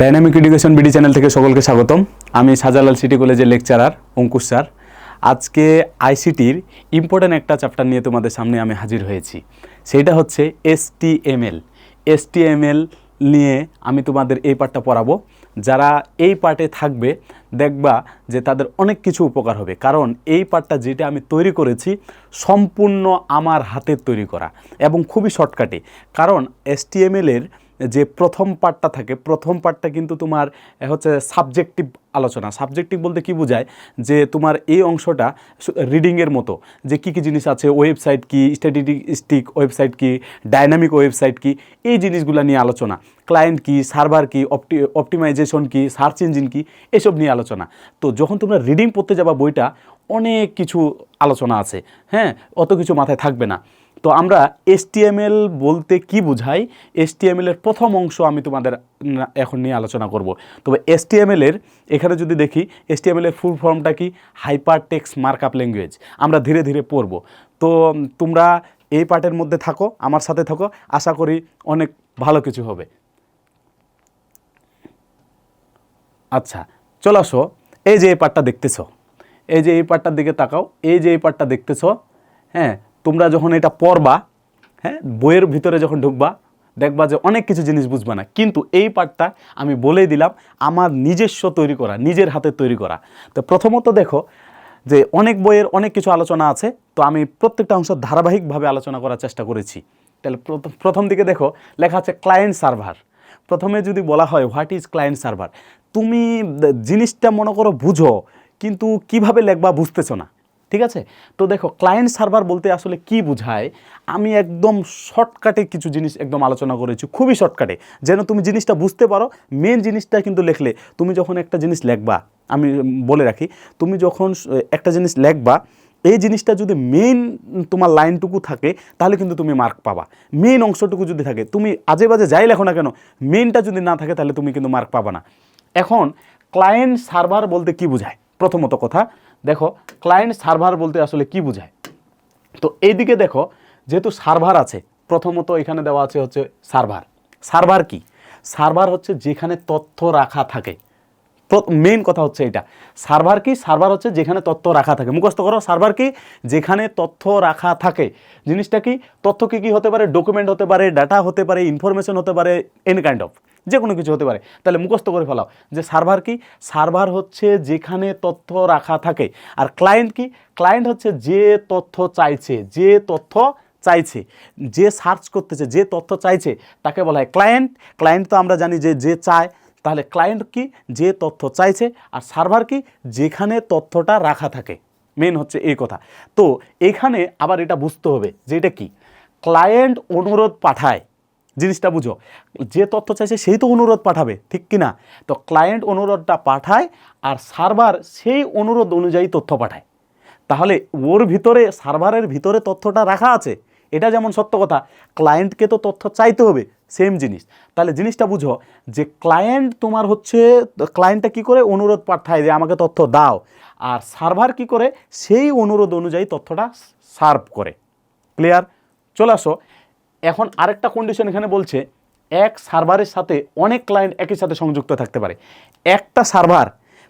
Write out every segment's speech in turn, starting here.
Dynamic education BD channel থেকে সকলকে স্বাগতম। আমি শাহজালাল সিটি কলেজের লেকচারার অঙ্কুশ স্যার। আজকে আইসিটির ইম্পর্ট্যান্ট একটা চ্যাপ্টার নিয়ে তোমাদের সামনে আমি হাজির হয়েছি। সেইটা হচ্ছে এসটিএমএল। এসটিএমএল নিয়ে আমি তোমাদের এই পার্টটা পড়াবো। যারা এই পার্টে থাকবে দেখবা যে তাদের অনেক কিছু উপকার হবে, কারণ এই পার্টটা যেটা আমি তৈরি করেছি সম্পূর্ণ আমার হাতের তৈরি করা এবং খুবই শর্টকাটে। কারণ এসটিএমএলের যে প্রথম পার্টটা থাকে, প্রথম পার্টটা কিন্তু তোমার হচ্ছে সাবজেক্টিভ আলোচনা। সাবজেক্টিভ বলতে কি বোঝায়, যে তোমার এই অংশটা রিডিংয়ের মতো, যে কী কী জিনিস আছে, ওয়েবসাইট কি, স্ট্যাটিস্টিক ওয়েবসাইট কি, ডাইনামিক ওয়েবসাইট কি, এই জিনিসগুলো নিয়ে আলোচনা। ক্লায়েন্ট কি, সার্ভার কি, অপটিমাইজেশন কি, সার্চ ইঞ্জিন কি, এসব নিয়ে আলোচনা। তো যখন তোমরা রিডিং পড়তে যাবা বইটা অনেক কিছু আলোচনা আছে, হ্যাঁ, অত কিছু মাথায় থাকবে না। তো আমরা এসটিএমএল বলতে কি বোঝাই, এসটিএমএলের প্রথম অংশ আমি তোমাদের এখন নিয়ে আলোচনা করব। তবে এসটিএমএলের এখানে যদি দেখি, এসটিএমএলের ফুল ফর্মটা কি, হাইপার টেক্সট মার্কআপ ল্যাঙ্গুয়েজ। আমরা ধীরে ধীরে পড়ব। তো তোমরা এই পার্টের মধ্যে থাকো, আমার সাথে থাকো, আশা করি অনেক ভালো কিছু হবে। আচ্ছা, চলে আসো। এই যে এই পার্টটা দেখতেছ, এই যে এই পার্টটার দিকে তাকাও, এই যে এই পার্টটা দেখতেছ, হ্যাঁ, তোমরা যখন এটা পড়বা, হ্যাঁ, বইয়ের ভিতরে যখন ঢুকবা দেখবা যে অনেক কিছু জিনিস বুঝবা না, কিন্তু এই পার্টটা আমি বলেই দিলাম আমার নিজস্ব তৈরি করা, নিজের হাতে তৈরি করা। তো প্রথমত দেখো যে অনেক বইয়ের অনেক কিছু আলোচনা আছে, তো আমি প্রত্যেকটা অংশ ধারাবাহিকভাবে আলোচনা করার চেষ্টা করেছি। তাহলে প্রথম দিকে দেখো লেখা আছে ক্লায়েন্ট সার্ভার। প্রথমে যদি বলা হয় হোয়াট ইজ ক্লায়েন্ট সার্ভার, তুমি জিনিসটা মনে করো বুঝো, কিন্তু কিভাবে লেখবা বুঝতেছো না, ঠিক আছে? তো দেখো ক্লায়েন্ট সার্ভার বলতে আসলে কি বোঝায়, আমি একদম শর্টকাটে কিছু জিনিস একদম আলোচনা করেছি, খুবই শর্টকাটে, যেন তুমি জিনিসটা বুঝতে পারো। মেন জিনিসটা কিন্তু লেখলে, তুমি যখন একটা জিনিস লেখবা, আমি বলে রাখি, তুমি যখন একটা জিনিস লেখবা, এই জিনিসটা যদি মেইন তোমার লাইনটুকু থাকে তাহলে কিন্তু তুমি মার্ক পাবা। মেইন অংশটুকু যদি থাকে, তুমি আজে বাজে যাই লেখো না কেন, মেইনটা যদি না থাকে তাহলে তুমি কিন্তু মার্ক পাবা না। এখন ক্লায়েন্ট সার্ভার বলতে কি বোঝায়, প্রথমত কথা দেখো ক্লায়েন্ট সার্ভার বলতে আসলে কি বোঝায়। তো এইদিকে দেখো, যেহেতু সার্ভার আছে, প্রথমত এখানে দেওয়া আছে হচ্ছে সার্ভার। সার্ভার কি? সার্ভার হচ্ছে যেখানে তথ্য রাখা থাকে। মেইন কথা হচ্ছে এটা। সার্ভার কি? সার্ভার হচ্ছে যেখানে তথ্য রাখা থাকে। মুখস্থ করো, সার্ভার কি? যেখানে তথ্য রাখা থাকে। জিনিসটা কি? তথ্য কি হতে পারে? ডকুমেন্ট হতে পারে, ডাটা হতে পারে, ইনফরমেশন হতে পারে, এনি কাইন্ড অফ, যে কোনো কিছু হতে পারে। তাহলে মুখস্থ করে ফেলাও যে সার্ভার কি? সার্ভার হচ্ছে যেখানে তথ্য রাখা থাকে। আর ক্লায়েন্ট কি? ক্লায়েন্ট হচ্ছে যে তথ্য চাইছে, যে তথ্য চাইছে, যে সার্চ করতেছে, যে তথ্য চাইছে তাকে বলা হয় ক্লায়েন্ট। ক্লায়েন্ট তো আমরা জানি যে যে চায়। তাহলে ক্লায়েন্ট কি? যে তথ্য চাইছে। আর সার্ভার কি? যেখানে তথ্যটা রাখা থাকে। মেন হচ্ছে এই কথা। তো এখানে আবার এটা বুঝতে হবে যে এটা কি, ক্লায়েন্ট অনুরোধ পাঠায়। জিনিসটা বুঝো, যে তথ্য চাইছে সেই তো অনুরোধ পাঠাবে, ঠিক কি না? তো ক্লায়েন্ট অনুরোধটা পাঠায় আর সার্ভার সেই অনুরোধ অনুযায়ী তথ্য পাঠায়। তাহলে ওর ভিতরে, সার্ভারের ভিতরে তথ্যটা রাখা আছে, এটা যেমন সত্য কথা, ক্লায়েন্টকে তো তথ্য চাইতে হবে, সেম জিনিস। তাহলে জিনিসটা বুঝো যে ক্লায়েন্ট তোমার হচ্ছে, ক্লায়েন্টটা কী করে? অনুরোধ পাঠায় যে আমাকে তথ্য দাও, আর সার্ভার কি করে? সেই অনুরোধ অনুযায়ী তথ্যটা সার্ভ করে। ক্লিয়ার? চলে আসো। এখন আরেকটা কন্ডিশন এখানে বলছে, এক সার্ভারের সাথে অনেক ক্লায়েন্ট একই সাথে সংযুক্ত থাকতে পারে। একটা সার্ভার,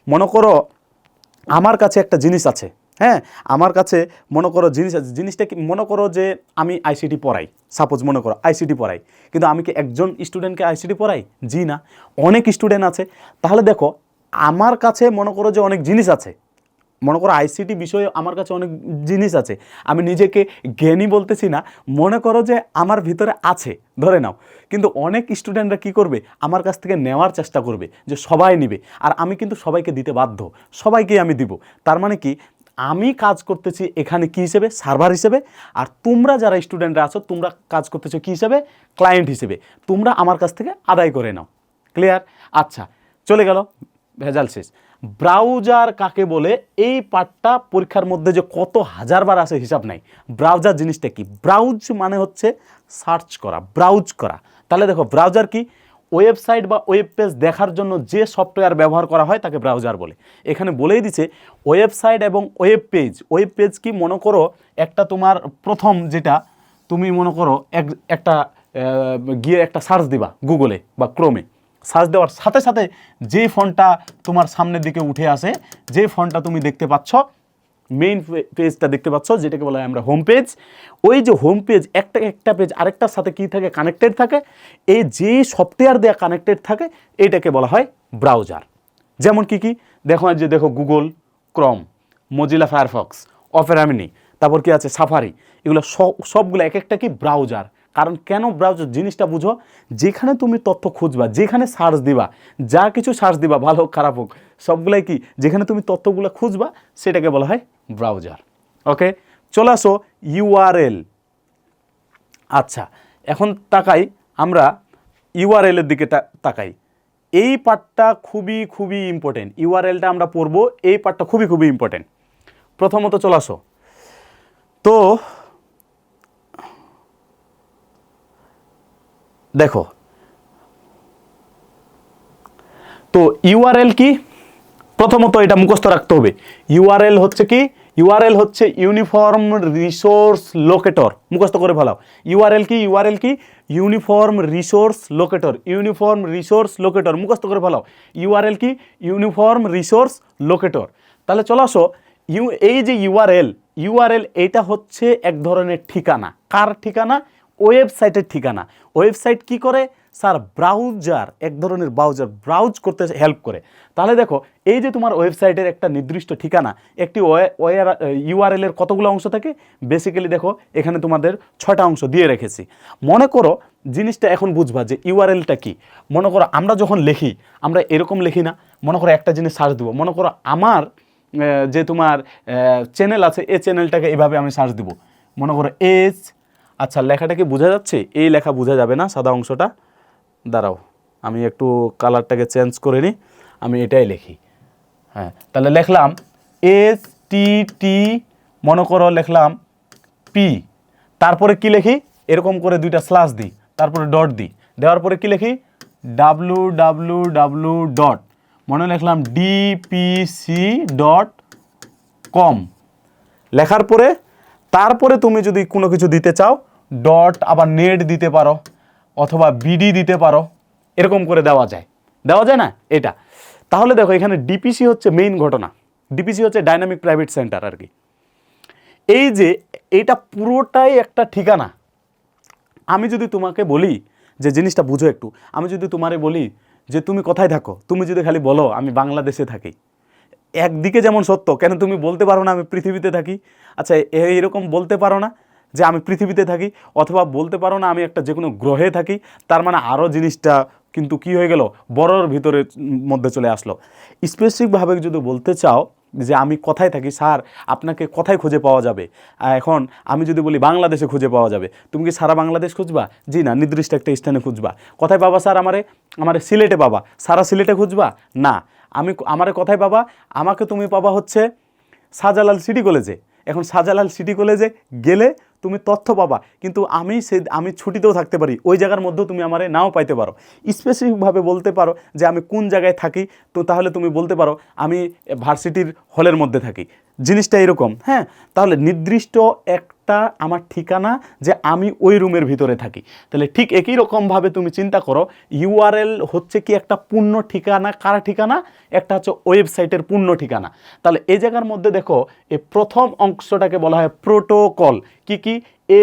মনে করো আমার কাছে একটা জিনিস আছে, হ্যাঁ, আমার কাছে মনে করো জিনিস আছে। জিনিসটা কি? মনে করো যে আমি আইসিটি পড়াই, সাপোজ মনে করো আইসিটি পড়াই, কিন্তু আমি কি একজন স্টুডেন্টকে আইসিটি পড়াই? জি না, অনেক স্টুডেন্ট আছে। তাহলে দেখো আমার কাছে মনে করো যে অনেক জিনিস আছে, মনে করো আইসিটি বিষয়ে আমার কাছে অনেক জিনিস আছে। আমি নিজেকে জ্ঞানী বলতেছি না, মনে করো যে আমার ভিতরে আছে, ধরে নাও। কিন্তু অনেক স্টুডেন্টরা কি করবে? আমার কাছ থেকে নেওয়ার চেষ্টা করবে, যে সবাই নিবে, আর আমি কিন্তু সবাইকে দিতে বাধ্য, সবাইকে আমি দিব। তার মানে কি? আমি কাজ করতেছি এখানে কি হিসেবে? সার্ভার হিসেবে। আর তোমরা যারা স্টুডেন্টরা আছো, তোমরা কাজ করতেছো কি হিসেবে? ক্লায়েন্ট হিসেবে। তোমরা আমার কাছ থেকে আদায় করে নাও। ক্লিয়ার? আচ্ছা, চলে গেল, ভেজাল শেষ। ব্রাউজার কাকে বলে? এই পার্টটা পরীক্ষার মধ্যে যে কত হাজারবার আসে হিসাব নাই। ব্রাউজার জিনিসটা কি? ব্রাউজ মানে হচ্ছে সার্চ করা, ব্রাউজ করা। তাহলে দেখো ব্রাউজার কি? ওয়েবসাইট বা ওয়েব পেজ দেখার জন্য যে সফটওয়্যার ব্যবহার করা হয় তাকে ব্রাউজার বলে। এখানে বলেই দিছে ওয়েবসাইট এবং ওয়েব পেজ। ওয়েব পেজ কি? মনে করো একটা তোমার প্রথম যেটা, তুমি মনে করো একটা গিয়ে একটা সার্চ দিবা গুগলে বা ক্রোমে, সার্চ দেওয়ার সাথে সাথে যে ফন্টটা তোমার সামনের দিকে উঠে আসে, যে ফন্টটা তুমি দেখতে পাচ্ছ, মেইন পেজটা দেখতে পাচ্ছ, যেটাকে বলা হয় আমরা হোম পেজ, ওই যে হোম পেজ একটা পেজ আরেকটার সাথে কী থাকে, কানেক্টেড থাকে। এই যে সফটওয়্যার দেওয়া কানেক্টেড থাকে এইটাকে বলা হয় ব্রাউজার। যেমন কি দেখো, যে দেখো Google Chrome, Mozilla Firefox, Opera mini, তারপর কি আছে সাফারি, এগুলো সবগুলো এক একটা কি ব্রাউজার। কারণ কেন ব্রাউজার জিনিসটা বুঝো, যেখানে তুমি তথ্য খুঁজবা, যেখানে সার্চ দিবা, যা কিছু সার্চ দিবা, ভালো হোক খারাপ হোক, সবগুলাই কি যেখানে তুমি তথ্যগুলো খুঁজবা সেটাকে বলা হয় ব্রাউজার। ওকে, চলে আসো ইউআরএল। আচ্ছা, এখন তাকাই আমরা ইউআরএল এর দিকে তাকাই। এই পার্টটা খুবই খুবই ইম্পর্টেন্ট। ইউআরএলটা আমরা পড়বো, এই পার্টটা খুবই খুবই ইম্পর্টেন্ট। প্রথমত চলে আসো, তো দেখো, তো ইউআরএল কি, প্রথমত এটা মুখস্থ রাখতে হবে। ইউআরএল হচ্ছে কি, ইউআরএল হচ্ছে ইউনিফর্ম রিসোর্স লোকেটর। মুখস্থ করে ফেলাও। ইউআরএল কি, ইউআরএল কি, uniform resource locator, uniform resource locator, মুখস্থ করে ফেলাও। ইউআরএল কি, ইউনিফর্ম রিসোর্স লোকেটর। তাহলে চলে আসো, এই যে ইউআরএল, ইউআরএল এটা হচ্ছে এক ধরনের ঠিকানা। কার ঠিকানা? ওয়েবসাইটের ঠিকানা। ওয়েবসাইট কি করে স্যার? ব্রাউজার, এক ধরনের ব্রাউজার, ব্রাউজ করতে হেল্প করে। তাহলে দেখো, এই যে তোমার ওয়েবসাইটের একটা নির্দিষ্ট ঠিকানা, একটি ইউআরএল এর কতগুলো অংশ থাকে? বেসিক্যালি দেখো, এখানে তোমাদের 6টা অংশ দিয়ে রেখেছি। মনে করো জিনিসটা এখন বুঝবা যে ইউআরএলটা কি। মনে করো আমরা যখন লিখি, আমরা এরকম লিখি না। মনে করো একটা জিনিস সার্চ দেবো, মনে করো আমার যে তোমার চ্যানেল আছে, এই চ্যানেলটাকে এইভাবে আমি সার্চ দিব। মনে করো এস, আচ্ছা লেখাটা কি বোঝা যাচ্ছে? এই লেখা বোঝা যাবে না, সাদা অংশটা, দাঁড়াও আমি একটু কালারটাকে চেঞ্জ করে নিই, আমি এটাই লিখি। হ্যাঁ, তাহলে লিখলাম এস টি টি, মনে করো লিখলাম পি, তারপরে কি লিখি? এরকম করে 2টা স্ল্যাশ দিই, তারপরে ডট দিই, দেওয়ার পরে কি লিখি? www ডট, মনে লিখলাম dpc.com। লেখার পরে তারপরে তুমি যদি কোনো কিছু দিতে চাও, ডট, আবার নেট দিতে পারো, অথবা বিডি দিতে পারো, এরকম করে দেওয়া যায়। দেওয়া যায় না এটা? তাহলে দেখো, এখানে ডিপিসি হচ্ছে মেইন ঘটনা। ডিপিসি হচ্ছে ডাইনামিক প্রাইভেট সেন্টার আর কি। এই যে এটা পুরোটাই একটা ঠিকানা। আমি যদি তোমাকে বলি যে জিনিসটা বুঝো একটু, আমি যদি তোমারে বলি যে তুমি কোথায় থাকো, তুমি যদি খালি বলো আমি বাংলাদেশে থাকি, একদিকে যেমন সত্য, কেন তুমি বলতে পারো না আমি পৃথিবীতে থাকি? আচ্ছা, এরকম বলতে পারো না যে আমি পৃথিবীতে থাকি, অথবা বলতে পারো না আমি একটা যে কোনো গ্রহে থাকি? তার মানে আরও জিনিসটা কিন্তু কি হয়ে গেল, বড়র ভিতরে মধ্যে চলে আসলো। স্পেসিফিকভাবে যদি বলতে চাও যে আমি কোথায় থাকি, স্যার আপনাকে কোথায় খুঁজে পাওয়া যাবে? এখন আমি যদি বলি বাংলাদেশে খুঁজে পাওয়া যাবে, তুমি কি সারা বাংলাদেশ খুঁজবা? জি না, নির্দিষ্ট একটা স্থানে খুঁজবা। কোথায় পাবা স্যার? আমারে সিলেটে পাবা। সারা সিলেটে খুঁজবা? না। আমারে কোথায় পাবা? আমাকে তুমি পাবা হচ্ছে শাহজালাল সিটি কলেজে। এখন শাহজালাল সিটি কলেজে গেলে তুমি তথ্য পাবা, কিন্তু আমি ছুটিতেও থাকতে পারি, ওই জায়গার মধ্যেও তুমি আমারে নাও পাইতে পারো। স্পেসিফিকভাবে বলতে পারো যে আমি কোন জায়গায় থাকি, তো তাহলে তুমি বলতে পারো আমি ভার্সিটির হলের মধ্যে থাকি। জিনিসটা এরকম। হ্যাঁ, তাহলে নির্দিষ্ট একটা আমার ঠিকানা, যে আমি ওই রুমের ভিতরে থাকি। তাহলে ঠিক একই রকমভাবে তুমি চিন্তা করো, ইউআরএল হচ্ছে কি একটা পূর্ণ ঠিকানা। কার ঠিকানা? একটা হচ্ছে ওয়েবসাইটের পূর্ণ ঠিকানা। তাহলে এই জায়গার মধ্যে দেখো, এই প্রথম অংশটাকে বলা হয় প্রোটোকল। কি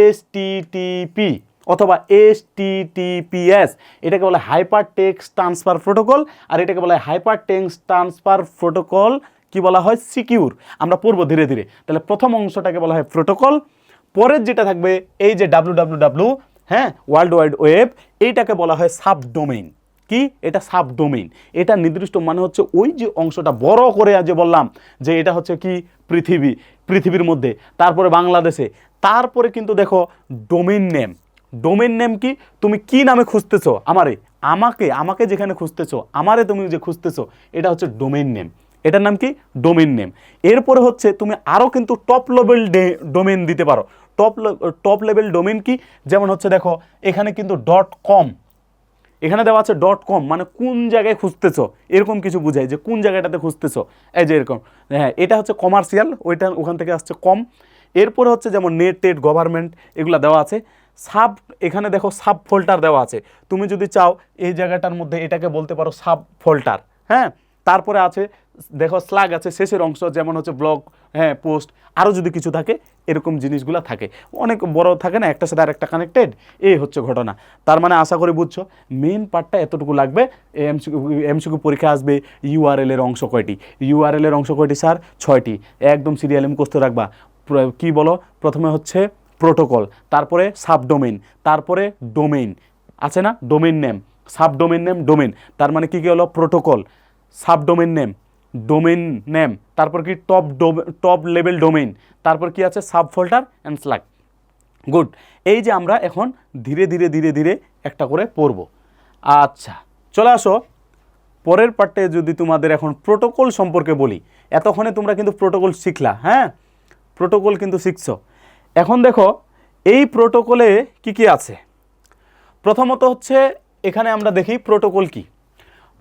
এসটিটিপি অথবা HTTPS, এটাকে বলা হয় হাইপার টেক্সট ট্রান্সফার প্রোটোকল, আর এটাকে বলা হয় হাইপার টেক্সট ট্রান্সফার প্রোটোকল কি বলা হয়? সিকিউর। আমরা পড়বো ধীরে ধীরে। তাহলে প্রথম অংশটাকে বলা হয় প্রোটোকল, পরের যেটা থাকবে এই যে www, হ্যাঁ, ওয়ার্ল্ড ওয়াইড ওয়েব, এইটাকে বলা হয় সাবডোমেইন। কি এটা? সাবডোমেইন। এটা নির্দিষ্ট মানে হচ্ছে ওই যে অংশটা বড় করে যে বললাম যে এটা হচ্ছে কি পৃথিবীর মধ্যে, তারপরে বাংলাদেশে, তারপরে কিন্তু দেখো ডোমেইন নেম। ডোমেইন নেম কি? তুমি কি নামে খুঁজতেছো আমাকে যেখানে খুঁজতেছো, আমারে তুমি যে খুঁজতেছো, এটা হচ্ছে ডোমেইন নেম। এটার নাম কি? Domain name. এরপরে হচ্ছে তুমি আরও কিন্তু টপ লেভেল ডোমেইন দিতে পারো। টপ লেভেল ডোমেইন কি? যেমন হচ্ছে দেখো, এখানে কিন্তু .com, এখানে দেওয়া আছে .com, মানে কোন জায়গায় খুঁজতেছো এরকম কিছু বোঝায়, যে কোন জায়গাটাতে খুঁজতেছো, এই যে এরকম। হ্যাঁ, এটা হচ্ছে কমার্শিয়াল, ওখান থেকে আসছে কম। এরপরে হচ্ছে যেমন নেট গভর্নমেন্ট, এগুলো দেওয়া আছে। সাব, এখানে দেখো সাব ফোল্ডার দেওয়া আছে, তুমি যদি চাও এই জায়গাটার মধ্যে এটাকে বলতে পারো সাব ফোল্ডার। হ্যাঁ, তারপরে আছে দেখো স্লাগ আছে শেষের অংশ, যেমন হচ্ছে ব্লগ, হ্যাঁ পোস্ট, আরও যদি কিছু থাকে এরকম জিনিসগুলো থাকে, অনেক বড় থাকে না, একটা সাথে আরেকটা কানেক্টেড, এই হচ্ছে ঘটনা। তার মানে আশা করি বুঝছো, মেন পার্টটা এতটুকু লাগবে। এমসিকিউ পরীক্ষা আসবে ইউআরএল এর অংশ কয়টি, ইউআরএল এর অংশ কয়টি স্যার? 6টি, একদম সিরিয়ালে মুখস্থ রাখবা। কি বলো, প্রথমে হচ্ছে প্রোটোকল, তারপরে সাবডোমেইন, তারপরে ডোমেইন আছে না, domain name, subdomain name, domain, তার মানে কি কি হলো, protocol, subdomain name, domain name, তারপর কি টপ লেভেল ডোমেইন, তারপর কি আছে sub folder and slug. Good, এই যে আমরা এখন ধীরে ধীরে ধীরে ধীরে একটা করে পড়ব। আচ্ছা চলে আসো পরের পার্টে, যদি তোমাদের এখন প্রোটোকল সম্পর্কে বলি। এতক্ষণে তোমরা কিন্তু প্রোটোকল শিখলা, হ্যাঁ প্রোটোকল কিন্তু শিখছো। এখন দেখো এই প্রোটোকলে কি কি আছে। প্রথমত হচ্ছে এখানে আমরা দেখি প্রোটোকল কি।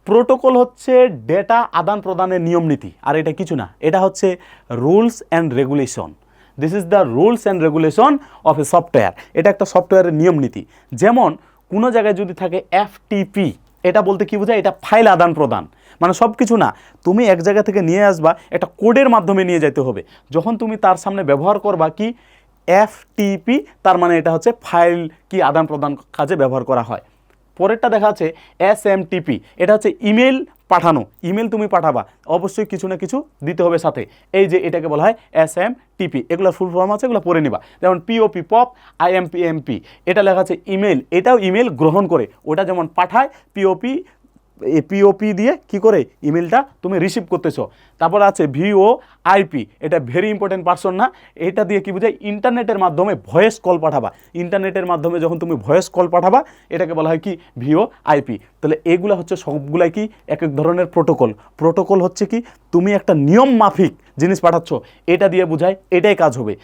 প্রোটোকল হচ্ছে ডেটা আদান প্রদানের নিয়ম নীতি, আর এটা কিছু না, এটা হচ্ছে rules and regulation. This is the rules and regulation of A software. এটা একটা সফটওয়্যারের নিয়ম নীতি। যেমন কোনো জায়গায় যদি থাকে এফটিপি, এটা বলতে কি বোঝায়, এটা ফাইল আদান প্রদান, মানে সব কিছু না, তুমি এক জায়গা থেকে নিয়ে আসবা, একটা কোডের মাধ্যমে নিয়ে যেতে হবে। যখন তুমি তার সামনে ব্যবহার করবা কি এফটিপি, তার মানে এটা হচ্ছে ফাইল কি আদান প্রদান কাজে ব্যবহার করা হয়। পরেরটা দেখা যাচ্ছে এসএমটিপি, এটা হচ্ছে ইমেল পাঠানো, ইমেল তুমি পাঠাবা, অবশ্যই কিছু না কিছু দিতে হবে সাথে, এই যে এটাকে বলা হয় এসএমটিপি। এগুলোর ফুল ফর্ম আছে, এগুলো পড়ে নিবা। যেমন পিওপি পপ, আইএমপিএমপি, এটা লেখা আছে ইমেল, এটাও ইমেল গ্রহণ করে, ওটা যেমন পাঠায় পিওপি দিয়ে কি করে ইমেলটা তুমি রিসিভ করতেছো। তারপর আছে ভিওআইপি, এটা ভেরি ইম্পর্টেন্ট পার্সন না, এটা দিয়ে কি বোঝায়, ইন্টারনেটের মাধ্যমে ভয়েস কল পাঠাবা, ইন্টারনেটের মাধ্যমে যখন তুমি ভয়েস কল পাঠাবা এটাকে বলা হয় কি ভিওআইপি। তাহলে এগুলো হচ্ছে সবগুলাই কি এক এক ধরনের প্রোটোকল। প্রোটোকল হচ্ছে কি তুমি একটা নিয়ম মাফিক জিনিস পাঠাচ্ছ, এটা দিয়ে বোঝায় এটাই কাজ হবে।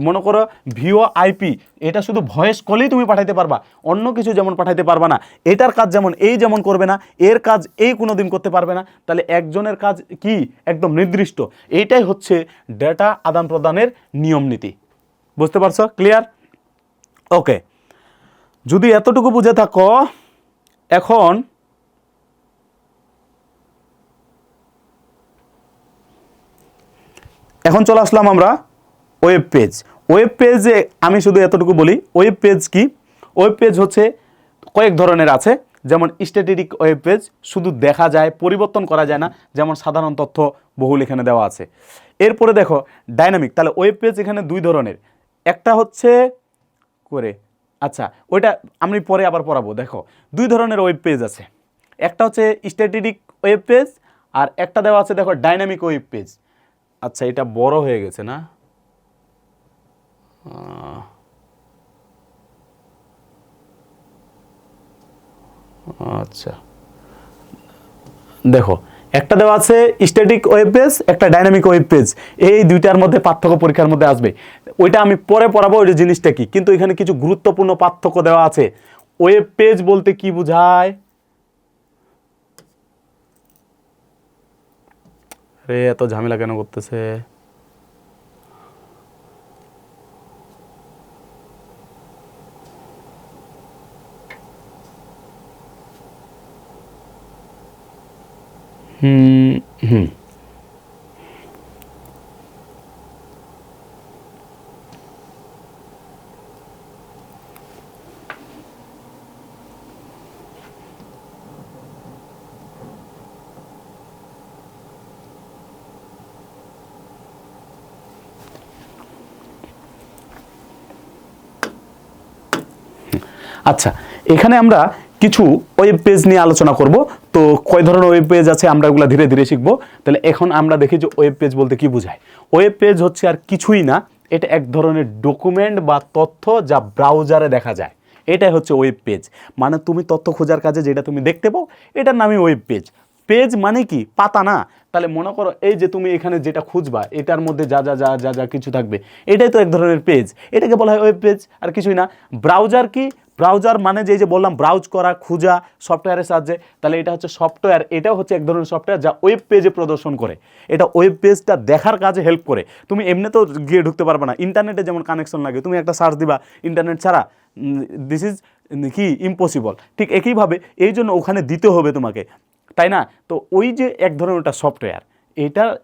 মনে করো ভিওআইপি, এটা শুধু ভয়েস কলেই তুমি পাঠাইতে পারবা, অন্য কিছু যেমন পাঠাইতে পারবা না, এটার কাজ যেমন এই যেমন করবে না, এর কাজ এই কোনো দিন করতে পারবে না। তাহলে একজনের কাজ কি একদম নির্দিষ্ট, এইটাই হচ্ছে ডেটা আদান প্রদানের নিয়ম নীতি। বুঝতে পারছো? ক্লিয়ার? ওকে, যদি এতটুকু বুঝে থাকো, এখন চলে আসলাম আমরা ওয়েব পেজ। ওয়েব পেজে আমি শুধু এতটুকু বলি, ওয়েব পেজ কি, ওয়েব পেজ হচ্ছে কয়েক ধরনের আছে। যেমন স্ট্যাটিক ওয়েব পেজ, শুধু দেখা যায়, পরিবর্তন করা যায় না, যেমন সাধারণ তথ্য বহুল এখানে দেওয়া আছে। এরপরে দেখো ডাইনামিক, তাহলে ওয়েব পেজ এখানে দুই ধরনের, একটা হচ্ছে করে, আচ্ছা ওইটা আমি পরে আবার পড়াবো। দেখো দুই ধরনের ওয়েব পেজ আছে, একটা হচ্ছে স্ট্যাটিক ওয়েব পেজ, আর একটা দেওয়া আছে দেখো ডাইনামিক ওয়েব পেজ। আচ্ছা এটা বড় হয়ে গেছে না, আচ্ছা দেখো একটা দেওয়া আছে স্ট্যাটিক ওয়েব পেজ, একটা ডাইনামিক ওয়েব পেজ, এই দুইটার মধ্যে পার্থক্য পরীক্ষার মধ্যে আসবে, ওইটা আমি পরে পড়াবো ওই জিনিসটা কি। কিন্তু এখানে কিছু গুরুত্বপূর্ণ পার্থক্য দেওয়া আছে। ওয়েব পেজ বলতে কি বোঝায়, রে এত ঝামেলা কেন করতেছে, আচ্ছা এখানে আমরা কিছু ওয়েব পেজ নিয়ে আলোচনা করব। তো কয় ধরনের ওয়েব পেজ আছে আমরা এগুলো ধীরে ধীরে শিখবো। তাহলে এখন আমরা দেখি যে ওয়েব পেজ বলতে কি বোঝায়। ওয়েব পেজ হচ্ছে আর কিছুই না, এটা এক ধরনের ডকুমেন্ট বা তথ্য যা ব্রাউজারে দেখা যায়, এটাই হচ্ছে ওয়েব পেজ। মানে তুমি তথ্য খোঁজার কাজে যেটা তুমি দেখতে পাও এটার নামই ওয়েব পেজ। পেজ মানে কি? পাতা না। তাহলে মনে করো এই যে তুমি এখানে যেটা খুঁজবা এটার মধ্যে যা যা যা যা যা কিছু থাকবে, এটাই তো এক ধরনের পেজ, এটাকে বলা হয় ওয়েব পেজ, আর কিছুই না। ব্রাউজার কি? ব্রাউজার মানে যে বললাম ব্রাউজ করা, খোঁজা সফটওয়্যারের সাহায্যে, তাহলে এটা হচ্ছে সফটওয়্যার, এটাও হচ্ছে এক ধরনের সফটওয়্যার যা ওয়েব পেজে প্রদর্শন করে। এটা ওয়েব পেজটা দেখার কাজে হেল্প করে। তুমি এমনি তো গিয়ে ঢুকতে পারবে না, ইন্টারনেটে যেমন কানেকশন লাগে, তুমি একটা সার্চ দিবা ইন্টারনেট ছাড়া, দিস ইজ কি ইম্পসিবল। ঠিক একইভাবে এই জন্য ওখানে দিতে হবে তোমাকে, তাই না? তো ওই যে এক ধরনের ওটা সফটওয়্যার,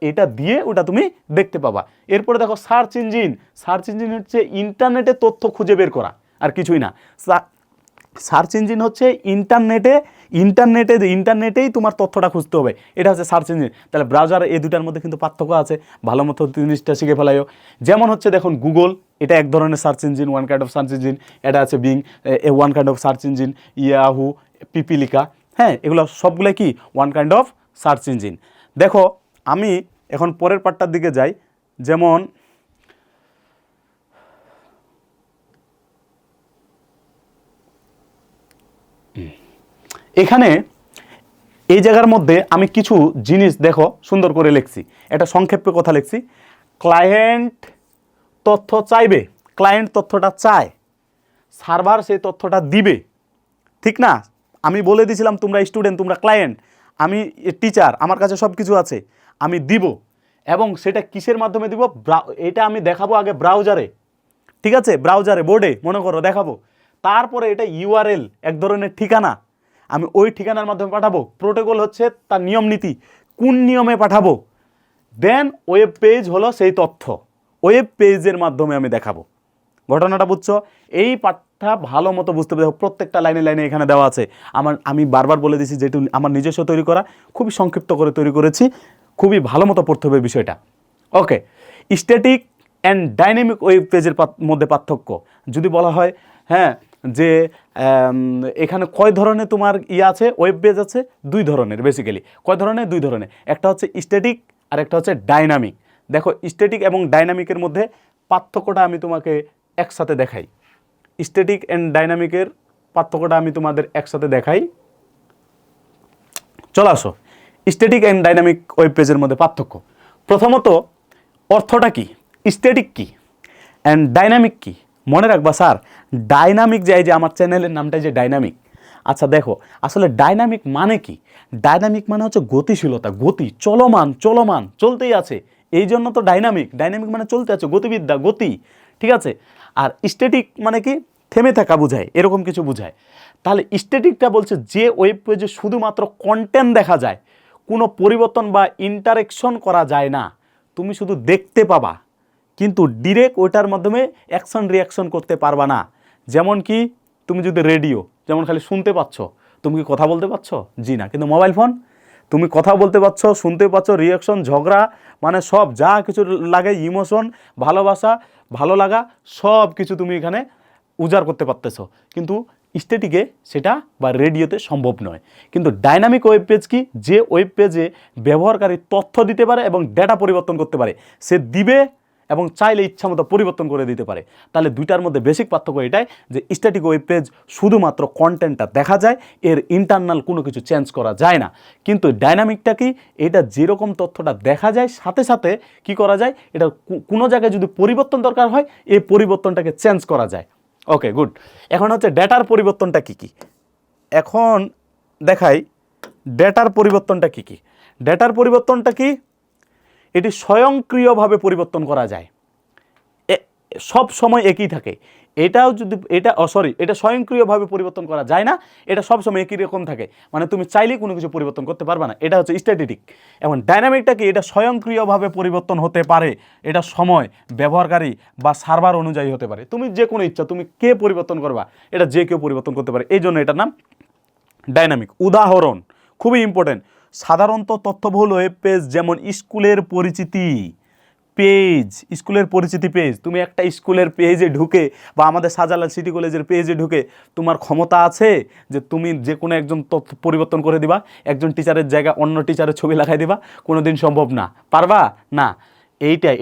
এটা দিয়ে ওটা তুমি দেখতে পাবা। এরপরে দেখো সার্চ ইঞ্জিন। সার্চ ইঞ্জিন হচ্ছে ইন্টারনেটে তথ্য খুঁজে বের করা, আর কিছুই না। সার্চ ইঞ্জিন হচ্ছে ইন্টারনেটেই তোমার তথ্যটা খুঁজতে হবে, এটা হচ্ছে সার্চ ইঞ্জিন। তাহলে ব্রাউজার, এই দুটার মধ্যে কিন্তু পার্থক্য আছে, ভালো মতো জিনিসটা শিখে ফেলাইও। যেমন হচ্ছে দেখুন গুগল, এটা এক ধরনের search engine, one kind of search engine. এটা আছে Bing, one kind of search engine. Yahoo, Pipilika, হ্যাঁ, এগুলো সবগুলো কি one kind of search engine. দেখো আমি এখন পরের পার্টটার দিকে যাই। যেমন এখানে এই জায়গার মধ্যে আমি কিছু জিনিস দেখো সুন্দর করে লিখছি, একটা সংক্ষেপে কথা লিখছি। ক্লায়েন্ট তথ্য চাইবে, ক্লায়েন্ট তথ্যটা চায়, সার্ভার সেই তথ্যটা দিবে, ঠিক না? আমি বলে দিয়েছিলাম তোমরা স্টুডেন্ট, তোমরা ক্লায়েন্ট, আমি টিচার, আমার কাছে সব কিছু আছে, আমি দিব। এবং সেটা কিসের মাধ্যমে দিব? এটা আমি দেখাবো আগে ব্রাউজারে, ঠিক আছে? ব্রাউজারে, বোর্ডে মনে করো দেখাবো। তারপরে এটা ইউআরএল, এক ধরনের ঠিকানা, আমি ওই ঠিকানার মাধ্যমে পাঠাবো। প্রোটোকল হচ্ছে তার নিয়ম নীতি, কোন নিয়মে পাঠাবো। দেন ওয়েব পেজ হলো সেই তথ্য, ওয়েব পেজের মাধ্যমে আমি দেখাবো। ঘটনাটা বুঝছো? এই পাঠটা ভালো মতো বুঝতে হবে। প্রত্যেকটা লাইনে লাইনে এখানে দেওয়া আছে। আমি বারবার বলে দিয়েছি, যেহেতু আমার নিজস্ব তৈরি করা, খুবই সংক্ষিপ্ত করে তৈরি করেছি, খুবই ভালো মতো পড়তে হবে বিষয়টা। ওকে, স্ট্যাটিক অ্যান্ড ডাইনামিক ওয়েব পেজের মধ্যে পার্থক্য যদি বলা হয়, হ্যাঁ, যে এখানে কয় ধরনের তোমার আছে, ওয়েব পেজ আছে দুই ধরনের, বেসিক্যালি কয় ধরনের? দুই ধরনের। একটা হচ্ছে স্ট্যাটিক আর একটা হচ্ছে ডাইনামিক। দেখো স্ট্যাটিক এবং ডাইনামিকের মধ্যে পার্থক্যটা আমি তোমাকে একসাথে দেখাই। স্ট্যাটিক অ্যান্ড ডাইনামিকের পার্থক্যটা আমি তোমাদের একসাথে দেখাই। চলে আসো, স্ট্যাটিক অ্যান্ড ডাইনামিক ওয়েব পেজের মধ্যে পার্থক্য। প্রথমত অর্থটা কি, স্ট্যাটিক কি অ্যান্ড ডাইনামিক কি? মনে রাখবা স্যার, ডাইনামিক যে আমার চ্যানেলের নামটা যে ডাইনামিক। আচ্ছা দেখো, আসলে ডাইনামিক মানে কি? ডাইনামিক মানে হচ্ছে গতিশীলতা, গতি, চলমান চলমান চলতেই আছে, এই জন্য তো ডাইনামিক। ডাইনামিক মানে চলতে আছে, গতিবিদ্যা, গতি, ঠিক আছে? আর স্ট্যাটিক মানে কি? থেমে থাকা বোঝায়, এরকম কিছু বোঝায়। তাহলে স্ট্যাটিকটা বলছে যে ওয়েব পেজে শুধুমাত্র কন্টেন্ট দেখা যায়, কোনো পরিবর্তন বা ইন্টারেকশন করা যায় না, তুমি শুধু দেখতে পাবা, কিন্তু ডিরেক্ট ওইটার মাধ্যমে অ্যাকশন রিয়াকশন করতে পারবা না। যেমন কি, তুমি যদি রেডিও, যেমন খালি শুনতে পাচ্ছ, তুমি কি কথা বলতে পারছো? জি না। কিন্তু মোবাইল ফোন, তুমি কথা বলতে পারছো, শুনতে পাচ্ছ, রিয়াকশন, ঝগড়া, মানে সব যা কিছু লাগে, ইমোশন, ভালোবাসা, ভালো লাগা, সব কিছু তুমি এখানে উজাড় করতে পারতেছো। কিন্তু স্ট্যাটিকে সেটা বা রেডিওতে সম্ভব নয়। কিন্তু ডাইনামিক ওয়েব পেজ কি? যে ওয়েব পেজে ব্যবহারকারী তথ্য দিতে পারে এবং ডেটা পরিবর্তন করতে পারে, সে দিবে এবং চাইলে ইচ্ছামতো পরিবর্তন করে দিতে পারে। তাহলে দুইটার মধ্যে বেসিক পার্থক্য এটাই, যে স্ট্যাটিক ওয়েব পেজ শুধুমাত্র কন্টেন্টটা দেখা যায়, এর ইন্টারনাল কোনো কিছু চেঞ্জ করা যায় না। কিন্তু ডাইনামিকটা কি? এটা যেরকম তথ্যটা দেখা যায় সাথে সাথে কি করা যায়, এটা কোনো জায়গায় যদি পরিবর্তন দরকার হয়, এই পরিবর্তনটাকে চেঞ্জ করা যায়। ওকে, গুড। এখন হচ্ছে ডেটার পরিবর্তনটা কি কি, এখন দেখাই ডেটার পরিবর্তনটা কি কি। ডেটার পরিবর্তনটা কি? এটি স্বয়ংক্রিয়ভাবে পরিবর্তন করা যায়, সব সময় একই থাকে। এটাও যদি এটা স্বয়ংক্রিয়ভাবে পরিবর্তন করা যায় না, এটা সব সময় একই রকম থাকে, মানে তুমি চাইলেই কোনো কিছু পরিবর্তন করতে পারবে না। এটা হচ্ছে স্ট্যাটিক। এবং ডাইনামিকটা কি? এটা স্বয়ংক্রিয়ভাবে পরিবর্তন হতে পারে, এটা সময়, ব্যবহারকারী বা সার্ভার অনুযায়ী হতে পারে। তুমি যে কোনো ইচ্ছা, তুমি কে পরিবর্তন করবা, এটা যে কেউ পরিবর্তন করতে পারে, এই জন্য এটার নাম ডাইনামিক। উদাহরণ খুবই ইম্পর্টেন্ট, সাধারণত তথ্যবহুল ওয়েব পেজ, যেমন স্কুলের পরিচিতি পেজ, স্কুলের পরিচিতি পেজ। তুমি একটা স্কুলের পেজে ঢুকে বা আমাদের শাহজালাল সিটি কলেজের পেজে ঢুকে তোমার ক্ষমতা আছে যে তুমি যে কোনো একজন তথ্য পরিবর্তন করে দিবা, একজন টিচারের জায়গায় অন্য টিচারের ছবি লাগাই দিবা? কোনো দিন সম্ভব না। পারবা না।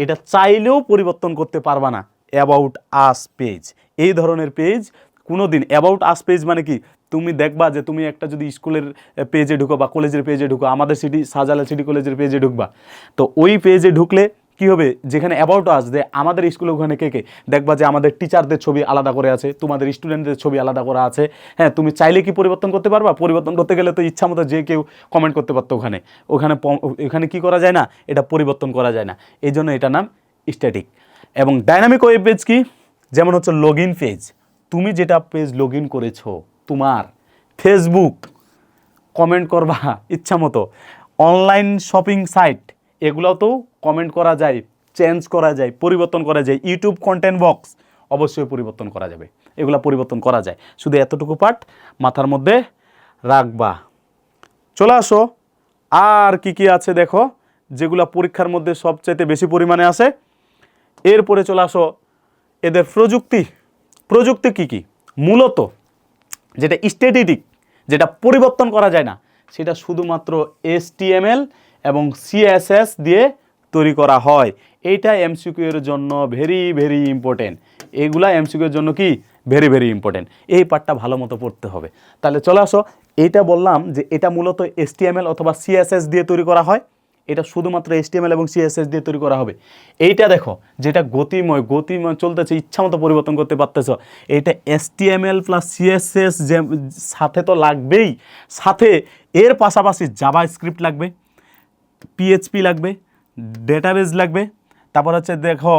এটা চাইলেও পরিবর্তন করতে পারবা না। অ্যাবাউট আস পেজ, এই ধরনের পেজ কোনো দিন, অ্যাবাউট আস পেজ মানে কি? তুমি দেখবা যে তুমি একটা যদি স্কুলের পেজে ঢুকো বা কলেজের পেজে ঢুকো, আমাদের শাহজালাল সিটি কলেজের পেজে ঢুকবা, তো ওই পেজে ঢুকলে কি হবে, যেখানে অ্যাবাউট আস যে আমাদের স্কুলে ওখানে কে কে, দেখবা যে আমাদের টিচারদের ছবি আলাদা করে আছে, তোমাদের স্টুডেন্টদের ছবি আলাদা করা আছে। হ্যাঁ, তুমি চাইলে কি পরিবর্তন করতে পারবা? পরিবর্তন করতে গেলে তো ইচ্ছা মতো যে কেউ কমেন্ট করতে পারতো ওখানে, ওখানে কি করা যায় না, এটা পরিবর্তন করা যায় না। এই জন্য এটা নাম স্ট্যাটিক। এবং ডাইনামিক ওয়েব পেজ কি, যেমন হচ্ছে লগ ইন পেজ, তুমি যেটা পেজ লগ ইন করেছো, তোমার ফেসবুক কমেন্ট করবা ইচ্ছা মতো, অনলাইন শপিং সাইট এগুলোতেও কমেন্ট করা যায়, চেঞ্জ করা যায়, পরিবর্তন করা যায়। ইউটিউব কন্টেন্ট বক্স অবশ্যই পরিবর্তন করা যাবে, এগুলো পরিবর্তন করা যায়। শুধু এতটুকু পার্ট মাথার মধ্যে রাখবা। চলে আসো, আর কি কি আছে দেখো, যেগুলো পরীক্ষার মধ্যে সবচাইতে বেশি পরিমাণে আসে। এরপরে চলে আসো এদের প্রযুক্তি কি কি। মূলত যেটা স্ট্যাটিক, যেটা পরিবর্তন করা যায় না, সেটা শুধুমাত্র HTML এবং CSS দিয়ে তৈরি করা হয়। এইটা এমসিকিউ এর জন্য ভেরি ভেরি ইম্পর্টেন্ট। এইগুলা এমসিকিউ এর জন্য কি ভেরি ভেরি ইম্পর্টেন্ট। এই পার্টটা ভালো মতো পড়তে হবে। তাহলে চলে আসো, এইটা বললাম যে এটা মূলত HTML অথবা CSS দিয়ে তৈরি করা হয়। এটা শুধুমাত্র HTML এবং CSS দিয়ে তৈরি করা হবে। এইটা দেখো, যেটা গতিময় চলতেছে, ইচ্ছা মতো পরিবর্তন করতে পারতেছ, এইটা HTML প্লাস CSS যে সাথে তো লাগবেই, সাথে এর পাশাপাশি জাভা স্ক্রিপ্ট লাগবে, PHP লাগবে, ডেটাবেস লাগবে, তারপর হচ্ছে দেখো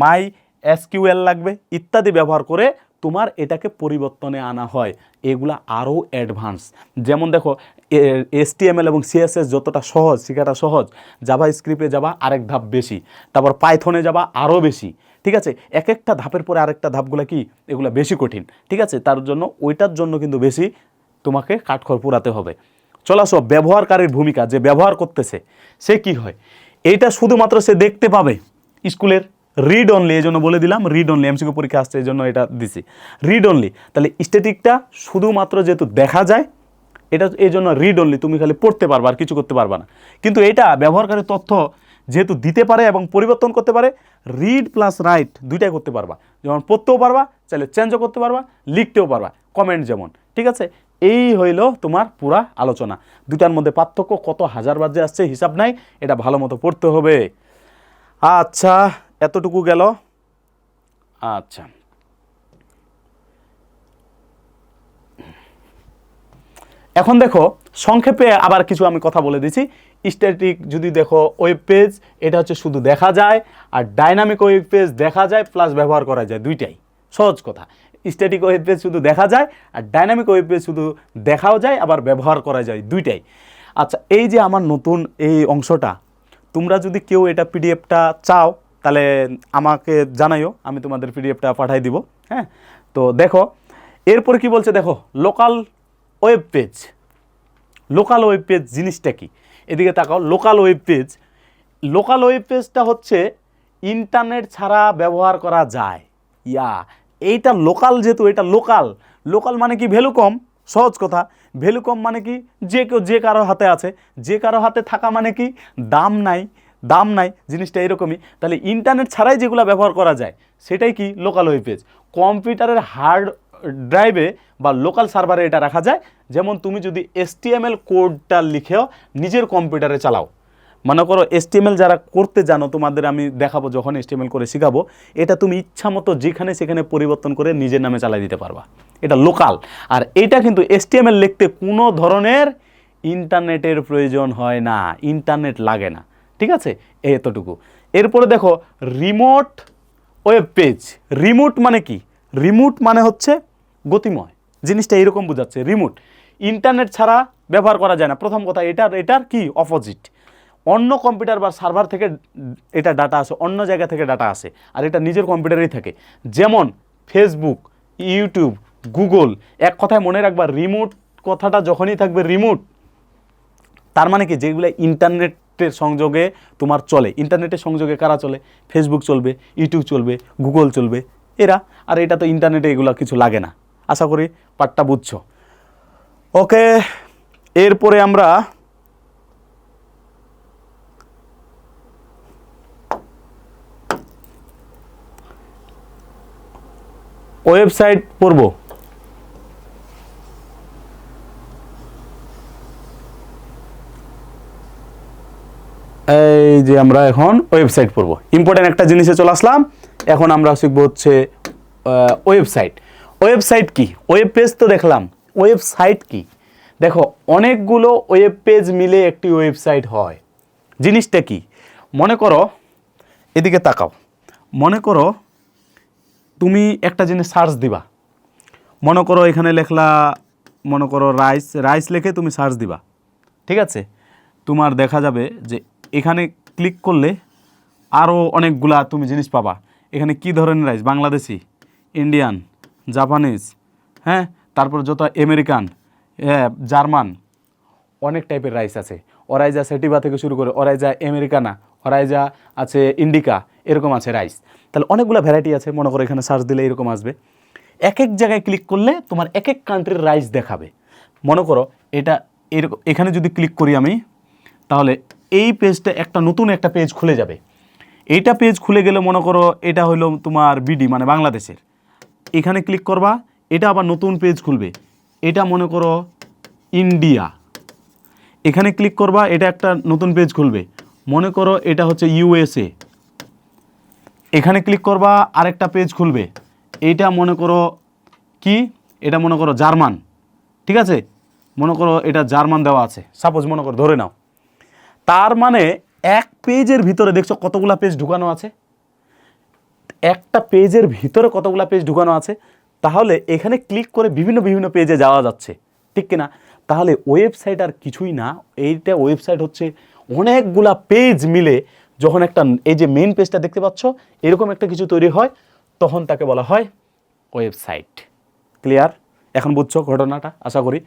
মাই SQL লাগবে, ইত্যাদি ব্যবহার করে তোমার এটাকে পরিবর্তনে আনা হয়। এগুলা আরও অ্যাডভান্স। যেমন দেখো HTML এবং CSS যতটা সহজ, শেখাটা সহজ, জাভা স্ক্রিপ্টে যাবা আরেক ধাপ বেশি, তারপর পাইথনে যাবা আরও বেশি। ঠিক আছে, এক একটা ধাপের পরে আরেকটা ধাপগুলো কি, এগুলো বেশি কঠিন। ঠিক আছে, তার জন্য ওইটার জন্য কিন্তু বেশি তোমাকে কাঠখড় পোড়াতে হবে। চলে আসো, ব্যবহারকারীর ভূমিকা, যে ব্যবহার করতেছে সে কি হয়, এইটা শুধুমাত্র সে দেখতে পাবে স্কুলের রিড অনলি। এই জন্য বলে দিলাম রিড অনলি, এমসিকিউ পরীক্ষা আসছে এই জন্য এটা দিছি রিড অনলি। তাহলে স্ট্যাটিকটা শুধুমাত্র যেহেতু দেখা যায়, এটা এই জন্য রিড অনলি, তুমি খালি পড়তে পারবা আর কিছু করতে পারবা না। কিন্তু এটা ব্যবহারকারীর তথ্য যেহেতু দিতে পারে এবং পরিবর্তন করতে পারে, রিড প্লাস রাইট দুইটাই করতে পারবা। যেমন পড়তেও পারবা, চাইলে চেঞ্জও করতে পারবা, লিখতেও পারবা, কমেন্ট যেমন। ঠিক আছে, এই হইল তোমার পুরা আলোচনা। দুটার মধ্যে পার্থক্য কত হাজারবার যে আসছে হিসাব নাই, এটা ভালো মতো পড়তে হবে। আচ্ছা, এতটুকু গেল। আচ্ছা, এখন দেখো সংক্ষেপে আবার কিছু আমি কথা বলে দিচ্ছি। স্ট্যাটিক যদি দেখো ওয়েব পেজ, এটা হচ্ছে শুধু দেখা যায়, আর ডাইনামিক ওয়েব পেজ দেখা যায় প্লাস ব্যবহার করা যায়, দুইটাই। সহজ কথা, স্ট্যাটিক ওয়েব পেজ শুধু দেখা যায়, আর ডাইনামিক ওয়েব পেজ শুধু দেখাও যায় আবার ব্যবহার করা যায়, দুইটাই। আচ্ছা, এই যে আমার নতুন এই অংশটা, তোমরা যদি কেউ এটা পিডিএফটা চাও তাহলে আমাকে জানাইও, আমি তোমাদের পিডিএফটা পাঠাই দিব। হ্যাঁ, তো দেখো এরপরে কি বলছে, দেখো local web page. Local web page জিনিসটা কি, এদিকে তাকাও। লোকাল ওয়েব পেজটা হচ্ছে ইন্টারনেট ছাড়া ব্যবহার করা যায়। এইটা লোকাল, যেহেতু এটা লোকাল মানে কি ভ্যালু কম। সহজ কথা, ভ্যালু কম মানে কি, যে কারো হাতে আছে, যে কারো হাতে থাকা মানে কি দাম নাই, জিনিসটা এরকমই। তাহলে ইন্টারনেট ছাড়াই যেগুলো ব্যবহার করা যায় সেটাই কি লোকাল ওয়েব পেজ। কম্পিউটারের হার্ড ড্রাইভে বা লোকাল সার্ভারে এটা রাখা যায়। যেমন তুমি যদি HTML কোডটা লিখেও নিজের কম্পিউটারে চালাও, মনে করো HTML যারা করতে জানো, তোমাদের আমি দেখাবো যখন HTML করে শেখাবো, এটা তুমি ইচ্ছা মতো যেখানে সেখানে পরিবর্তন করে নিজের নামে চালাই দিতে পারবা, এটা লোকাল। আর এটা কিন্তু HTML লিখতে কোনো ধরনের ইন্টারনেটের প্রয়োজন হয় না, ইন্টারনেট লাগে না। ঠিক আছে, এতটুকু। এরপরে দেখো রিমোট ওয়েব পেজ। রিমোট মানে কি, রিমোট মানে হচ্ছে গতিময়, জিনিসটা এরকম বোঝাচ্ছে। রিমোট ইন্টারনেট ছাড়া ব্যবহার করা যায় না। প্রথম কথা, এটার কি অপোজিট, অন্য কম্পিউটার বা সার্ভার থেকে এটা ডাটা আসে, অন্য জায়গা থেকে ডাটা আসে, আর এটা নিজের কম্পিউটারেই থাকে। যেমন ফেসবুক, ইউটিউব, গুগল। এক কথায় মনে রাখবা, রিমোট কথাটা যখনই থাকবে রিমোট, তার মানে কি যেগুলো ইন্টারনেটের সংযোগে তোমার চলে। ইন্টারনেটের সংযোগে কারা চলে, ফেসবুক চলবে, ইউটিউব চলবে, গুগল চলবে, এরা। আর এটা তো ইন্টারনেটে এগুলো কিছু লাগে না। আশা করি পার্টটা বুঝছো। ওকে, এরপরে আমরা ওয়েবসাইট পড়ব। এই যে আমরা এখন ওয়েবসাইট পড়ব। ইম্পর্টেন্ট একটা জিনিসে চলে আসলাম। এখন আমরা শিখবো হচ্ছে ওয়েবসাইট। ওয়েবসাইট কি? ওয়েব পেজ তো দেখলাম, ওয়েবসাইট কি? দেখো, অনেকগুলো ওয়েব পেজ মিলে একটি ওয়েবসাইট হয়। জিনিসটা কি? মনে করো, এদিকে তাকাও, মনে করো তুমি একটা জিনিস সার্চ দিবা, মনে করো এখানে লেখলা, মনে করো রাইস, রাইস লিখে তুমি সার্চ দিবা, ঠিক আছে? তোমার দেখা যাবে যে এখানে ক্লিক করলে আরও অনেকগুলা তুমি জিনিস পাবা। এখানে কি ধরনের রাইস? বাংলাদেশি, ইন্ডিয়ান, জাপানিজ, হ্যাঁ, তারপর যত আমেরিকান, হ্যাঁ, জার্মান, অনেক টাইপের রাইস আছে। অরাইজা সেটিভা থেকে শুরু করে অরাইজা আমেরিকানা, অরাইজা আছে ইন্ডিকা, এরকম আছে রাইস। তাহলে অনেকগুলো ভ্যারাইটি আছে। মনে করো এখানে সার্চ দিলে এরকম আসবে। এক এক জায়গায় ক্লিক করলে তোমার এক এক কান্ট্রির রাইস দেখাবে। মনে করো এটা এরকম, এখানে যদি ক্লিক করি আমি, তাহলে এই পেজটা একটা নতুন একটা পেজ খুলে যাবে। এইটা পেজ খুলে গেলে মনে করো এটা হলো তোমার বিডি মানে বাংলাদেশের। এখানে ক্লিক করবা, এটা আবার নতুন পেজ খুলবে। এটা মনে করো ইন্ডিয়া, এখানে ক্লিক করবা, এটা একটা নতুন পেজ খুলবে। মনে করো এটা হচ্ছে ইউএসএ, এখানে ক্লিক করবা, আরেকটা পেজ খুলবে। এইটা মনে করো কি? এটা মনে করো জার্মান, ঠিক আছে? মনে করো এটা জার্মান দেওয়া আছে, সাপোজ মনে করো, ধরে নাও। তার মানে এক পেজের ভিতরে দেখছো কতগুলা পেজ ঢুকানো আছে? একটা পেজের ভিতরে কতগুলা পেজ ঢুকানো আছে। তাহলে এখানে ক্লিক করে বিভিন্ন বিভিন্ন পেজে যাওয়া যাচ্ছে, ঠিক কিনা? তাহলে ওয়েবসাইট আর কিছুই না, এইটা ওয়েবসাইট হচ্ছে অনেকগুলা পেজ মিলে যখন একটা, এই যে মেইন পেজটা দেখতে পাচ্ছ, এরকম একটা কিছু তৈরি হয়, তখন তাকে বলা হয় ওয়েবসাইট। ক্লিয়ার? এখন বুঝছো ঘটনাটা আশা করি।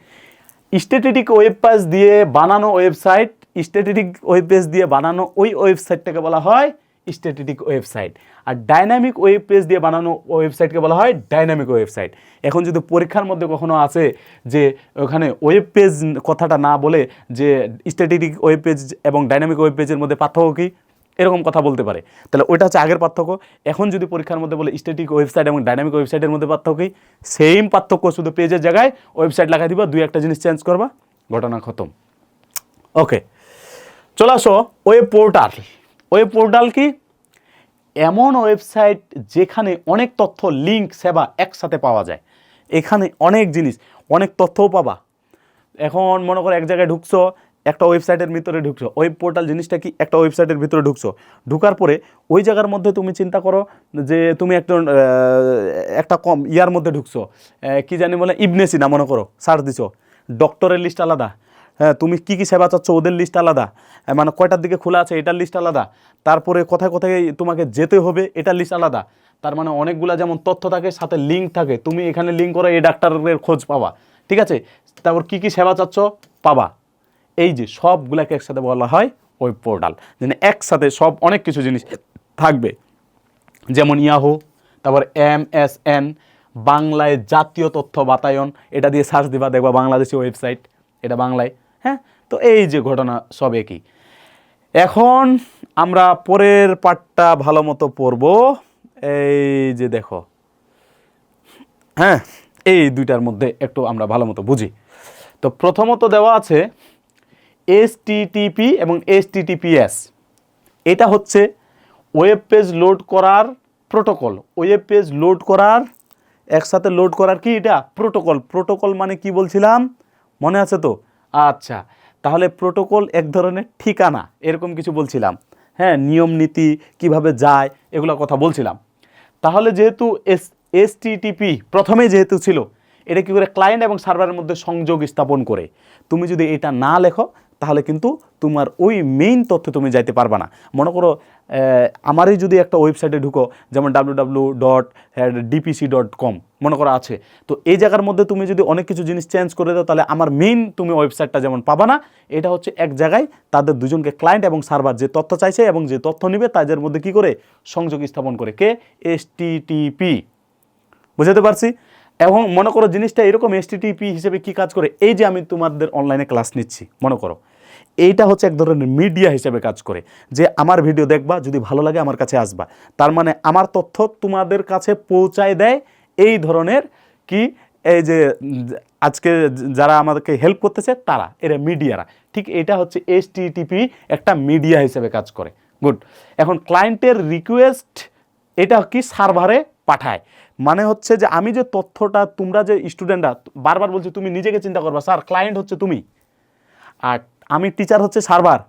স্ট্যাটিক ওয়েব পেজ দিয়ে বানানো ওয়েবসাইট, স্ট্যাটিক ওয়েব পেজ দিয়ে বানানো ওই ওয়েবসাইটটাকে বলা হয় স্ট্যাটিক ওয়েবসাইট। আর ডাইনামিক ওয়েব পেজ দিয়ে বানানো ওয়েবসাইটকে বলা হয় ডাইনামিক ওয়েবসাইট। এখন যদি পরীক্ষার মধ্যে কখনো আছে যে ওখানে ওয়েব পেজ কথাটা না বলে যে স্ট্যাটিক ওয়েব পেজ এবং ডাইনামিক ওয়েব পেজের মধ্যে পার্থক্য কী, এরকম কথা বলতে পারে, তাহলে ওইটা হচ্ছে আগের পার্থক্য। এখন যদি পরীক্ষার মধ্যে বলে স্ট্যাটিক ওয়েবসাইট এবং ডাইনামিক ওয়েবসাইটের মধ্যে পার্থক্য, সেম পার্থক্য, শুধু পেজের জায়গায় ওয়েবসাইট লাগাই দিবা, দুই একটা জিনিস চেঞ্জ করবা, ঘটনা খতম। ওকে, চলে আসো ওয়েব পোর্টাল। ওয়েব পোর্টাল কি? এমন ওয়েবসাইট যেখানে অনেক তথ্য, লিঙ্ক, সেবা একসাথে পাওয়া যায়। এখানে অনেক জিনিস, অনেক তথ্যও পাবা। এখন মনে করো এক জায়গায় ঢুকছো, একটা ওয়েবসাইটের ভিতরে ঢুকছো। ওয়েব পোর্টাল জিনিসটা কি? একটা ওয়েবসাইটের ভিতরে ঢুকছো, ঢুকার পরে ওই জায়গার মধ্যে তুমি চিন্তা করো যে তুমি একটা কম ইয়ার মধ্যে ঢুকছো, কি জানি বলে, ইবনে সিনা মনে করো, সার্চ দিছো, ডক্টরের লিস্ট আলাদা, হ্যাঁ, তুমি কী কী সেবা চাচ্ছ ওদের লিস্ট আলাদা, মানে কয়টার দিকে খোলা আছে এটার লিস্ট আলাদা, তারপরে কোথায় কোথায় তোমাকে যেতে হবে এটার লিস্ট আলাদা। তার মানে অনেকগুলা যেমন তথ্য থাকে, সাথে লিঙ্ক থাকে, তুমি এখানে লিঙ্ক করে এই ডাক্তারের খোঁজ পাবা, ঠিক আছে? তারপর কী কী সেবা চাচ্ছ পাবা। এই যে সবগুলাকে একসাথে বলা হয় ওয়েব পোর্টাল, যেন একসাথে সব অনেক কিছু জিনিস থাকবে। যেমন ইয়াহু, তারপর MSN, বাংলায় জাতীয় তথ্য বাতায়ন, এটা দিয়ে সার্চ দিবা, দেখবা বাংলাদেশি ওয়েবসাইট, এটা বাংলায়, হ্যাঁ। তো এই যে ঘটনা সব একই। এখন আমরা পরের পার্টটা ভালো মতো পড়ব। এই যে দেখো, হ্যাঁ, এই দুইটার মধ্যে একটু আমরা ভালো মতো বুঝি। তো প্রথমত দেওয়া আছে HTTP এবং HTTPS। এটা হচ্ছে ওয়েব পেজ লোড করার প্রোটোকল। ওয়েব পেজ লোড করার, একসাথে লোড করার কি এটা প্রোটোকল। প্রোটোকল মানে কি বলছিলাম, মনে আছে তো? আচ্ছা, তাহলে প্রোটোকল এক ধরনের ঠিকানা, এরকম কিছু বলছিলাম, হ্যাঁ, নিয়ম নীতি কীভাবে যায় এগুলো কথা বলছিলাম। তাহলে যেহেতু HTTP প্রথমেই যেহেতু ছিল, এটা কী করে ক্লায়েন্ট এবং সার্ভারের মধ্যে সংযোগ স্থাপন করে। তুমি যদি এটা না লেখো তাহলে কিন্তু তোমার ওই মেইন তথ্য তুমি যাইতে পারবা না। মনে করো আমারই যদি একটা ওয়েবসাইটে ঢুকো, যেমন www.dpc.com মনে করো আছে, তো এই জায়গার মধ্যে তুমি যদি অনেক কিছু জিনিস চেঞ্জ করে দাও, তাহলে আমার মেইন তুমি ওয়েবসাইটটা যেমন পাবা না। এটা হচ্ছে এক জায়গায় তাদের দুজনকে, ক্লায়েন্ট এবং সার্ভার, যে তথ্য চাইছে এবং যে তথ্য নেবে তাদের মধ্যে কি করে সংযোগ স্থাপন করে, কে? HTTP। বুঝতে পারছি? এবং মনে করো জিনিসটা এরকম HTTP হিসেবে কি কাজ করে, এই যে আমি তোমাদের অনলাইনে ক্লাস নিচ্ছি, মনে করো এইটা হচ্ছে এক ধরনের মিডিয়া হিসেবে কাজ করে, যে আমার ভিডিও দেখবা, যদি ভালো লাগে আমার কাছে আসবা, তার মানে আমার তথ্য তোমাদের কাছে পৌঁছায় দেয় এই ধরনের কি, এই যে আজকে যারা আমাদেরকে হেল্প করতেছে তারা, এরা মিডিয়ারা। ঠিক এটা হচ্ছে HTTP একটা মিডিয়া হিসেবে কাজ করে। গুড। এখন ক্লায়েন্টের রিকোয়েস্ট এটা কি সার্ভারে পাঠায়, মানে হচ্ছে যে আমি যে তথ্যটা, তোমরা যে স্টুডেন্টরা, বারবার বলছি তুমি নিজেকে চিন্তা করবা, স্যার ক্লায়েন্ট হচ্ছে তুমি আর আমি টিচার হচ্ছে সার্ভার,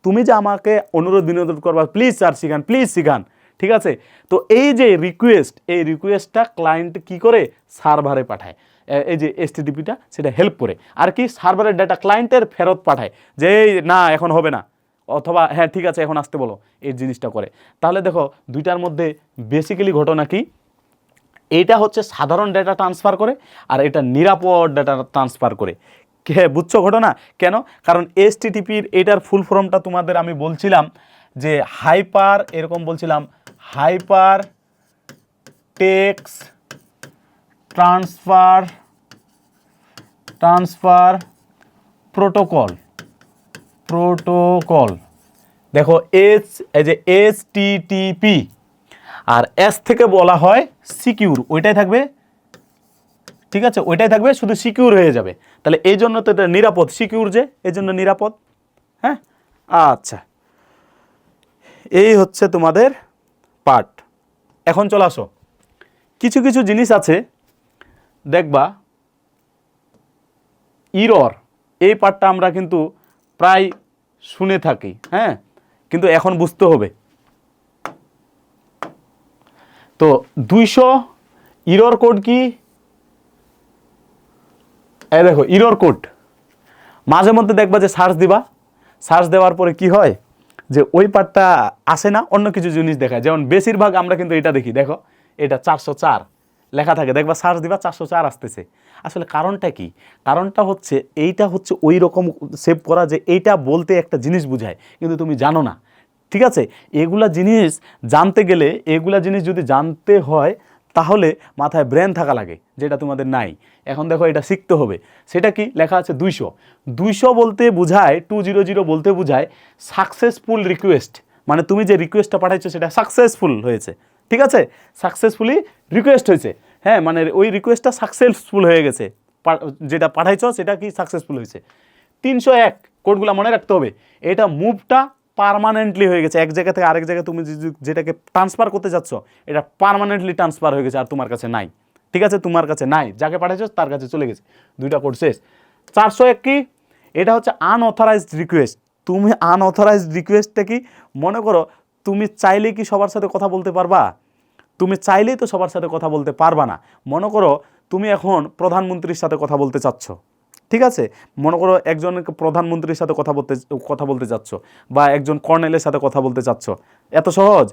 তুমি যে আমাকে অনুরোধ বিনোদন করবা প্লিজ স্যার শিখান, প্লিজ শিখান, ঠিক আছে? তো এই যে রিকোয়েস্ট, এই রিকোয়েস্টটা ক্লায়েন্ট কি করে সার্ভারে পাঠায়, এই যে HTTPটা সেটা হেল্প করে, আর কি সার্ভারের ডাটা ক্লায়েন্টের ফেরত পাঠায় যে না এখন হবে না, অথবা হ্যাঁ ঠিক আছে এখন আসতে বলো, এই জিনিসটা করে। তাহলে দেখো দুইটার মধ্যে বেসিক্যালি ঘটনা কি, এইটা হচ্ছে সাধারণ ডেটা ট্রান্সফার করে আর এটা নিরাপদ ডেটা ট্রান্সফার করে। কে বুঝছো ঘটনা কেন? কারণ HTTPর এটার ফুল ফর্মটা তোমাদের আমি বলছিলাম যে হাইপার, এরকম বলছিলাম হাইপার টেক্সট ট্রান্সফার প্রোটোকল। দেখো এই যে HTTP আর S থেকে বলা হয় সিকিউর, ওইটাই থাকবে, ঠিক আছে, ওইটাই থাকবে, শুধু সিকিউর হয়ে যাবে। তাহলে এই জন্য তো এটা নিরাপদ, সিকিউর যে এই জন্য নিরাপদ। হ্যাঁ আচ্ছা, এই হচ্ছে তোমাদের পার্ট। এখন চলে আসো, কিছু কিছু জিনিস আছে দেখবা ইরর, এই পার্টটা আমরা কিন্তু প্রায় শুনে থাকি, হ্যাঁ, কিন্তু এখন বুঝতে হবে। তো 200 ইরর কোড কি? এই দেখো ইরর কোড, মাঝে মধ্যে দেখবা যে সার্চ দিবা, সার্চ দেওয়ার পরে কি হয় যে ওই পার্টটা আসে না, অন্য কিছু জিনিস দেখায়। যেমন বেশিরভাগ আমরা কিন্তু এটা দেখি, দেখো এটা 404 লেখা থাকে, দেখবা সার্চ দিবা 404 আসতেছে। আসলে কারণটা কি? কারণটা হচ্ছে এইটা হচ্ছে ওই রকম সেভ করা যে এইটা বলতে একটা জিনিস বোঝায়, কিন্তু তুমি জানো না, ঠিক আছে? এগুলা জিনিস জানতে গেলে, এগুলা জিনিস যদি জানতে হয় তাহলে মাথায় ব্রেন থাকা লাগে, যেটা তোমাদের নাই। এখন দেখো এটা শিখতে হবে। সেটা কি লেখা আছে 200 বলতে বোঝায়, 200 বলতে বোঝায় সাকসেসফুল রিকোয়েস্ট, মানে তুমি যে রিকোয়েস্টটা পাঠাইছো সেটা সাকসেসফুল হয়েছে, ঠিক আছে, সাকসেসফুলি রিকোয়েস্ট হয়েছে, হ্যাঁ, মানে ওই রিকোয়েস্টটা সাকসেসফুল হয়ে গেছে, যেটা পাঠাইছো সেটা কি সাকসেসফুল হয়েছে। 301 কোডগুলো মনে রাখতে হবে, এটা মুভটা পার্মানেন্টলি হয়ে গেছে, এক জায়গা থেকে আরেক জায়গায় তুমি যেটাকে ট্রান্সফার করতে যাচ্ছ এটা পার্মানেন্টলি ট্রান্সফার হয়ে গেছে, আর তোমার কাছে নাই, ঠিক আছে, তোমার কাছে নাই, যাকে পাঠাইছো তার কাছে চলে গেছে। দুইটা কোড শেষ। 401 কি? এটা হচ্ছে আনঅথরাইজড রিকোয়েস্ট। তুমি আনঅথরাইজড রিকোয়েস্টটা কি? মনে করো তুমি চাইলে কি সবার সাথে কথা বলতে পারবা? তুমি চাইলেই তো সবার সাথে কথা বলতে পারবা না। মনে করো তুমি এখন প্রধানমন্ত্রীর সাথে কথা বলতে চাচ্ছ, ঠিক আছে, মনে করো একজন প্রধানমন্ত্রীর সাথে কথা বলতে চাচ্ছ, বা একজন কর্নেলের সাথে কথা বলতে চাচ্ছ, এত সহজ?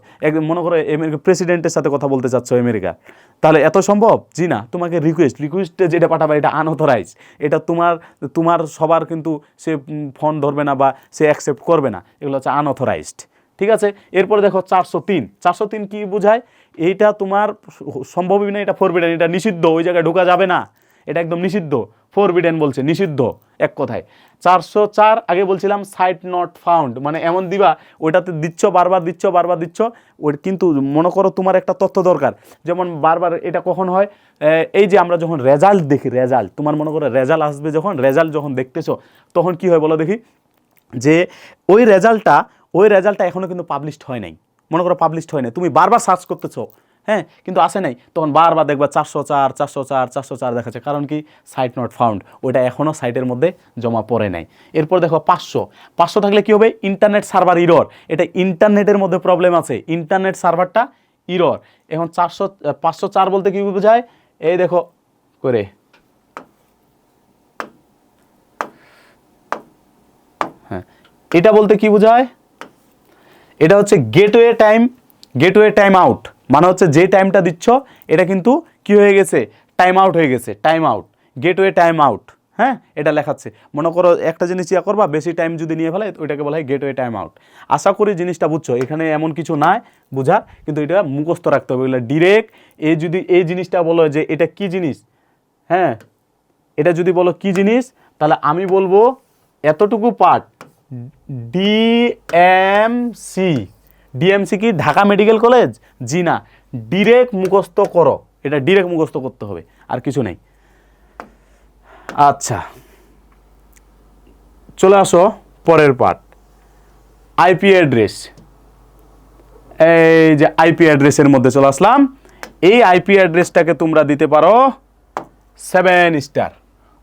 মনে করো আমেরিকা প্রেসিডেন্টের সাথে কথা বলতে চাচ্ছ আমেরিকা, তাহলে এত সম্ভব? জি না। তোমাকে রিকোয়েস্টে যেটা পাঠাবে এটা আনঅথরাইজ, এটা তোমার সবার কিন্তু সে ফোন ধরবে না বা সে অ্যাকসেপ্ট করবে না, এগুলো হচ্ছে আনঅথরাইজড, ঠিক আছে। এরপরে দেখো 403 কি বোঝায়? এইটা তোমার সম্ভবই না, এটা ফরবিডেন, এটা নিষিদ্ধ, ওই জায়গায় ঢোকা যাবে না, এটা একদম নিষিদ্ধ, ফরবিডেন বলছে, নিষিদ্ধ এক কথায়। 404 আগে বলছিলাম সাইট নট ফাউন্ড, মানে এমন দিবা ওইটাতে দিচ্ছ, বারবার দিচ্ছ, ওই কিন্তু মনে করো তোমার একটা তথ্য দরকার, যেমন বারবার এটা কখন হয়, এই যে আমরা যখন রেজাল্ট দেখি, রেজাল্ট তোমার মনে করো রেজাল্ট আসবে, যখন রেজাল্ট যখন দেখতেছো তখন কি হয় বলো দেখি, যে ওই রেজাল্টটা এখনও কিন্তু পাবলিশড হয় নাই, মনে করো পাবলিশড হয় নাই, তুমি বারবার সার্চ করতেছো, হ্যাঁ, কিন্তু আসে নাই, তখন বারবার দেখবা 404 দেখাচ্ছে, কারণ কি সাইট নট ফাউন্ড, ওইটা এখনও সাইটের মধ্যে জমা পড়ে নাই। এরপর দেখো 500 থাকলে কি হবে? ইন্টারনেট সার্ভার ইরর, এটা ইন্টারনেটের মধ্যে প্রবলেম আছে, ইন্টারনেট সার্ভারটা ইরর। এখন 504 বলতে কি বোঝায়? এই দেখো করে, হ্যাঁ, এটা বলতে কি বোঝায়? এটা হচ্ছে গেটওয়ে টাইম আউট, মানে হচ্ছে যে টাইমটা দিচ্ছ এটা কিন্তু কি হয়ে গেছে? টাইম আউট হয়ে গেছে, time out, gateway time out, হ্যাঁ, এটা লেখাচ্ছে। মনে করো একটা জিনিস ইয়া করবা, বেশি টাইম যদি নিয়ে ফেলে ওইটাকে বলা হয় গেটওয়ে টাইম আউট। আশা করি জিনিসটা বুঝছো, এখানে এমন কিছু নাই বুঝার, কিন্তু এটা মুখস্থ রাখতে হবে, এগুলো ডিরেক্ট। যদি এই জিনিসটা বলো যে এটা কি জিনিস, হ্যাঁ, এটা যদি বলো কি জিনিস, তাহলে আমি বলবো এতটুকু পার্ট ডিএমসি কি ঢাকা মেডিকেল কলেজ? জি না, ডিরেক্ট মুখস্থ করো, এটা ডিরেক্ট মুখস্থ করতে হবে, আর কিছু নেই। আচ্ছা চলে আসো পরের পার্ট, আইপি অ্যাড্রেস। এই যে আইপি অ্যাড্রেসের মধ্যে চলে আসলাম। এই আইপি অ্যাড্রেসটাকে তোমরা দিতে পারো 7 স্টার।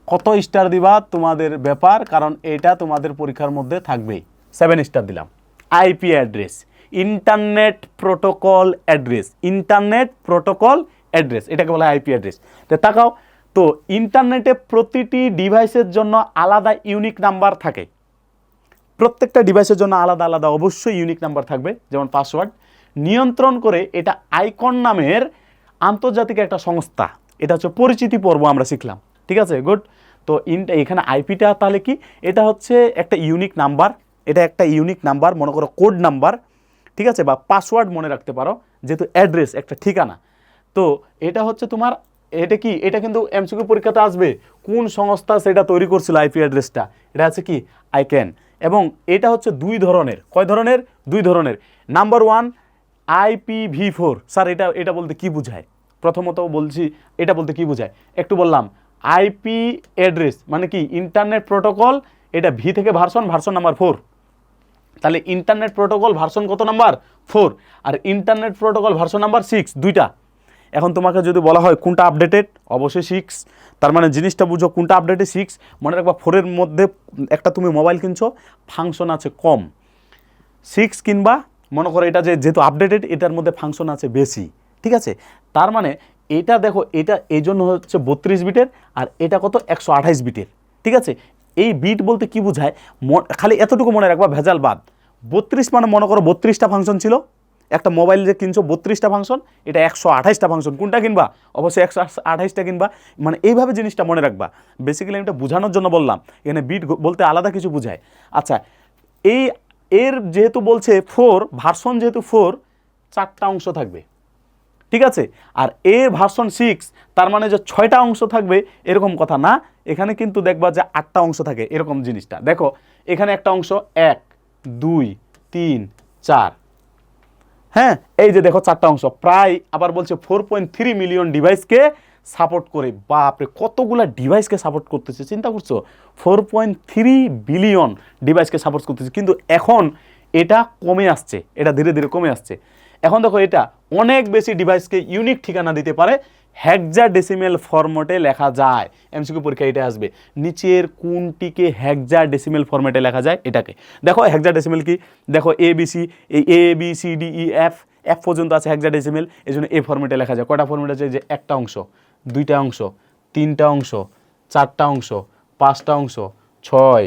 কত স্টার দিবা তোমাদের ব্যাপার, কারণ এটা তোমাদের পরীক্ষার মধ্যে থাকবেই। 7 স্টার দিলাম। IP address, internet protocol address, internet protocol address, এটাকে বলা হয় আইপি অ্যাড্রেস। তো তাকাও তো, ইন্টারনেটে প্রতিটি ডিভাইসের জন্য আলাদা ইউনিক নাম্বার থাকে। প্রত্যেকটা ডিভাইসের জন্য আলাদা আলাদা অবশ্যই ইউনিক নাম্বার থাকবে, যেমন পাসওয়ার্ড। নিয়ন্ত্রণ করে এটা আইকন নামের আন্তর্জাতিক একটা সংস্থা। এটা হচ্ছে পরিচিতি পর্ব আমরা শিখলাম, ঠিক আছে, গুড। তো এখানে আইপিটা তাহলে কি, এটা হচ্ছে একটা ইউনিক নাম্বার, এটা একটা ইউনিক নাম্বার, মনে করো কোড নাম্বার, ঠিক আছে, বা পাসওয়ার্ড মনে রাখতে পারো, যেহেতু অ্যাড্রেস একটা ঠিকানা। তো এটা হচ্ছে তোমার, এটা কি, এটা কিন্তু এমসিকিউ পরীক্ষাতে আসবে, কোন সংস্থা সেটা তৈরি করছিল আইপি অ্যাড্রেসটা, এটা আছে কি আইক্যান। এবং এটা হচ্ছে 2 ধরনের, কয় ধরনের, 2 ধরনের। Number 1 IPv4। স্যার এটা বলতে কি বোঝায়, প্রথমত বলছি এটা বলতে কি বোঝায় একটু বললাম। আইপি অ্যাড্রেস মানে কি, ইন্টারনেট প্রোটোকল, এটা ভি থেকে ভার্সন নাম্বার 4। তাহলে ইন্টারনেট প্রোটোকল ভার্সন কত নাম্বার, 4, আর ইন্টারনেট প্রোটোকল ভার্সন নাম্বার 6, দুইটা। এখন তোমাকে যদি বলা হয় কোনটা আপডেটেড, অবশ্যই 6। তার মানে জিনিসটা বুঝো, কোনটা আপডেটেড 6, মনে রাখবা 4-এর মধ্যে একটা তুমি মোবাইল কিনছো, ফাংশন আছে কম। 6 কিনবা, মনে করো এটা যেহেতু আপডেটেড, এটার মধ্যে ফাংশন আছে বেশি, ঠিক আছে। তার মানে এটা দেখো, এটা এই জন্য হচ্ছে 32 বিটের, আর এটা কত 128 বিটের, ঠিক আছে। এই বিট বলতে কি বোঝায়, খালি এতটুকু মনে রাখবা, ভেজাল বাদ। 32 মানে মনে করো 32টা ফাংশন ছিল, একটা মোবাইল যে কিনছো 32টা ফাংশন, এটা 128টা ফাংশন, কোনটা কিনবা, অবশ্যই 128টা কিনবা। মানে এইভাবে জিনিসটা মনে রাখবা। বেসিক্যালি আমি এটা বোঝানোর জন্য বললাম, এখানে বিট বলতে আলাদা কিছু বোঝায়। আচ্ছা, এর যেহেতু বলছে 4, ভার্সন যেহেতু 4, 4টা অংশ থাকবে, ঠিক আছে। আর এর ভার্সন 6, তার মানে যে 6টা অংশ থাকবে এরকম কথা না, এখানে কিন্তু দেখবা যে 8টা অংশ থাকে, এরকম জিনিসটা দেখো। এখানে একটা অংশ 1 2 3 4, হ্যাঁ, এই যে দেখো 4টা অংশ, প্রায় আবার বলছে 4.3 মিলিয়ন ডিভাইসকে সাপোর্ট করে। বাপরে, কতগুলা ডিভাইসকে সাপোর্ট করতেছে, চিন্তা করছো, 4.3 বিলিয়ন ডিভাইসকে সাপোর্ট করতেছে। কিন্তু এখন এটা কমে আসছে, এটা ধীরে ধীরে কমে আসছে। এখন দেখো, এটা অনেক বেশি ডিভাইসকে ইউনিক ঠিকানা দিতে পারে, হেক্সাডেসিমেল ফরম্যাটে লেখা যায়। এমসিকিউ পরীক্ষা এটা আসবে, নিচের কোনটিকে হেক্সাডেসিমেল ফরম্যাটে লেখা যায়, এটাকে দেখো। হেক্সাডেসিমেল কি, দেখো ABC, এই ABCDEF পর্যন্ত আছে হেক্সাডেসিমেল, এই জন্য এই ফরম্যাটে লেখা যায়। কয়টা ফরম্যাট আছে, যে একটা অংশ, 2টা অংশ, 3টা অংশ, 4টা অংশ, 5টা অংশ, 6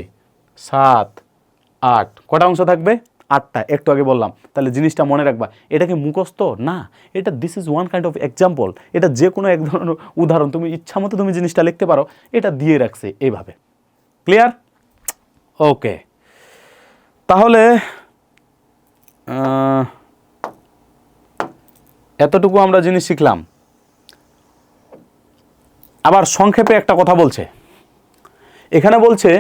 7 8, কটা অংশ থাকবে, 8টা, একটু আগে বললাম। তাহলে জিনিসটা মনে রাখবা, এটা কি মুখস্থ না, এটা this is one kind of example. এটা যে কোনো এক ধরনের উদাহরণ, তুমি ইচ্ছা মতো তুমি জিনিসটা লিখতে পারো, এটা দিয়ে রাখছে এইভাবে। ক্লিয়ার? ওকে, তাহলে এতটুকু আমরা জিনিস শিখলাম। আবার সংক্ষেপে একটা কথা বলছে, এখানে বলছে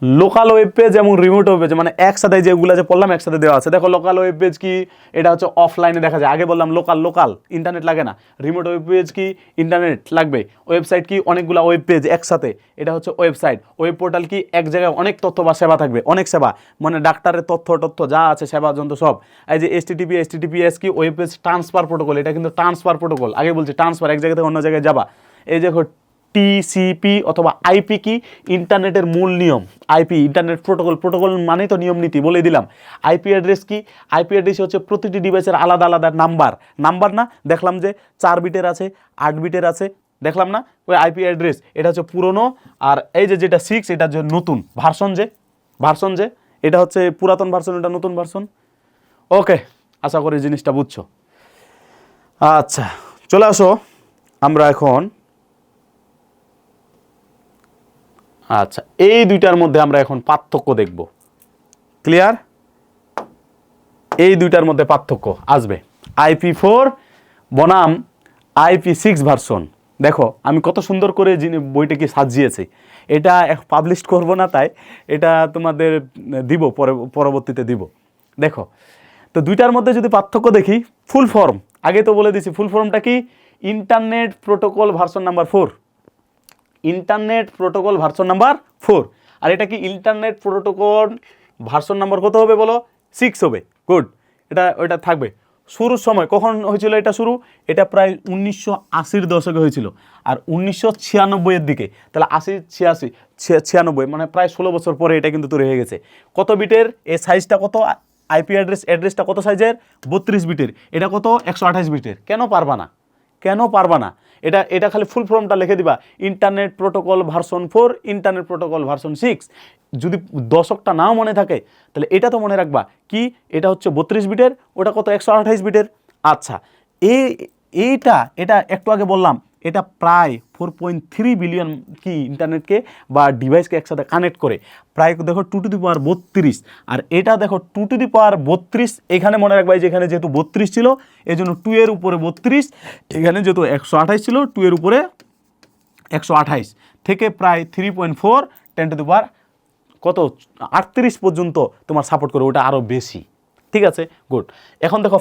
লোকাল ওয়েব পেজ এবং রিমোট ওয়েব পেজ, মানে একসাথে যেগুলো যে বললাম একসাথে দেওয়া আছে। দেখো, লোকাল ওয়েব পেজ কি, এটা হচ্ছে অফলাইনে দেখা যায়। আগে বললাম লোকাল ইন্টারনেট লাগে না। রিমোট ওয়েব পেজ কি, ইন্টারনেট লাগবে। ওয়েবসাইট কি, অনেকগুলো ওয়েব পেজ একসাথে, এটা হচ্ছে ওয়েবসাইট। ওয়েব পোর্টাল কি, এক জায়গায় অনেক তথ্য বা সেবা থাকবে, অনেক সেবা, মানে ডাক্তারের তথ্য যা আছে, সেবা যন্ত্র সব। এই যে HTTPS কি, ওয়েব পেজ ট্রান্সফার প্রোটোকল, এটা কিন্তু ট্রান্সফার প্রোটোকল। আগে বলছি ট্রান্সফার, এক জায়গা থেকে অন্য জায়গায় যাবা। এই দেখো TCP অথবা IP কি, ইন্টারনেটের মূল নিয়ম। IP ইন্টারনেট প্রোটোকল মানেই তো নিয়ম নীতি, বলে দিলাম। IP অ্যাড্রেস কি, IP অ্যাড্রেস হচ্ছে প্রতিটি ডিভাইসের আলাদা আলাদা নাম্বার না, দেখলাম যে 4 বিটের আছে, 8 বিটের আছে, দেখলাম না ওই IP অ্যাড্রেস। এটা হচ্ছে পুরনো, আর এই যে যেটা 6, এটা যে নতুন ভার্সন, যে এটা হচ্ছে পুরাতন ভার্সন, এটা নতুন ভার্সন। ওকে, আশা করি জিনিসটা বুঝছো। আচ্ছা, চলে আসো আমরা এখন, আচ্ছা, এই দুইটার মধ্যে আমরা এখন পার্থক্য দেখব। ক্লিয়ার? এই দুইটার মধ্যে পার্থক্য আসবে। IP4 বনাম IP6 ভার্সন। দেখো আমি কত সুন্দর করে বইটা কি সাজিয়েছি। এটা পাবলিশ করব না, তাই এটা তোমাদের দিব, পরবর্তীতে দিব। দেখো তো দুইটার মধ্যে যদি পার্থক্য দেখি, ফুল ফর্ম আগে তো বলে দিছি, ফুল ফর্মটা কি, internet protocol version number 4, internet protocol version number 4। আর এটা কি ইন্টারনেট প্রোটোকল ভার্সন নাম্বার কত হবে বলো? 6 হবে। গুড, ওটা থাকবে। শুরুর সময় কখন হয়েছিল এটা শুরু? এটা প্রায় 1980-র দশকে হয়েছিল, আর 1996-এর দিকে, তাহলে 80, 86, 96 মানে প্রায় 16 বছর পরে এটা কিন্তু তৈরি হয়ে গেছে। কত বিটের? এই সাইজটা কত? আইপি অ্যাড্রেসটা কত সাইজের? 32 বিটের। এটা কত? 128 বিটের। কেন পারবা না? কেন পারবা না? এটা খালি ফুল ফর্মটা লিখে দিবা, internet protocol version 4, internet protocol version 6। যদি দশকটা নাও মনে থাকে তাহলে এটা তো মনে রাখবা কি, এটা হচ্ছে 32 বিটের, ওটা কত? 128 বিটের। আচ্ছা, এটা একটু আগে বললাম, এটা প্রায় 4.3 বিলিয়ন কি ইন্টারনেটকে বা ডিভাইসকে একসাথে কানেক্ট করে, প্রায় দেখো 2 টু দি পাওয়ার 32। আর এটা দেখো 2 টু দি পাওয়ার 32, এখানে মনে রাখবা যে এখানে যেহেতু 32 ছিল এই জন্য 2 এর উপরে 32, এখানে যেহেতু 128 ছিল 2 এর উপরে 128 থেকে প্রায় 3.4 10 টু দি পাওয়ার কত 38 পর্যন্ত তোমার সাপোর্ট করে, ওটা আরও বেশি। ঠিক আছে, গুড। এখন দেখো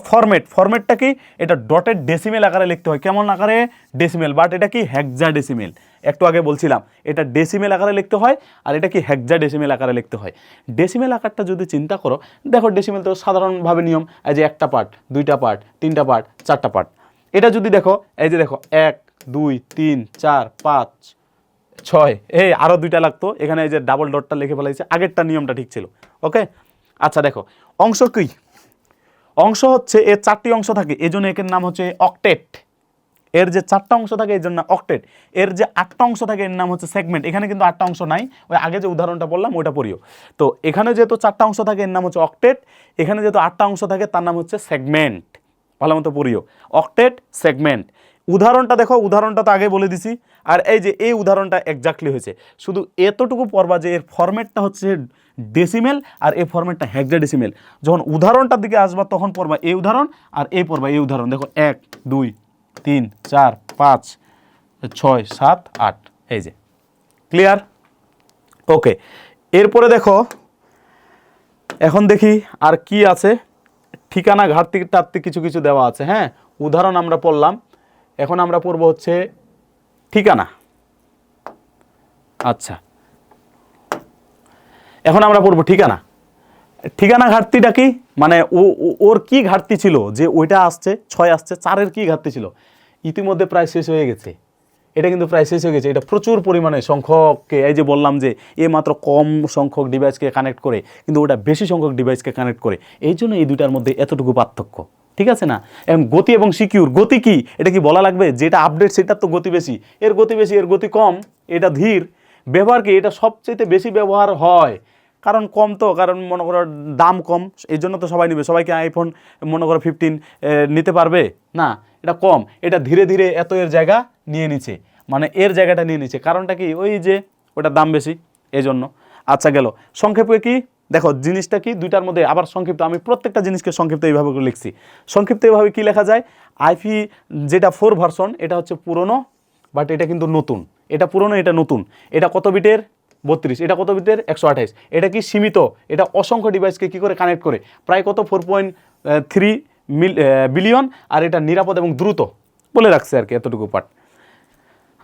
ফরম্যাটটা কি? এটা ডটেড ডেসিমেল আকারে লিখতে হয়। কেমন আকারে? ডেসিমেল, বাট এটা কি হেক্সাডেসিমেল। একটু আগে বলছিলাম এটা ডেসিমেল আকারে লিখতে হয়, আর এটা কি হেক্সাডেসিমেল আকারে লিখতে হয়। ডেসিমেল আকারটা যদি চিন্তা করো, দেখো ডেসিমেল তো সাধারণভাবে নিয়ম এই যে 1টা পার্ট, 2টা পার্ট, 3টা পার্ট, 4টা পার্ট। এটা যদি দেখো এই যে দেখো 1 2 3 4 5 6, এই আরও 2টা লাগতো, এখানে এই যে ডাবল ডটটা লিখে ফেলাইছে, আগেরটা নিয়মটা ঠিক ছিল। ওকে, আচ্ছা দেখো অংশ কি? অংশ হচ্ছে এর 4টি অংশ থাকে, এই জন্য এর নাম হচ্ছে অক্টেট। এর যে 4টা অংশ থাকে এই জন্য অক্টেট। এর যে 8টা অংশ থাকে এর নাম হচ্ছে সেগমেন্ট। এখানে কিন্তু 8টা অংশ নাই, ওই আগে যে উদাহরণটা বললাম ওইটা পড়িও। তো এখানে যেহেতু 4টা অংশ থাকে এর নাম হচ্ছে অক্টেট, এখানে যেহেতু 8টা অংশ থাকে তার নাম হচ্ছে সেগমেন্ট। ভালো মতো পড়িও, অক্টেট, সেগমেন্ট। উদাহরণটা দেখো, উদাহরণটা তো আগে বলে দিছি, আর এই যে এই উদাহরণটা এক্স্যাক্টলি হয়েছে। শুধু এতটুকু পড়বা যে এর ফরম্যাটটা হচ্ছে ডেসিমেল আর এই ফরম্যাটটা হেক্সাডেসিমেল। যখন উদাহরণটার দিকে আসবা তখন পড়বা এই উদাহরণ আর এই পড়বা এই উদাহরণ। দেখো 1 2 3 4 5 6 7 8, এই যে ক্লিয়ার। ওকে, এরপরে দেখো এখন দেখি আর কি আছে। ঠিকানা ঘাটতি টাটতি কিছু কিছু দেওয়া আছে। হ্যাঁ, উদাহরণ আমরা পড়লাম, এখন আমরা পড়ব হচ্ছে ঠিকানা। আচ্ছা, এখন আমরা পড়ব ঠিকানা। ঠিকানা ঘাটতিটা কি? মানে ওর কি ঘাটতি ছিল যে ওইটা আসছে 6 আসছে, 4-এর কি ঘাটতি ছিল? ইতিমধ্যে প্রায় শেষ হয়ে গেছে। এটা কিন্তু প্রায় শেষ হয়ে গেছে। এটা প্রচুর পরিমাণে সংখ্যককে, এই যে বললাম যে এ মাত্র কম সংখ্যক ডিভাইসকে কানেক্ট করে, কিন্তু ওটা বেশি সংখ্যক ডিভাইসকে কানেক্ট করে, এই জন্য এই দুইটার মধ্যে এতটুকু পার্থক্য। ঠিক আছে না? এখন গতি এবং সিকিউর, গতি কি এটা কি বলা লাগবে? যেটা আপডেট সেটার তো গতি বেশি, এর গতি বেশি, এর গতি কম, এটা ধীর। ব্যবহার কি? এটা সবচেয়ে বেশি ব্যবহার হয়, কারণ কম তো, কারণ মনে করো দাম কম, এই জন্য তো সবাই নেবে। সবাইকে আইফোন মনে করো 15 নিতে পারবে না, এটা কম, এটা ধীরে ধীরে এত এর জায়গা নিয়ে নিচ্ছে, মানে এর জায়গাটা নিয়ে নিচ্ছে। কারণটা কি? ওই যে ওটার দাম বেশি, এই জন্য। আচ্ছা গেল। সংক্ষেপে কি দেখো জিনিসটা কি দুইটার মধ্যে আবার সংক্ষিপ্ত, আমি প্রত্যেকটা জিনিসকে সংক্ষিপ্ত এইভাবে করে লিখছি। সংক্ষিপ্ত এইভাবে কি লেখা যায়? আইপি যেটা 4 ভার্সন এটা হচ্ছে পুরনো, বাট এটা কিন্তু নতুন। এটা পুরনো, এটা নতুন। এটা কত বিটের? 32। এটা কত বিটের? 128। এটা কি সীমিত? এটা অসংখ্য ডিভাইসকে কি করে কানেক্ট করে, প্রায় কত 4.3 বিলিয়ন। আর এটা নিরাপদ এবং দ্রুত বলে রাখছে আর কি, এতটুকু পার্ট।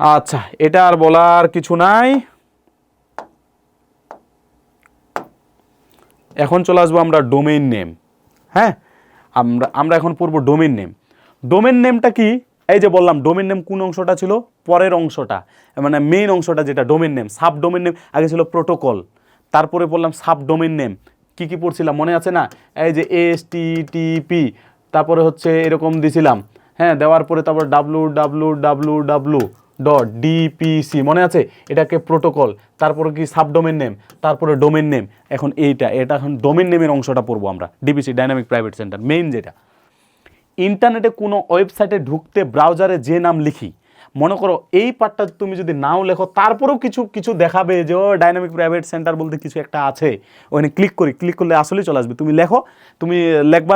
আচ্ছা, এটা আর বলার কিছু নাই। এখন চলে আসবো আমরা ডোমেইন নেম। হ্যাঁ, আমরা এখন পড়বো ডোমেইন নেম। ডোমেইন নেমটা কি? এই যে বললাম ডোমেইন নেম কোন অংশটা ছিল? পরের অংশটা, মানে মেইন অংশটা যেটা domain name. Sub domain name আগে ছিল প্রোটোকল, তারপরে বললাম সাব ডোমেইন নেম। কি কি পড়ছিলাম মনে আছে না? এই যে HTTP, তারপরে হচ্ছে এরকম দিছিলাম। হ্যাঁ, দেওয়ার পরে তারপর www.dpc মনে আছে? এটাকে প্রোটোকল, তারপরে কি সাব ডোমেইন নেম, তারপরে ডোমেইন নেম। এখন এটা এখন ডোমেইন নেমের অংশটা পড়বো আমরা। DPC, dynamic private centre, main যেটা। ইন্টারনেটে কোনো ওয়েবসাইটে ঢুকতে ব্রাউজারে যে নাম লিখি, মনে করো এই পার্টটা তুমি যদি নাও লেখো তারপরেও কিছু কিছু দেখাবে যে ও ডাইনামিক প্রাইভেট সেন্টার বলতে কিছু একটা আছে, ওখানে ক্লিক করলে আসলেই চলে আসবে। তুমি লেখো, তুমি লেখবা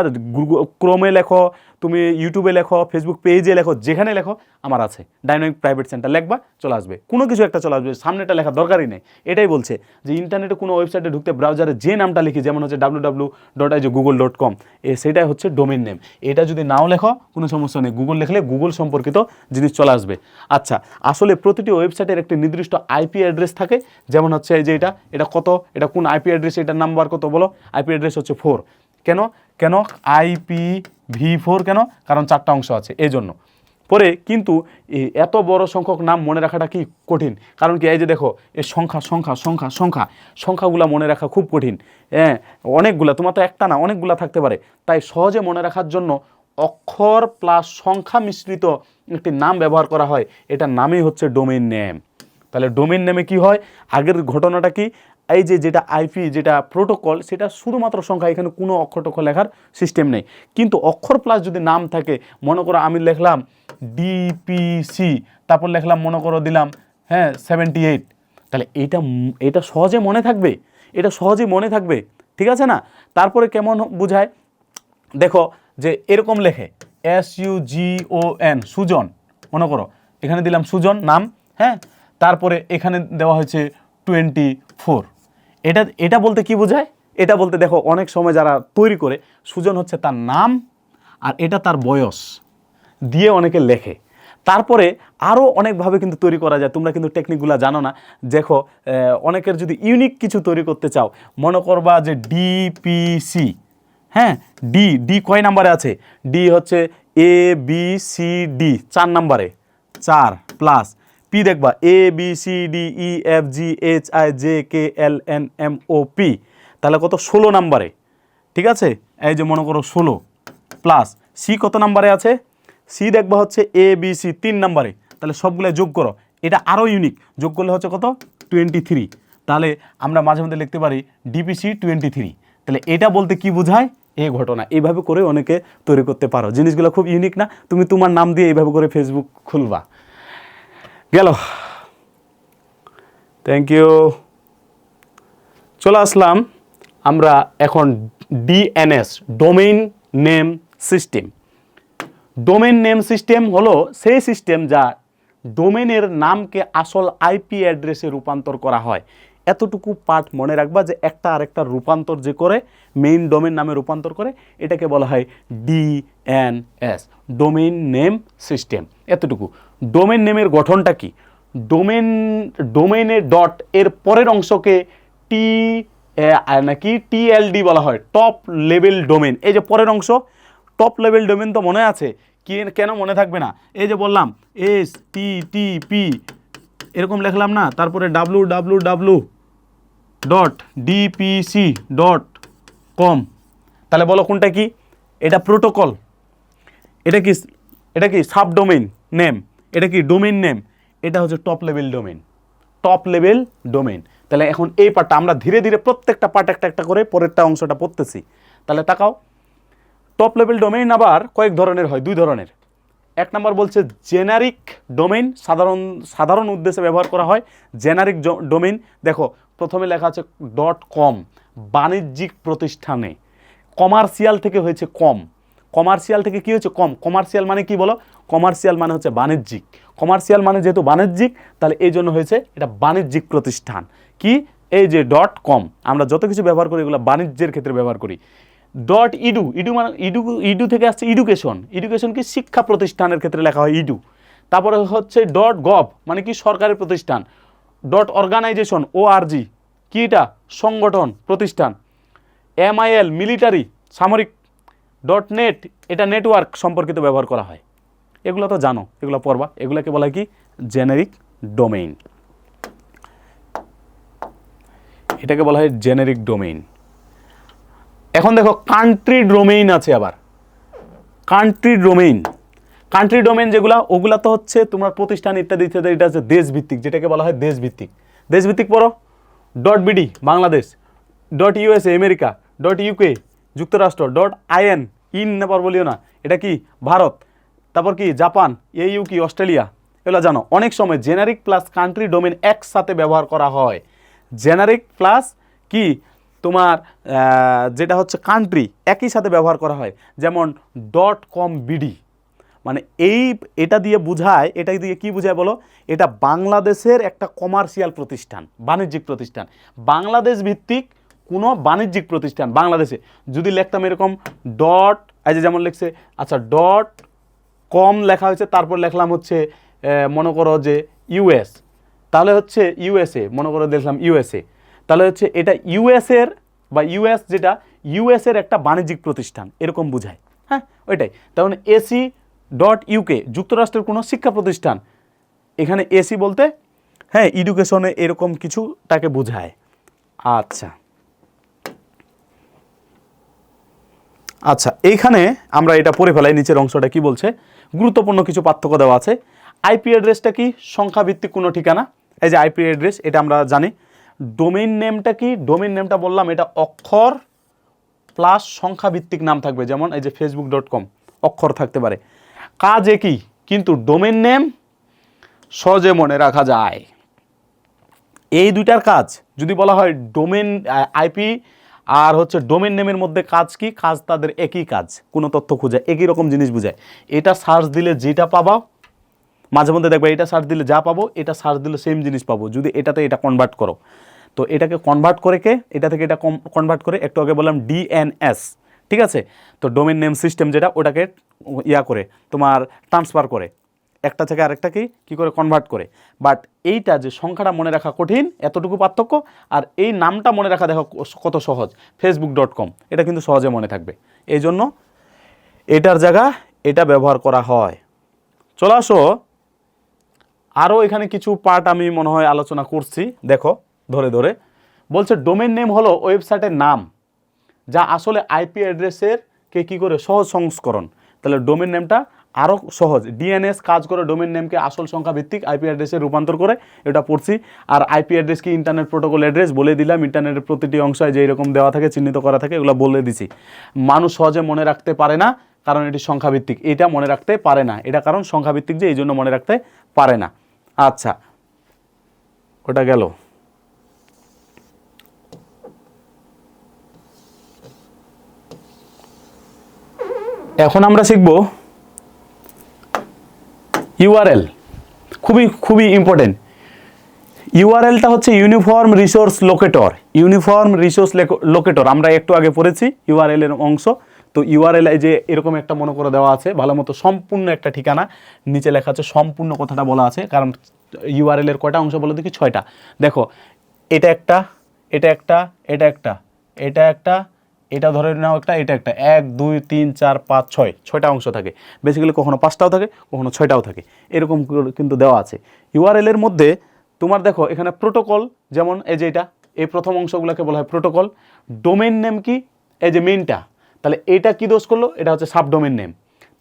ক্রোমে লেখো, তুমি ইউটিউবে লেখো, ফেসবুক পেজে লেখো, যেখানে লেখো আমার আছে ডাইনামিক প্রাইভেট সেন্টার, লেখবা চলে আসবে, কোনো কিছু একটা চলে আসবে, সামনেটা লেখার দরকারই নেই। এটাই বলছে যে ইন্টারনেটে কোনো ওয়েবসাইটে ঢুকতে ব্রাউজারে যে নামটা লিখি, যেমন হচ্ছে www.google.com, সেটাই হচ্ছে ডোমেইন নেম। এটা যদি নাও লেখো কোনো সমস্যা নেই, গুগল লিখলে গুগল সম্পর্কিত জিনিস চলে আসবে। আচ্ছা, আসলে প্রতিটি ওয়েবসাইটের একটি নির্দিষ্ট আইপি অ্যাড্রেস থাকে, যেমন হচ্ছে এই যে এটা কত, এটা কোন আইপি অ্যাড্রেস, এটার নাম্বার কত বলো, আইপি অ্যাড্রেস হচ্ছে 4। কেন কেন IPv4 কেন? কারণ 4টা অংশ আছে এই জন্য। পরে কিন্তু এত বড় সংখ্যক নাম মনে রাখাটা কি কঠিন, কারণ কি এই যে দেখো এই সংখ্যাগুলো মনে রাখা খুব কঠিন। হ্যাঁ, অনেকগুলা, তোমার তো একটা না অনেকগুলা থাকতে পারে, তাই সহজে মনে রাখার জন্য অক্ষর প্লাস সংখ্যা মিশ্রিত একটি নাম ব্যবহার করা হয়, এটার নামই হচ্ছে ডোমেইন নেম। তাহলে ডোমেইন নেমে কি হয়, আগের ঘটনাটা কি, এই যে যেটা আইপি যেটা প্রোটোকল সেটা শুধুমাত্র সংখ্যা, এখানে কোনো অক্ষর টক্ষর লেখার সিস্টেম নেই। কিন্তু অক্ষর প্লাস যদি নাম থাকে, মনে করো আমি লিখলাম ডিপিসি, তারপর লিখলাম মনে করো দিলাম 78, তাহলে এটা সহজে মনে থাকবে, এটা সহজেই মনে থাকবে, ঠিক আছে না? তারপরে কেমন বোঝায় দেখো, যে এরকম লেখে SUGON, সুজন, মনে করো এখানে দিলাম সুজন নাম, তারপরে এখানে দেওয়া হয়েছে 24। এটা বলতে কি বোঝায়? এটা বলতে দেখো অনেক সময় যারা তৈরি করে, সুজন হচ্ছে তার নাম আর এটা তার বয়স দিয়ে অনেকে লেখে। তারপরে আরও অনেকভাবে কিন্তু তৈরি করা যায়, তোমরা কিন্তু টেকনিকগুলো জানো না। দেখো অনেকের যদি ইউনিক কিছু তৈরি করতে চাও, মনে করবা যে ডিপিসি, ডি কয় নাম্বারে আছে, ডি হচ্ছে ABCD 4 নাম্বারে, 4 প্লাস পি দেখবা ABCDEFGHIJKLNMOP, তাহলে কত 16 নাম্বারে, ঠিক আছে? এই যে মনে করো 16 প্লাস সি কত নাম্বারে আছে, সি দেখবা হচ্ছে ABC 3 নাম্বারে, তাহলে সবগুলো যোগ করো, এটা আরও ইউনিক, যোগ করলে হচ্ছে কত 23। তাহলে আমরা মাঝে মধ্যে লিখতে পারি DPC 23। তাহলে এটা বলতে কি বোঝায়, এই ঘটনা। এইভাবে করে অনেকে তৈরি করতে পারো, জিনিসগুলো খুব ইউনিক না? তুমি তোমার নাম দিয়ে এইভাবে করে ফেসবুক খুলবা, গেল। Thank you. চলে আসলাম আমরা এখন DNS, domain name system. Domain name system হলো সেই সিস্টেম যা ডোমেনের নামকে আসল আইপি অ্যাড্রেসে রূপান্তর করা হয়। এতটুকু পার্ট মনে রাখবা যে একটা আরেকটা রূপান্তর যে করে, মেইন ডোমেন নামে রূপান্তর করে, এটাকে বলা হয় DNS, ডোমেইন নেম সিস্টেম। এতটুকু। ডোমেন নেমের গঠনটা কি, ডোমেইনের ডট এর পরের অংশকে TLD বলা হয়, টপ লেভেল ডোমেন। এই যে পরের অংশ টপ লেভেল ডোমেন তো মনে আছে, কেন মনে থাকবে না? এই যে বললাম HTTP এরকম লিখলাম না, তারপরে www.dpc.com, তাহলে বলো কোনটা কি? এটা প্রোটোকল, এটা কি সাবডোমেইন নেম, এটা কি ডোমেইন নেম, এটা হচ্ছে top level domain, top level domain. তাহলে এখন এই পার্টটা আমরা ধীরে ধীরে প্রত্যেকটা পার্ট একটা একটা করে পরেরটা অংশটা পড়তেছি। তাহলে তাকাও, টপ লেভেল ডোমেইন আবার কয়েক ধরনের হয়, 2 ধরনের। এক নাম্বার বলছে জেনারিক ডোমেইন, সাধারণ উদ্দেশ্যে ব্যবহার করা হয়। জেনারিক ডোমেইন দেখো প্রথমে লেখা আছে .com, বাণিজ্যিক প্রতিষ্ঠানে, কমার্শিয়াল থেকে হয়েছে কম, কমার্শিয়াল থেকে কি হয়েছে কম। কমার্শিয়াল মানে কি বলো? কমার্শিয়াল মানে হচ্ছে বাণিজ্যিক, কমার্শিয়াল মানে যেহেতু বাণিজ্যিক, তাহলে এই জন্য হয়েছে এটা বাণিজ্যিক প্রতিষ্ঠান। কি এই যে .com, আমরা যত কিছু ব্যবহার করি এগুলো বাণিজ্যের ক্ষেত্রে ব্যবহার করি। .edu, ইডু মানে ইডু থেকে আসছে এডুকেশন, এডুকেশন কি শিক্ষা প্রতিষ্ঠানের ক্ষেত্রে লেখা হয় ইডু। তারপরে হচ্ছে .gov মানে কি সরকারি প্রতিষ্ঠান। .organization, ORG কি এটা সংগঠন প্রতিষ্ঠান। MIL মিলিটারি সামরিক। .net এটা নেটওয়ার্ক সম্পর্কিত ব্যবহার করা হয়। এগুলো তো জানো, এগুলো পড়বা, এগুলোকে বলা হয় কি জেনারিক ডোমেইন, এটাকে বলা হয় জেনারিক ডোমেইন। এখন দেখো কান্ট্রি ডোমেইন আছে, আবার কান্ট্রি ডোমেইন যেগুলা, ওগুলা তো হচ্ছে তোমার প্রতিষ্ঠান ইত্যাদি ইত্যাদি, এটা হচ্ছে দেশভিত্তিক, যেটাকে বলা হয় দেশভিত্তিক পড়ো। .bd Bangladesh, .USA America, .UK যুক্তরাষ্ট্র, .in ইন নেপার বলিও না, এটা কি ভারত, তারপর কি জাপান, AU কি অস্ট্রেলিয়া, এগুলো জানো। অনেক সময় জেনারিক প্লাস কান্ট্রি ডোমেইন একসাথে ব্যবহার করা হয়। জেনারিক প্লাস কি তোমার যেটা হচ্ছে কান্ট্রি একই সাথে ব্যবহার করা হয়, যেমন .com.bd, মানে এটা দিয়ে বোঝায়, এটা দিয়ে কি বোঝায় বলো, এটা বাংলাদেশের একটা কমার্শিয়াল প্রতিষ্ঠান, বাণিজ্যিক প্রতিষ্ঠান, বাংলাদেশ ভিত্তিক কোনো বাণিজ্যিক প্রতিষ্ঠান বাংলাদেশে। যদি লিখতাম এরকম যেমন লিখছে, আচ্ছা .com লেখা হয়েছে, তারপর লিখলাম হচ্ছে মনে করো যে ইউএস, তাহলে হচ্ছে ইউএসএ, মনে করো দেখলাম ইউএসএ, তাহলে হচ্ছে এটা ইউএসের বা ইউএসের একটা বাণিজ্যিক প্রতিষ্ঠান এরকম বোঝায়। হ্যাঁ, ওইটাই। তখন AC.UK যুক্তরাষ্ট্রের কোনো শিক্ষা প্রতিষ্ঠান, এখানে এসি বলতে হ্যাঁ এডুকেশনে এরকম কিছু তাকে বোঝায়। আচ্ছা এইখানে আমরা এটা পড়ে ফেলাই, নিচের অংশটা কি বলছে, গুরুত্বপূর্ণ কিছু পার্থক্য দেওয়া আছে। আইপি অ্যাড্রেসটা কি? সংখ্যাভিত্তিক কোনো ঠিকানা। এই যে আইপি অ্যাড্রেস, এটা আমরা জানি। ডোমেইন নেমটা কি? ডোমেইন নেমটা বললাম এটা অক্ষর প্লাস সংখ্যাভিত্তিক নাম থাকবে, যেমন এই যে facebook.com অক্ষর থাকতে পারে। কাজ একই, কিন্তু ডোমেইন নেম সহজে মনে রাখা যায়। এই দুইটার কাজ যদি বলা হয় ডোমেইন আইপি আর হচ্ছে ডোমেইন নেমের মধ্যে কাজ কি? কাজ তাদের একই কাজ, কোনো তথ্য খোঁজা, একই রকম জিনিস বোঝায়। এটা সার্চ দিলে যেটা পাবা, মাঝে মধ্যে দেখবে এটা সার্চ দিলে যা পাবো, এটা সার্চ দিলে সেম জিনিস পাবো যদি এটাতে এটা কনভার্ট করো। তো এটাকে কনভার্ট করে এটা থেকে এটা কনভার্ট করে, একটু আগে বললাম DNS, ঠিক আছে? তো ডোমেইন নেম সিস্টেম যেটা, ওটাকে করে তোমার ট্রান্সফার করে একটা থেকে আরেকটা কি করে কনভার্ট করে। বাট এইটা যে সংখ্যাটা মনে রাখা কঠিন, এতটুকু পার্থক্য। আর এই নামটা মনে রাখা দেখো কত সহজ, facebook.com, এটা কিন্তু সহজে মনে থাকবে। এই জন্য এটার জায়গা এটা ব্যবহার করা হয়। চলে আসো, আরও এখানে কিছু পার্ট আমি মনে হয় আলোচনা করছি, দেখো ধরে ধরে। বলছে ডোমেইন নেম হলো ওয়েবসাইটের নাম, যা আসলে আইপি অ্যাড্রেসের কি করে সহজ সংস্করণ। তাহলে ডোমেইন নেমটা আরও সহজ। DNS কাজ করে ডোমেইন নেমকে আসল সংখ্যা ভিত্তিক আইপি অ্যাড্রেসে রূপান্তর করে, এটা পড়ছি। আর আইপি অ্যাড্রেস কি? ইন্টারনেট প্রোটোকল অ্যাড্রেস, বলে দিলাম। ইন্টারনেটের প্রতিটি অংশে যে এরকম দেওয়া থাকে, চিহ্নিত করা থাকে, এগুলো বলে দিছি। মানুষ সহজে মনে রাখতে পারে না, কারণ এটি সংখ্যাভিত্তিক। এটা মনে রাখতে পারে না, এটা কারণ সংখ্যাভিত্তিক যে, এই জন্য মনে রাখতে পারে না। আচ্ছা, ওটা গেল। এখন আমরা শিখব ইউআরএল। খুবই ইম্পর্টেন্ট। ইউআরএলটা হচ্ছে uniform resource locator. Uniform resource locator আমরা একটু আগে পড়েছি, ইউআরএল এর অংশ। তো ইউআরএল এই যে এরকম একটা মনে করে দেওয়া আছে, ভালো মতো সম্পূর্ণ একটা ঠিকানা, নিচে লেখা আছে সম্পূর্ণ কথাটা বলা আছে। কারণ ইউআরএল এর কয়টা অংশ বলে দেখি? 6টা। দেখো, এটা একটা, এটা একটা, এটা একটা, এটা একটা, এটা ধরে নাও একটা, এটা একটা, 1 2 3 4 5 6, 6টা অংশ থাকে। বেসিক্যালি কখনো 5টাও থাকে, কখনো 6টাও থাকে, এরকম কিন্তু দেওয়া আছে। ইউআরএল এর মধ্যে তোমার দেখো এখানে প্রোটোকল, যেমন এই যে এটা, এই প্রথম অংশগুলোকে বলা হয় প্রোটোকল। ডোমেইন নেম কি? এই যে মেইনটা, তাহলে এটা কি দোষ করলো? এটা হচ্ছে সাবডোমেইন নেম।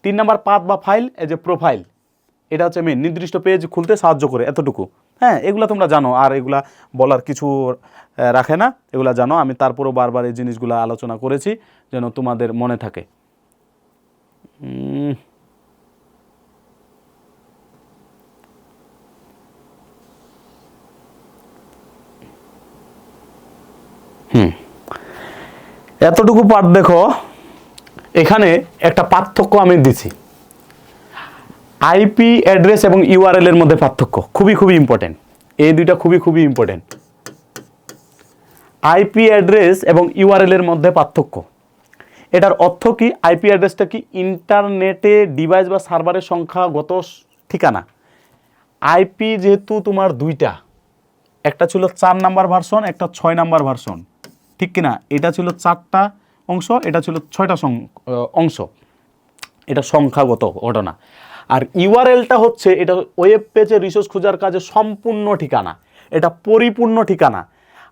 3 নাম্বার পাথ বা ফাইল, এই যে প্রোফাইল, এটা হচ্ছে মেইন, নির্দিষ্ট পেজ খুলতে সাহায্য করে, এতটুকু। হ্যাঁ, এগুলা তোমরা জানো, আর এগুলা বলার কিছু রাখে না, এগুলা জানো। আমি তারপরেও বারবার এই জিনিসগুলো আলোচনা করেছি যেন তোমাদের মনে থাকে। এতটুকু পার্ট দেখো, এখানে একটা পার্থক্য আমি দিছি। আইপি অ্যাড্রেস এবং ইউআরএল এর মধ্যে পার্থক্য খুবই ইম্পর্টেন্ট। এই দুইটা খুবই ইম্পর্টেন্ট। আইপি অ্যাড্রেস এবং ইউআরএল এর মধ্যে পার্থক্য। এটার অর্থ কি? আইপি অ্যাড্রেসটা কি? ইন্টারনেটে ডিভাইস বা সার্ভারের সংখ্যাগত ঠিকানা। আইপি যেহেতু তোমার দুইটা, একটা ছিল 4 নাম্বার ভার্সন, একটা 6 নাম্বার ভার্সন, ঠিক কিনা? এটা ছিল 4টা অংশ, এটা ছিল 6টা অংশ। এটা সংখ্যাগত ঘটনা। আর ইউআরএলটা হচ্ছে এটা ওয়েব পেজে রিসোর্স খোঁজার কাজে সম্পূর্ণ ঠিকানা, এটা পরিপূর্ণ ঠিকানা।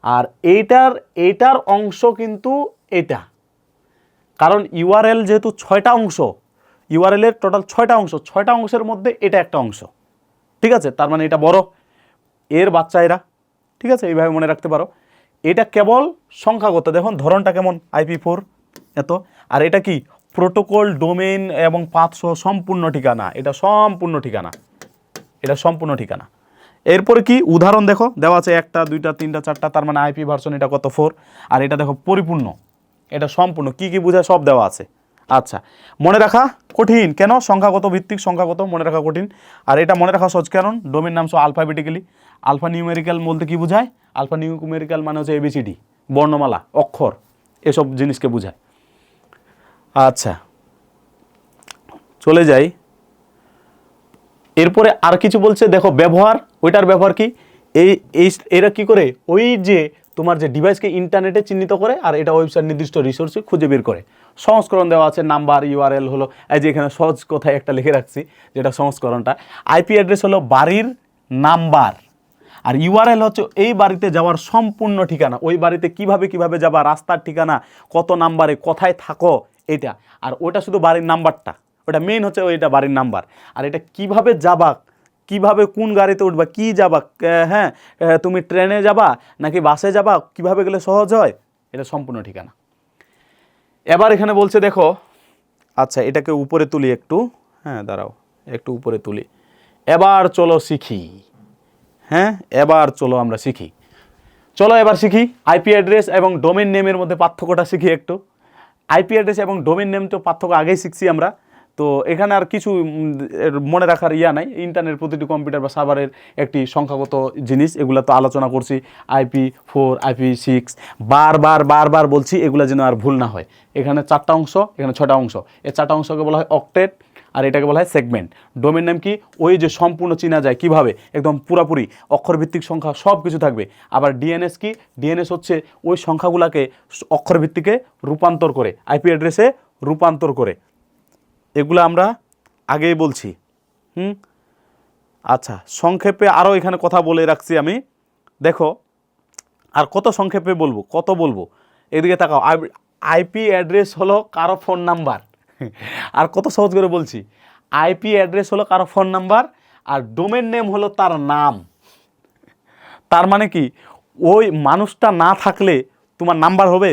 আর এইটার অংশ কিন্তু এটা, কারণ ইউআরএল যেহেতু 6টা অংশ, ইউআরএল এর টোটাল 6টা অংশ, 6টা অংশের মধ্যে এটা একটা অংশ, ঠিক আছে? তার মানে এটা বড়, এর বাচ্চা এরা, ঠিক আছে? এইভাবে মনে রাখতে পারো। এটা কেবল সংখ্যাগত, দেখুন ধরনটা কেমন, IP4 এত। আর এটা কি? প্রোটোকল, ডোমেইন এবং পাথ সহ সম্পূর্ণ ঠিকানা। এটা সম্পূর্ণ ঠিকানা, এটা সম্পূর্ণ ঠিকানা। এরপরে কি উদাহরণ দেখো দেওয়া আছে 1টা 2টা 3টা 4টা, তার মানে আইপি ভার্সন এটা কত 4, আর এটা দেখো পরিপূর্ণ, এটা সম্পূর্ণ, কি কি বোঝায় সব দেওয়া আছে। আচ্ছা, মনে রাখা কঠিন কেন? সংখ্যাগত ভিত্তিক, সংখ্যাগত মনে রাখা কঠিন। আর এটা মনে রাখা সহজ কারণ ডোমেন নাম সহ আলফাবেটিক্যালি। আলফা নিউমেরিক্যাল বলতে কি বোঝায়? আলফা নিউমেরিক্যাল মানে হচ্ছে এবিসিডি, বর্ণমালা, অক্ষর, এসব জিনিসকে বোঝায়। আচ্ছা, চলে যাই। এরপরে আর কিছু বলছে দেখো, ব্যবহার, ওইটার ব্যবহার কি? এরা কি করে, ওই যে তোমার যে ডিভাইসকে ইন্টারনেটে চিহ্নিত করে, আর এটা ওয়েবসাইট নির্দিষ্ট রিসোর্সে খুঁজে বের করে। সংস্করণ দেওয়া আছে, নাম্বার, ইউআরএল হলো, এই যে এখানে সহজ কথায় একটা লিখে রাখছি যেটা সংস্করণটা। আইপি অ্যাড্রেস হলো বাড়ির নাম্বার, আর ইউআরএল হচ্ছে এই বাড়িতে যাওয়ার সম্পূর্ণ ঠিকানা, ওই বাড়িতে কিভাবে যাবা, রাস্তার ঠিকানা, কত নাম্বারে, কোথায় থাকো, এটা। আর ওটা শুধু বাড়ির নাম্বারটা, ওটা মেইন হচ্ছে ওইটা বাড়ির নাম্বার। আর এটা কিভাবে যাবা, কিভাবে কোন গাড়িতে উঠবা, কি যাবা, হ্যাঁ তুমি ট্রেনে যাবা নাকি বাসে যাবা, কিভাবে গেলে সহজ হয়, এটা সম্পূর্ণ ঠিকানা। এবার এখানে বলছে দেখো, আচ্ছা এটাকে উপরে তুলি একটু, হ্যাঁ দাঁড়াও একটু উপরে তুলি। এবার চলো শিখি, হ্যাঁ এবার চলো আমরা শিখি। চলো এবার শিখি আইপি অ্যাড্রেস এবং ডোমেন নেমের মধ্যে পার্থক্যটা শিখি একটু। আইপি অ্যাড্রেস এবং ডোমেন নেম তো পার্থক্য আগেই শিখছি আমরা, তো এখানে আর কিছু মনে রাখার নাই। ইন্টারনেট প্রতিটি কম্পিউটার বা সার্ভারের একটি সংখ্যাগত জিনিস, এগুলো তো আলোচনা করছি। IP4, IP6 বারবার বলছি, এগুলো যেন আর ভুল না হয়। এখানে 4টা অংশ, এখানে 6টা অংশ, এই 4টা অংশকে বলা হয় অক্টেট, আর এটাকে বলা হয় সেগমেন্ট। ডোমেন নেম কি? ওই যে সম্পূর্ণ চেনা যায় কিভাবে, একদম পুরাপুরি অক্ষরভিত্তিক সংখ্যা সব কিছু থাকবে। আবার ডিএনএস কি? ডিএনএস হচ্ছে ওই সংখ্যাগুলোকে অক্ষরভিত্তিকে রূপান্তর করে, আইপি অ্যাড্রেসে রূপান্তর করে। এগুলো আমরা আগেই বলছি। আচ্ছা, সংক্ষেপে আরও এখানে কথা বলে রাখছি আমি, দেখো আর কত সংক্ষেপে বলবো, কত বলবো, এদিকে তাকাও। আইপি অ্যাড্রেস হলো কারো ফোন নাম্বার, আর কত সহজ করে বলছি, আইপি অ্যাড্রেস হলো কারো ফোন নাম্বার, আর ডোমেন নেম হলো তার নাম। তার মানে কি, ওই মানুষটা না থাকলে তোমার নাম্বার হবে?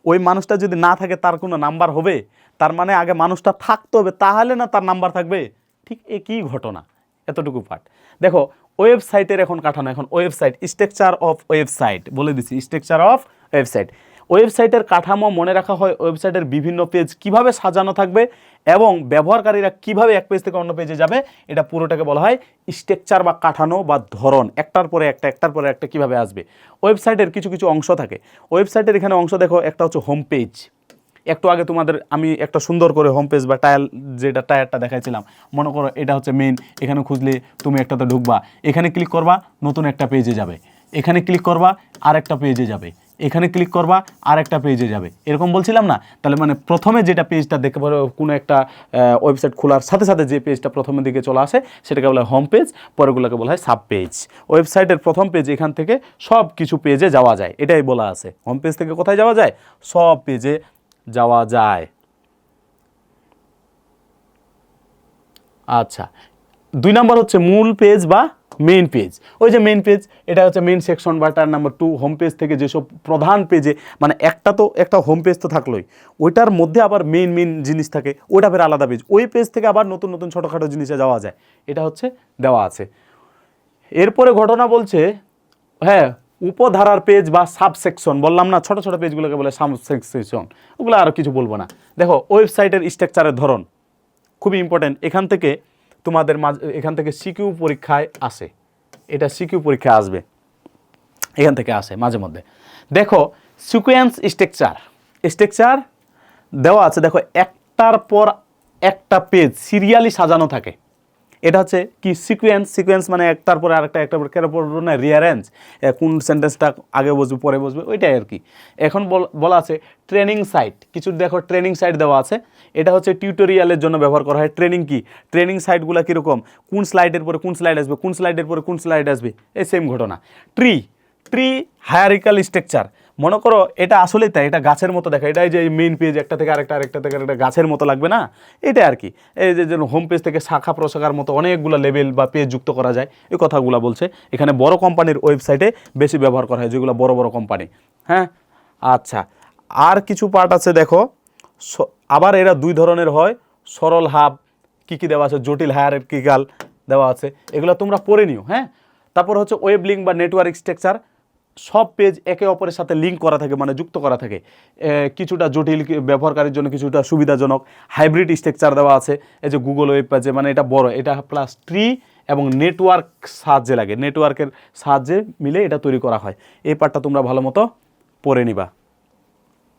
ওই মানুষটা যদি না থাকে তার কোনো নাম্বার হবে? তার মানে আগে মানুষটা থাকতে হবে, তাহলে না তার নাম্বার থাকবে। ঠিক একই ঘটনা, এতটুকু পার্ট। দেখো ওয়েবসাইটের এখন কাঠানো, এখন ওয়েবসাইট, স্ট্রাকচার অফ ওয়েবসাইট বলে দিচ্ছি, স্ট্রাকচার অফ ওয়েবসাইট। ওয়েবসাইটের কাঠামো মনে রাখা হয় ওয়েবসাইটের বিভিন্ন পেজ কিভাবে সাজানো থাকবে এবং ব্যবহারকারীরা কিভাবে এক পেজ থেকে অন্য পেজে যাবে, এটা পুরোটাকে বলা হয় স্ট্রাকচার বা কাঠানো বা ধরন, একটার পরে একটা কিভাবে আসবে। ওয়েবসাইটের কিছু কিছু অংশ থাকে। ওয়েবসাইটের এখানে অংশ দেখো, একটা হচ্ছে হোম পেজ। একটু আগে তোমাদের আমি একটা সুন্দর করে হোম পেজ বা টায়ারটা দেখাইছিলাম, মনে করো এটা হচ্ছে মেইন। এখানে খুঁজলে তুমি একটাতে ঢুকবা, এখানে ক্লিক করবা, নতুন একটা পেজে যাবে, এখানে ক্লিক করবা, আর একটা পেজে যাবে, এখানে ক্লিক করবা, আর একটা পেজে যাবে, এরকম বলছিলাম না? তাহলে মানে প্রথমে যেটা পেজটা দেখতে পারো, কোনো একটা ওয়েবসাইট খোলার সাথে সাথে যে পেজটা প্রথমের দিকে চলে আসে সেটাকে বলা হয় হোম পেজ, পরেগুলোকে বলা হয় সাব পেজ। ওয়েবসাইটের প্রথম পেজ, এখান থেকে সব কিছু পেজে যাওয়া যায়, এটাই বলা আছে। হোম পেজ থেকে কোথায় যাওয়া যায়? সব পেজে যাওয়া যায়। আচ্ছা, 2 নম্বর হচ্ছে মূল পেজ বা মেইন পেজ। ওই যে মেইন পেজ, এটা হচ্ছে মেইন সেকশন বা টার নাম্বার 2। হোম পেজ থেকে যেসব প্রধান পেজে, মানে একটা হোম পেজ তো থাকলোই, ওইটার মধ্যে আবার মেইন জিনিস থাকে, ওইটা ফের আলাদা পেজ। ওই পেজ থেকে আবার নতুন ছোটোখাটো জিনিসে যাওয়া যায়, এটা হচ্ছে দেওয়া আছে। এরপরে ঘটনা বলছে, হ্যাঁ উপধারার পেজ বা সাবসেকশন, বললাম না ছোট পেজগুলোকে বলে সাবসেকশন, ওগুলো আর কিছু বলবো না। দেখো ওয়েবসাইটের স্ট্রাকচারের ধরন খুবই ইম্পর্টেন্ট। এখান থেকে তোমাদের এখান থেকে সিকিউ পরীক্ষায় আসে, এটা সিকিউ পরীক্ষায় আসবে, এখান থেকে আসে মাঝে মধ্যে। দেখো সিকোয়েন্স স্ট্রাকচার দেওয়া আছে, দেখো একটার পর একটা পেজ সিরিয়ালি সাজানো থাকে। এটা হচ্ছে কি সিকোয়েন্স মানে একটার পরে আরেকটা, একটার পর না রিয়ারেঞ্জ, কোন সেন্টেন্সটা আগে বসবে পরে বসবে, ওইটাই আর কি। এখন বলা আছে ট্রেনিং সাইট, কিছু দেখো ট্রেনিং সাইট দেওয়া আছে। এটা হচ্ছে টিউটোরিয়ালের জন্য ব্যবহার করা হয়। ট্রেনিং কি? ট্রেনিং সাইটগুলো কীরকম, কোন স্লাইডের পরে কোন স্লাইড আসবে, কোন স্লাইডের পরে কোন স্লাইড আসবে, এই সেম ঘটনা। ট্রি হায়ারিক্যাল স্ট্রাকচার, মনে করো এটা আসলেই তাই, এটা গাছের মতো দেখা, এটাই যে মেইন পেজ একটা থেকে আরেকটা গাছের মতো লাগবে না, এটা আর কি। এই যে হোম পেজ থেকে শাখা প্রশাখার মতো অনেকগুলো লেভেল বা পেজ যুক্ত করা যায়, এই কথাগুলো বলছে। এখানে বড় কোম্পানির ওয়েবসাইটে বেশি ব্যবহার করা হয়, যেগুলো বড় কোম্পানি। হ্যাঁ, আচ্ছা আর কিছু পার্ট আছে দেখো। আবার এরা 2 ধরনের হয়, সরল হাব, কি দেওয়া আছে, জটিল হায়ারার্কিক্যাল দেওয়া আছে, এগুলো তোমরা পড়ে নিও। হ্যাঁ, তারপর হচ্ছে ওয়েব লিঙ্ক বা নেটওয়ার্ক স্ট্রাকচার, সব পেজ একে অপরের সাথে লিঙ্ক করা থাকে, মানে যুক্ত করা থাকে, কিছুটা জটিল ব্যবহারকারীর জন্য কিছুটা সুবিধাজনক। হাইব্রিড স্ট্রাকচার দেওয়া আছে, এই যে গুগল ওয়েব পেজে, মানে এটা বড়, এটা প্লাস ট্রি এবং নেটওয়ার্ক সাহায্যে লাগে, নেটওয়ার্কের সাহায্যে মিলে এটা তৈরি করা হয়। এই পার্টটা তোমরা ভালো মতো পড়ে নিবা।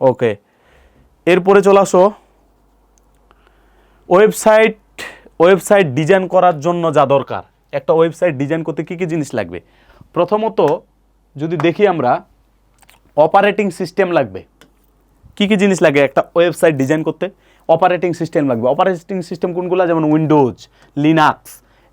ওকে, এরপরে চলে আসো ওয়েবসাইট ডিজাইন করার জন্য যা দরকার। একটা ওয়েবসাইট ডিজাইন করতে কী কী জিনিস লাগবে? প্রথমত যদি দেখি আমরা, অপারেটিং সিস্টেম লাগবে। কী কী জিনিস লাগে একটা ওয়েবসাইট ডিজাইন করতে? অপারেটিং সিস্টেম লাগবে। অপারেটিং সিস্টেম কোনগুলো? যেমন উইন্ডোজ, লিনাক্স,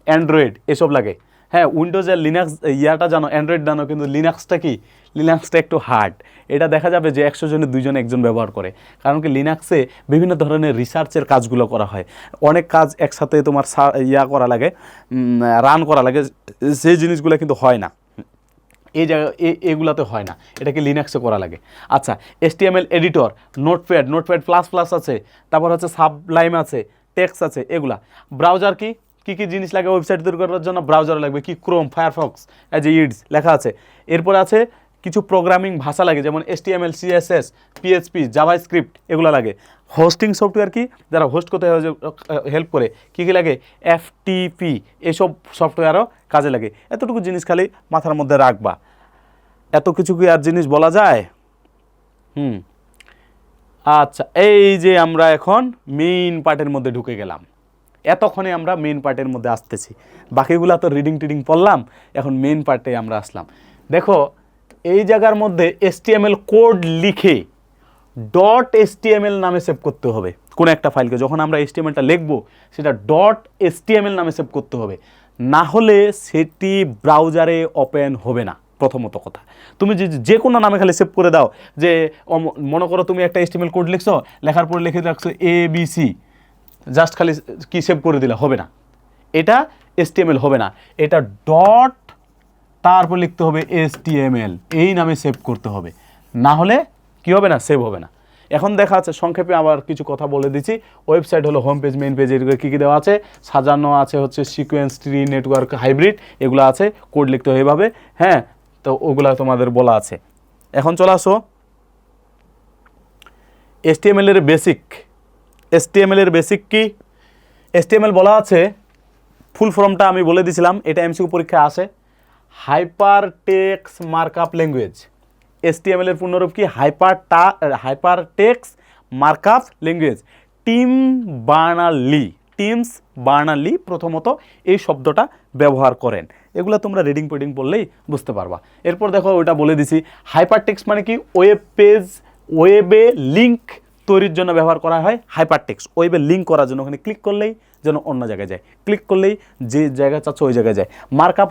অ্যান্ড্রয়েড, এসব লাগে। হ্যাঁ, উইন্ডোজ আর লিনাক্স ইয়াটা জানো, অ্যান্ড্রয়েড জানো, কিন্তু লিনাক্সটা কি? লিনাক্সটা একটু হার্ড। এটা দেখা যাবে যে 100 জনের 2 জন একজন ব্যবহার করে, কারণ কি লিনাক্সে বিভিন্ন ধরনের রিসার্চের কাজগুলো করা হয়, অনেক কাজ একসাথে তোমার করা লাগে, রান করা লাগে, সেই জিনিসগুলো কিন্তু হয় না এই জায়গা, এগুলাতে হয় না, এটাকে লিনাক্সে করা লাগে। আচ্ছা, HTML editor, notepad plus plus আছে, তারপর হচ্ছে সাবলাইম আছে, টেক্সট আছে, এগুলা। ব্রাউজার কী কী জিনিস লাগে ওয়েবসাইট তৈরি করার জন্য? ব্রাউজার লাগবে, কি ক্রোম, ফায়ারফক্স, এই যে ইডস লেখা আছে। এরপর আছে কিছু প্রোগ্রামিং ভাষা লাগে, যেমন HTML, CSS, PHP, জাভাস্ক্রিপ্ট, এগুলো লাগে। হোস্টিং সফটওয়্যার কি, যারা হোস্ট করতে হেল্প করে, কী কী লাগে? FTP, এসব সফটওয়্যারও কাজে লাগে। এতটুকু জিনিস খালি মাথার মধ্যে রাখবা। এত কিছু কি আর জিনিস বলা যায়? আচ্ছা, এই যে আমরা এখন মেইন পার্টের মধ্যে ঢুকে গেলাম। এতক্ষণে আমরা মেইন পার্টের মধ্যে আসতেছি, বাকিগুলা তো রিডিং টিডিং পড়লাম, এখন মেইন পার্টে আমরা আসলাম। দেখো, এই জায়গার মধ্যে HTML কোড লিখে .html নামে সেভ করতে হবে কোনো একটা ফাইলকে। যখন আমরা HTMLটা লিখবো সেটা .html নামে সেভ করতে হবে, না হলে সেটি ব্রাউজারে ওপেন হবে না। প্রথমত কথা, তুমি যে কোনো নামে খালি সেভ করে দাও, যে মনে করো তুমি একটা HTML কোড লিখছো, লেখার পরে লিখে রাখছো ABC, জাস্ট খালি কি সেভ করে দিলে হবে না, এটা HTML হবে না। এটা ডট, তারপর লিখতে হবে HTML, এই নামে সেভ করতে হবে, না হলে কি হবে না? সেভ হবে না। এখন দেখা আছে, সংক্ষেপে আবার কিছু কথা বলে দিচ্ছি। ওয়েবসাইট হলো হোম পেজ, মেইন পেজ, এগুলো কী কী দেওয়া আছে, সাজানো আছে হচ্ছে সিকোয়েন্স, ট্রি, নেটওয়ার্ক, হাইব্রিড, এগুলো আছে। কোড লিখতে হয় এভাবে, হ্যাঁ, তো ওগুলা তোমাদের বলা আছে। এখন চলে আসো HTML এর বেসিক। HTML এর বেসিক কি? HTML বলা আছে, ফুল ফর্মটা আমি বলে দিয়েছিলাম, এটা MCQ পরীক্ষায় আসে, hyper text markup language. HTML এর পূর্ণরূপ কি? Hyper text markup language. Tim Berners-Lee প্রথমত এই শব্দটা ব্যবহার করেন। এগুলো তোমরা রিডিং পেডিং পড়লেই বুঝতে পারবা। এরপর দেখো, ওইটা বলে দিছি, হাইপার টেক্সট মানে কি? ওয়েবে লিঙ্ক তৈরির জন্য ব্যবহার করা হয় হাইপার টেক্সট। ওয়েবে লিঙ্ক করার জন্য, ওখানে ক্লিক করলেই যেন অন্য জায়গায় যায়, ক্লিক করলেই যে জায়গায় চাচ্ছ ওই জায়গায় যায়। মার্কআপ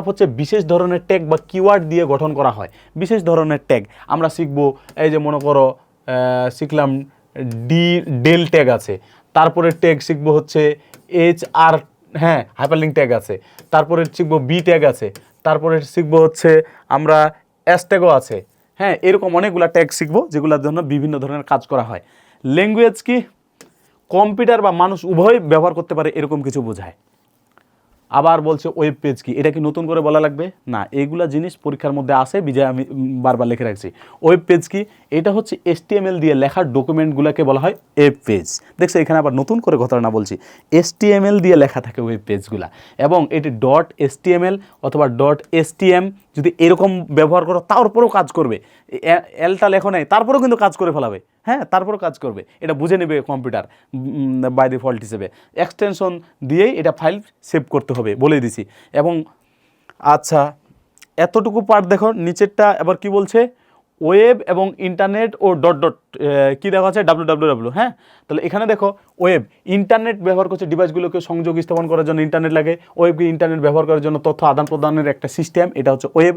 হচ্ছে বিশেষ ধরনের ট্যাগ বা কিওয়ার্ড দিয়ে গঠন করা হয়। বিশেষ ধরনের ট্যাগ আমরা শিখবো, এই যে মনে করো শিখলাম ডেল ট্যাগ আছে, তারপরে ট্যাগ শিখবো হচ্ছে HR, হ্যাঁ, হাইপারলিঙ্ক ট্যাগ আছে, তারপরে শিখবো B ট্যাগ আছে, তারপরে শিখবো হচ্ছে আমরা S ট্যাগও আছে, হ্যাঁ, এরকম অনেকগুলো ট্যাগ শিখবো যেগুলোর জন্য বিভিন্ন ধরনের কাজ করা হয়। ল্যাঙ্গুয়েজ কি? কম্পিউটার বা মানুষ উভয় ব্যবহার করতে পারে, এরকম কিছু বোঝায়। আবার বলছে ওয়েব পেজ কি? এটা কি নতুন করে বলা লাগবে? না, এইগুলা জিনিস পরীক্ষার মধ্যে আসে, বিজয় আমি বারবার লিখে রাখছি। ওয়েব পেজ কি? এটা হচ্ছে HTML দিয়ে লেখার ডকুমেন্টগুলোকে বলা হয় ওয়েব পেজ। দেখছো, এখানে আবার নতুন করে ঘটনা বলছি, HTML দিয়ে লেখা থাকে ওয়েব পেজগুলা, এবং এটি .html অথবা .stm যদি এরকম ব্যবহার করো তারপরেও কাজ করবে। এলটা লেখো নাই, তারপরেও কিন্তু কাজ করে ফেলাবে, হ্যাঁ, তারপরেও কাজ করবে, এটা বুঝে নেবে কম্পিউটার বাই ডিফল্ট হিসেবে। এক্সটেনশন দিয়েই এটা ফাইল সেভ করতে হবে, বলে দিছি। এবং আচ্ছা, এতটুকু পার্ট দেখো, নিচেরটা আবার কি বলছে? ওয়েব এবং ইন্টারনেট ও কি দেখা আছে? www, হ্যাঁ। তাহলে এখানে দেখো, ওয়েব ইন্টারনেট ব্যবহার করছে, ডিভাইসগুলোকে সংযোগ স্থাপন করার জন্য ইন্টারনেট লাগে। ওয়েবকে ইন্টারনেট ব্যবহার করার জন্য তথ্য আদান প্রদানের একটা সিস্টেম, এটা হচ্ছে ওয়েব।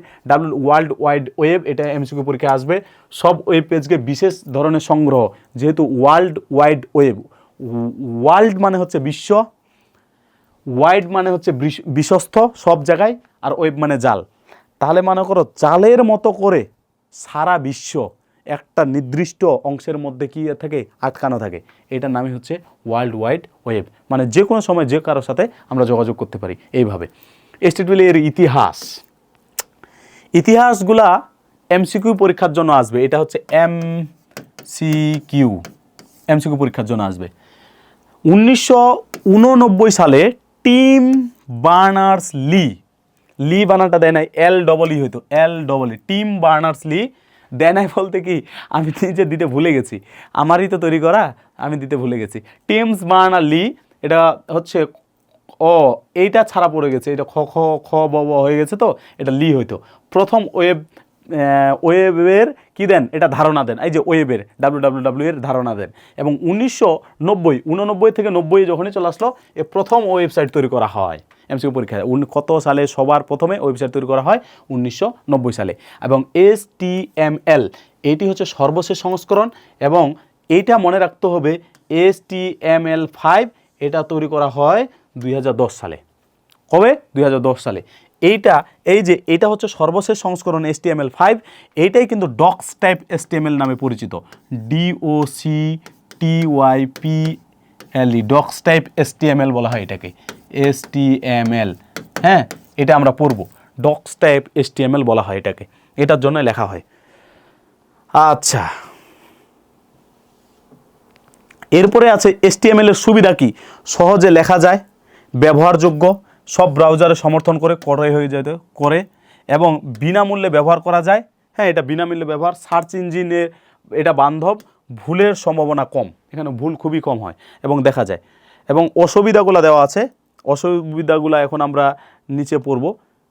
ওয়ার্ল্ড ওয়াইড ওয়েব, এটা MCQ পরীক্ষায় আসবে। সব ওয়েব পেজকে বিশেষ ধরনের সংগ্রহ, যেহেতু ওয়ার্ল্ড ওয়াইড ওয়েব, ওয়ার্ল্ড মানে হচ্ছে বিশ্ব, ওয়াইড মানে হচ্ছে বিশ্বস্ত সব জায়গায়, আর ওয়েব মানে জাল। তাহলে মনে করো জালের মতো করে সারা বিশ্ব একটা নির্দিষ্ট অংশের মধ্যে কি থাকে? আটকানো থাকে। এটার নামই হচ্ছে ওয়ার্ল্ড ওয়াইড ওয়েব, মানে যে কোনো সময় যে কারোর সাথে আমরা যোগাযোগ করতে পারি এইভাবে। HTTP এর ইতিহাসগুলা এমসিকিউ পরীক্ষার জন্য আসবে। এটা হচ্ছে এমসিকিউ পরীক্ষার জন্য আসবে। 1989 সালে টিম বার্নার্স লি বানানটা দেয় নাই, LEE হইতো, LEE, টিম বার্নার্স লি দেয় নাই বলতে কি আমি নিজে দিতে ভুলে গেছি, আমারই তো তৈরি করা, আমি দিতে ভুলে গেছি। টিমস বার্নার লি, এটা হচ্ছে এইটা ছাড়া পড়ে গেছে, এটা খ ব হয়ে গেছে, তো এটা লি হইতো। প্রথম ওয়েবের কি দেন, এটা ধারণা দেন, এই যে ওয়েবের www এর ধারণা দেন। এবং 1989 থেকে 90 যখনই চলে আসলো এ প্রথম ওয়েবসাইট তৈরি করা হয় এমসিকিউ পরীক্ষায়। কত সালে সবার প্রথমে ওয়েবসাইট তৈরি করা হয়? 1990 সালে। এবং HTML এটি হচ্ছে সর্বশেষ সংস্করণ, এবং এইটা মনে রাখতে হবে HTML5 এটা তৈরি করা হয় 2010 সালে। কবে? 2010 সালে। এইটা হচ্ছে সর্বশেষ সংস্করণ HTML5। এইটাই কিন্তু ডক্স টাইপ HTML নামে পরিচিত, DOCTYPLE, ডক্স টাইপ HTML বলা হয় এটাকে, HTML। হ্যাঁ, এটা আমরা পড়ব, ডক্স টাইপ HTML বলা হয় এটাকে, এটার জন্য লেখা হয়। আচ্ছা, এরপরে আছে HTML এর সুবিধা কি? সহজে লেখা যায়, ব্যবহারযোগ্য, সব ব্রাউজারে সমর্থন করে এবং বিনামূল্যে ব্যবহার করা যায়। হ্যাঁ, এটা বিনামূল্যে ব্যবহার, সার্চ ইঞ্জিনে এটা বান্ধব, ভুলের সম্ভাবনা কম, এখানে ভুল খুবই কম হয় এবং দেখা যায়। এবং অসুবিধাগুলো দেওয়া আছে, অসুবিধাগুলো এখন আমরা নিচে পড়ব।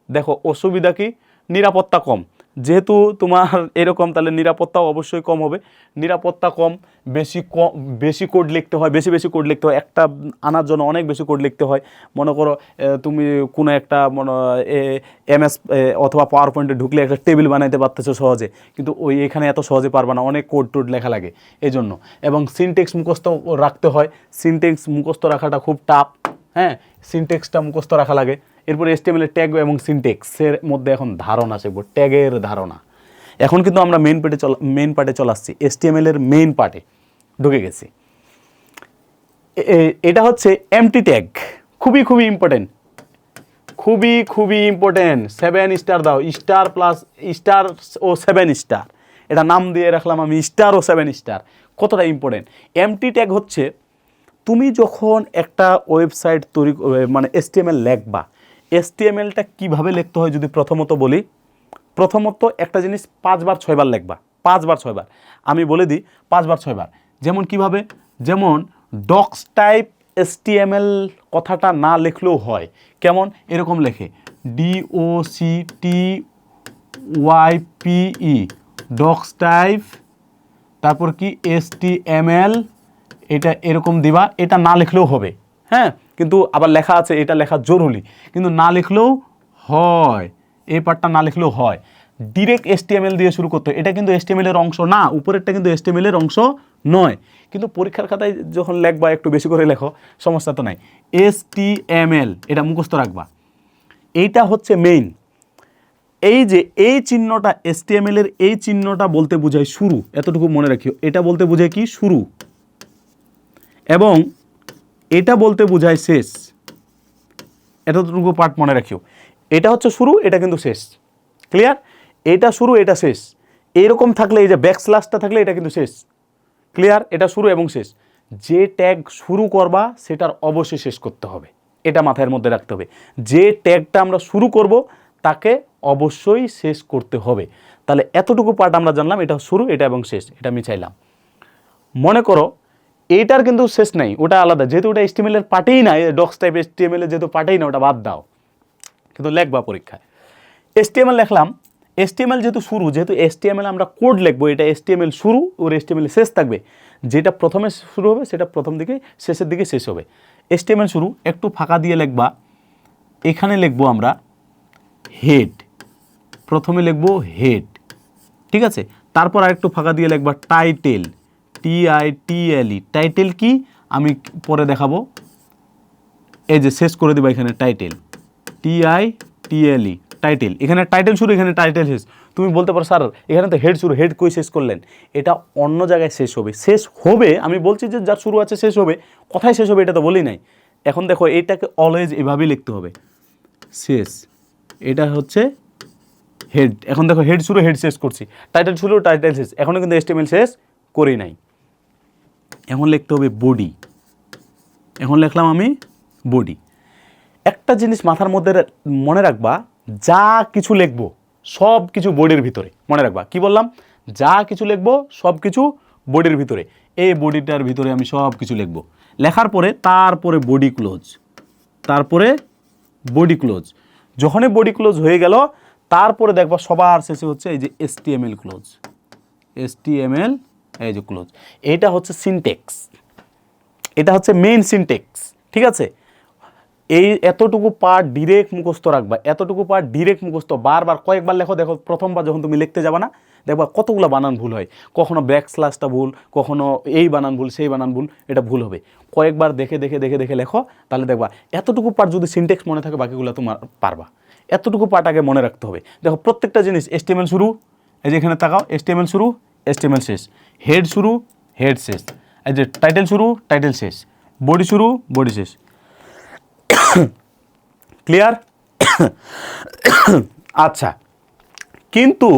দেখো অসুবিধা কি? নিরাপত্তা কম, যেহেতু তোমার এরকম, তাহলে নিরাপত্তাও অবশ্যই কম হবে। নিরাপত্তা কম, বেশি কোড লিখতে হয়, বেশি কোড লিখতে হয়, একটা আনার জন্য অনেক বেশি কোড লিখতে হয়। মনে করো তুমি কোনো একটা MS অথবা পাওয়ার পয়েন্টে ঢুকলে একটা টেবিল বানাইতে পারতেছো সহজে, কিন্তু এখানে এত সহজে পারবা না, অনেক কোড টোড লেখা লাগে এই জন্য। এবং সিনটেক্স মুখস্থ রাখতে হয়, সিনটেক্স মুখস্থ রাখাটা খুব টাফ। হ্যাঁ, সিনটেক্সটা মুখস্থ রাখা লাগে। এরপরে HTML এর ট্যাগ এবং সিনটেক্সের মধ্যে এখন ধারণা শিখব, ট্যাগের ধারণা। এখন কিন্তু আমরা মেইন পার্টে চলে আসছি, HTML এর মেইন পার্টে ঢুকে গেছি। এটা হচ্ছে এমটি ট্যাগ, খুবই ইম্পর্টেন্ট, খুবই ইম্পর্টেন্ট। 7 স্টার দাও, স্টার প্লাস স্টার ও 7 স্টার, এটা নাম দিয়ে রাখলাম আমি, স্টার ও 7 স্টার। কতটা ইম্পর্টেন্ট এমটি ট্যাগ হচ্ছে, তুমি যখন একটা ওয়েবসাইট তৈরি মানে HTML লিখবা, HTMLটা কীভাবে লিখতে হয় যদি প্রথমত বলি, প্রথমত একটা জিনিস 5 বার 6 বার লিখবা, 5 বার 6 বার। আমি বলে দিই 5 বার 6 বার। যেমন কিভাবে? যেমন ডক্স টাইপ HTML কথাটা না লিখলেও হয়, কেমন? এরকম লেখে DOCTYPE, ডক্স টাইপ, তারপর কি HTML, এটা এরকম দিবা, এটা না লিখলেও হবে। হ্যাঁ, কিন্তু আবার লেখা আছে এটা লেখা জরুরি, কিন্তু না লিখলেও হয়, এই পার্টটা না লিখলেও হয়। ডিরেক্ট HTML দিয়ে শুরু করতে হয়, এটা কিন্তু HTML এর অংশ না, উপরেরটা কিন্তু HTML এর অংশ নয়, কিন্তু পরীক্ষার খাতায় যখন লেখবা একটু বেশি করে লেখো, সমস্যা তো নাই। HTML এটা মুখস্থ রাখবা, এইটা হচ্ছে মেইন। এই যে এই চিহ্নটা HTML এর এই চিহ্নটা বলতে বোঝায় শুরু, এতটুকু মনে রাখিও, এটা বলতে বোঝায় কি? শুরু। এবং এটা বলতে বোঝায় শেষ, এতটুকু পার্ট মনে রাখিও। এটা হচ্ছে শুরু, এটা কিন্তু শেষ। ক্লিয়ার? এটা শুরু, এটা শেষ। এরকম থাকলে, এই যে ব্যাকস্ল্যাশটা থাকলে এটা কিন্তু শেষ। ক্লিয়ার? এটা শুরু এবং শেষ। যে ট্যাগ শুরু করবা সেটার অবশ্যই শেষ করতে হবে, এটা মাথার মধ্যে রাখতে হবে। যে ট্যাগটা আমরা শুরু করব তাকে অবশ্যই শেষ করতে হবে। তাহলে এতটুকু পার্ট আমরা জানলাম, এটা শুরু, এটা এবং শেষ, এটা আমি চাইলাম। মনে করো এইটার কিন্তু শেষ নাই, ওটা আলাদা, যেহেতু ওটা HTML এর পার্টেই না, ডক্স টাইপ HTML এর যেহেতু পার্টেই না, ওটা বাদ দাও, কিন্তু লেখবা পরীক্ষায়। HTML লিখলাম, HTML যেহেতু শুরু, যেহেতু HTML আমরা কোড লিখবো, এটা HTML শুরু, ওর HTML শেষ থাকবে। যেটা প্রথমে শুরু হবে সেটা প্রথম দিকে, শেষের দিকে শেষ হবে। HTML শুরু, একটু ফাঁকা দিয়ে লিখবা, এখানে লিখবো আমরা হেড, প্রথমে লিখবো হেড, ঠিক আছে? তারপর আরেকটু ফাঁকা দিয়ে লিখবা টাইটেল, TITLE, টাইটেল কি আমি পরে দেখাবো। এই যে শেষ করে দেবা এখানে টাইটেল, TITLE, টাইটেল। এখানে টাইটেল শুরু, এখানে টাইটেল শেষ। তুমি বলতে পারো স্যার এখানে তো হেড শুরু, হেড কই শেষ করলেন? এটা অন্য জায়গায় শেষ হবে, আমি বলছি যে যার শুরু আছে শেষ হবে, কোথায় শেষ হবে এটা তো বলি নাই। এখন দেখো এইটাকে অলওয়েজ এভাবেই লিখতে হবে, শেষ, এটা হচ্ছে হেড। এখন দেখো হেড শুরু হেড শেষ করছি, টাইটেল শুরু টাইটেল শেষ, এখনও কিন্তু HTML শেষ করি নাই। এখন লিখতে হবে বডি, এখন লিখলাম আমি বডি। একটা জিনিস মাথার মধ্যে মনে রাখবা, যা কিছু লিখবো সব কিছু বডির ভিতরে মনে রাখবা। কি বললাম? যা কিছু লিখবো সব কিছু বডির ভিতরে। এই বডিটার ভিতরে আমি সব কিছু লিখবো, লেখার পরে তারপরে বডি ক্লোজ, তারপরে বডি ক্লোজ। যখনই বডি ক্লোজ হয়ে গেল তারপরে দেখবা সবার শেষে হচ্ছে এই যে HTML ক্লোজ, HTML এই যে ক্লোজ। এটা হচ্ছে সিনটেক্স, এটা হচ্ছে মেইন সিনটেক্স, ঠিক আছে? এই এতটুকু পার্ট ডিরেক্ট মুখস্থ রাখবা, এতটুকু পার্ট ডিরেক্ট মুখস্থ, বারবার কয়েকবার লেখো। দেখো প্রথমবার যখন তুমি লিখতে যাবা না, দেখবা কতগুলো বানান ভুল হয়, কখনো ব্যাকস্ল্যাশটা ভুল, কখনো এই বানান ভুল সেই বানান ভুল, এটা ভুল হবে। কয়েকবার দেখে দেখে দেখে দেখে লেখো, তাহলে দেখবা এতটুকু পার্ট যদি সিনটেক্স মনে থাকে বাকিগুলো তোমার পারবা। এতটুকু পার্ট আগে মনে রাখতে হবে। দেখো প্রত্যেকটা জিনিস HTML শুরু, এই যে এখানে তাকাও, HTML শুরু HTML শেষ, হেড শুরু হেড শেষ, এই যে টাইটেল শুরু টাইটেল শেষ, বডি শুরু বডি শেষ। ক্লিয়ার? আচ্ছা, কিন্তু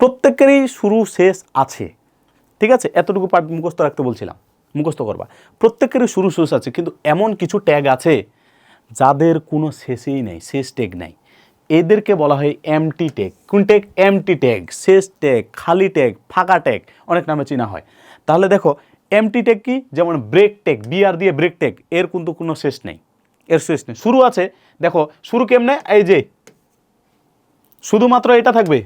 প্রত্যেকেরই শুরু শেষ আছে, ঠিক আছে? এতটুকু পার্ট মুখস্থ রাখতে বলছিলাম, মুখস্থ করবা। প্রত্যেকেরই শুরু শেষ আছে, কিন্তু এমন কিছু ট্যাগ আছে যাদের কোনো শেষেই নেই, শেষ ট্যাগ নাই। এদেরকে বলা হয় এমটি ট্যাগ। কোন ট্যাগ? এমটি ট্যাগ, শেষ ট্যাগ, খালি ট্যাগ, ফাঁকা ট্যাগ, অনেক নামে চেনা হয়। তাহলে দেখো এমটি ট্যাগ কি? যেমন ব্রেক ট্যাগ, বিআর দিয়ে ব্রেক ট্যাগ, এর কিন্তু কোনো শেষ নেই, এর শেষ নেই। শুরু আছে, দেখো শুরু কেমনে? এই যে শুধুমাত্র এটা থাকবে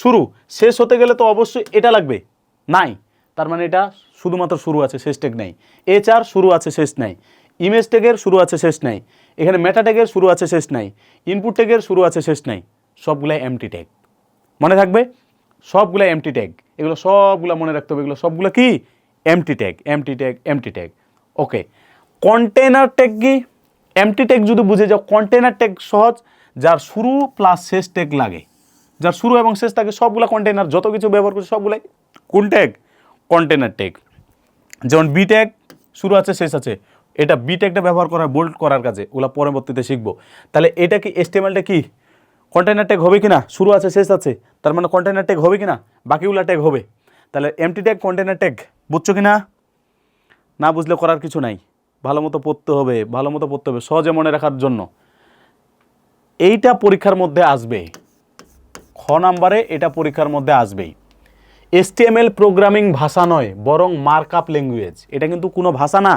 শুরু, শেষ হতে গেলে তো অবশ্যই এটা লাগবে, নাই, তার মানে এটা শুধুমাত্র শুরু আছে, শেষ ট্যাগ নাই। HR শুরু আছে শেষ নাই, ইমেজ ট্যাগের শুরু আছে শেষ নাই, এখানে মেটা ট্যাগের শুরু আছে শেষ নাই, ইনপুট ট্যাগের শুরু আছে শেষ নাই, সবগুলাই এমটি ট্যাগ। মনে থাকবে সবগুলা এমটি ট্যাগ, এগুলো সবগুলা মনে রাখতে হবে, এগুলো সবগুলো কি? Empty tag, empty tag, empty tag. Okay, container tag কি? এমটি ট্যাগ যদি বুঝে যাও, কন্টেনার ট্যাগ সহজ, যার শুরু প্লাস শেষ ট্যাগ লাগে, যার শুরু এবং শেষ থাকে সবগুলা কন্টেনার, যত কিছু ব্যবহার করছে সবগুলাই কোন ট্যাগ? Container tag. যেমন বি ট্যাগ শুরু আছে শেষ আছে, এটা বি ট্যাগটা ব্যবহার করা হয় বোল্ড করার কাজে, ওগুলো পরবর্তীতে শিখবো। তাহলে এটা কি HTML-টা কি কন্টেনার ট্যাগ হবে কি না? শুরু আছে শেষ আছে, তার মানে কন্টেনার ট্যাগ হবে কি না? বাকিগুলো ট্যাগ হবে। তাহলে এমটি ট্যাগ কন্টেনার ট্যাগ বুঝছো কি না? না বুঝলে করার কিছু নাই, ভালো মতো পড়তে হবে, ভালো মতো পড়তে হবে সহজে মনে রাখার জন্য। এইটা পরীক্ষার মধ্যে আসবে, খ নাম্বারে এটা পরীক্ষার মধ্যে আসবেই। HTML প্রোগ্রামিং ভাষা নয়, বরং মার্কআপ ল্যাঙ্গুয়েজ। এটা কিন্তু কোনো ভাষা না।